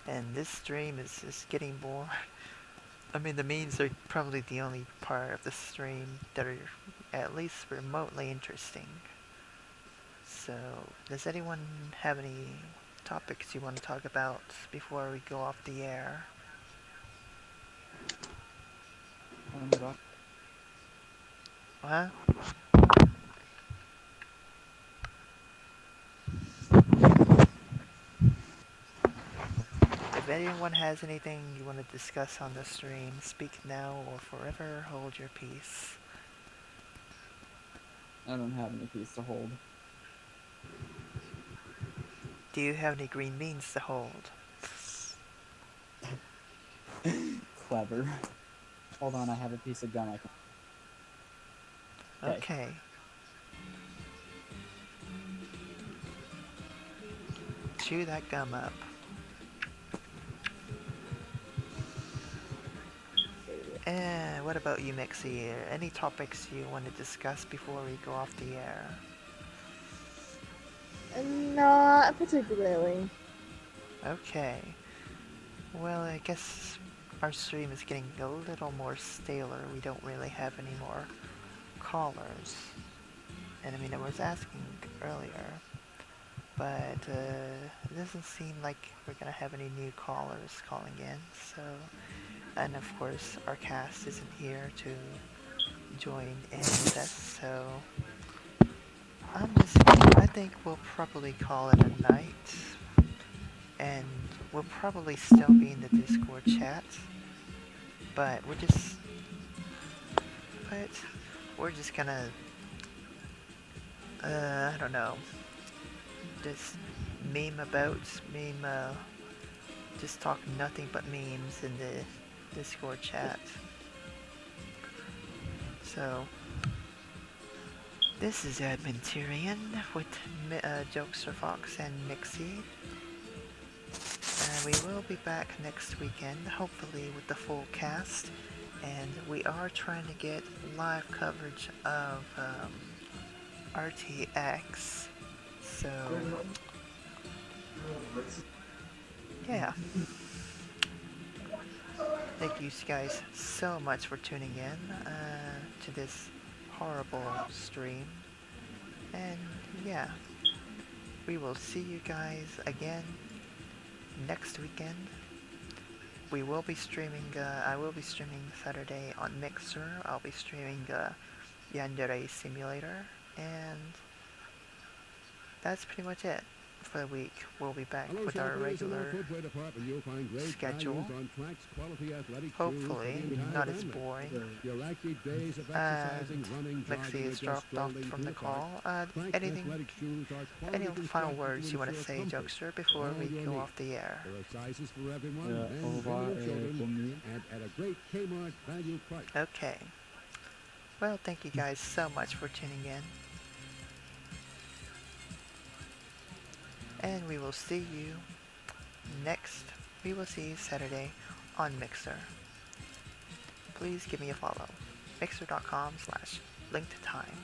[SPEAKER 3] And this stream is just getting bored. I mean, the memes are probably the only part of the stream that are at least remotely interesting. So, does anyone have any topics you want to talk about before we go off the air? What? If anyone has anything you want to discuss on the stream, speak now or forever hold your peace.
[SPEAKER 10] I don't have any peace to hold.
[SPEAKER 3] Do you have any green beans to hold?
[SPEAKER 10] Clever. Hold on, I have a piece of gum I can...
[SPEAKER 3] Okay. Chew that gum up. And what about you, Mixie? Any topics you want to discuss before we go off the air?
[SPEAKER 18] Not particularly.
[SPEAKER 3] Okay. Well, I guess our stream is getting a little more staler. We don't really have any more callers. And I mean, I was asking earlier, but it doesn't seem like we're gonna have any new callers calling in, so... And of course, our cast isn't here to join in with us, so... I think we'll probably call it a night. And we'll probably still be in the Discord chat. But we're just gonna... I don't know. Just just talk nothing but memes in the Discord chat. So, this is Admentarian with Jokester Fox and Mixie. And we will be back next weekend, hopefully with the full cast. And we are trying to get live coverage of RTX. So, yeah. Thank you guys so much for tuning in to this horrible stream. And yeah, we will see you guys again next weekend. We will be streaming, I will be streaming Saturday on Mixer. I'll be streaming Yandere Simulator. And that's pretty much it for the week. We'll be back with our regular schedule. Hopefully, not as boring. And Lexi has dropped off from the call. Any final words you want to say, Jokester, before we go off the air? Okay. Well, thank you guys so much for tuning in. And we will see you Saturday on Mixer. Please give me a follow. Mixer.com/linktotime.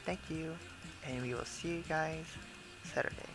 [SPEAKER 3] Thank you, and we will see you guys Saturday.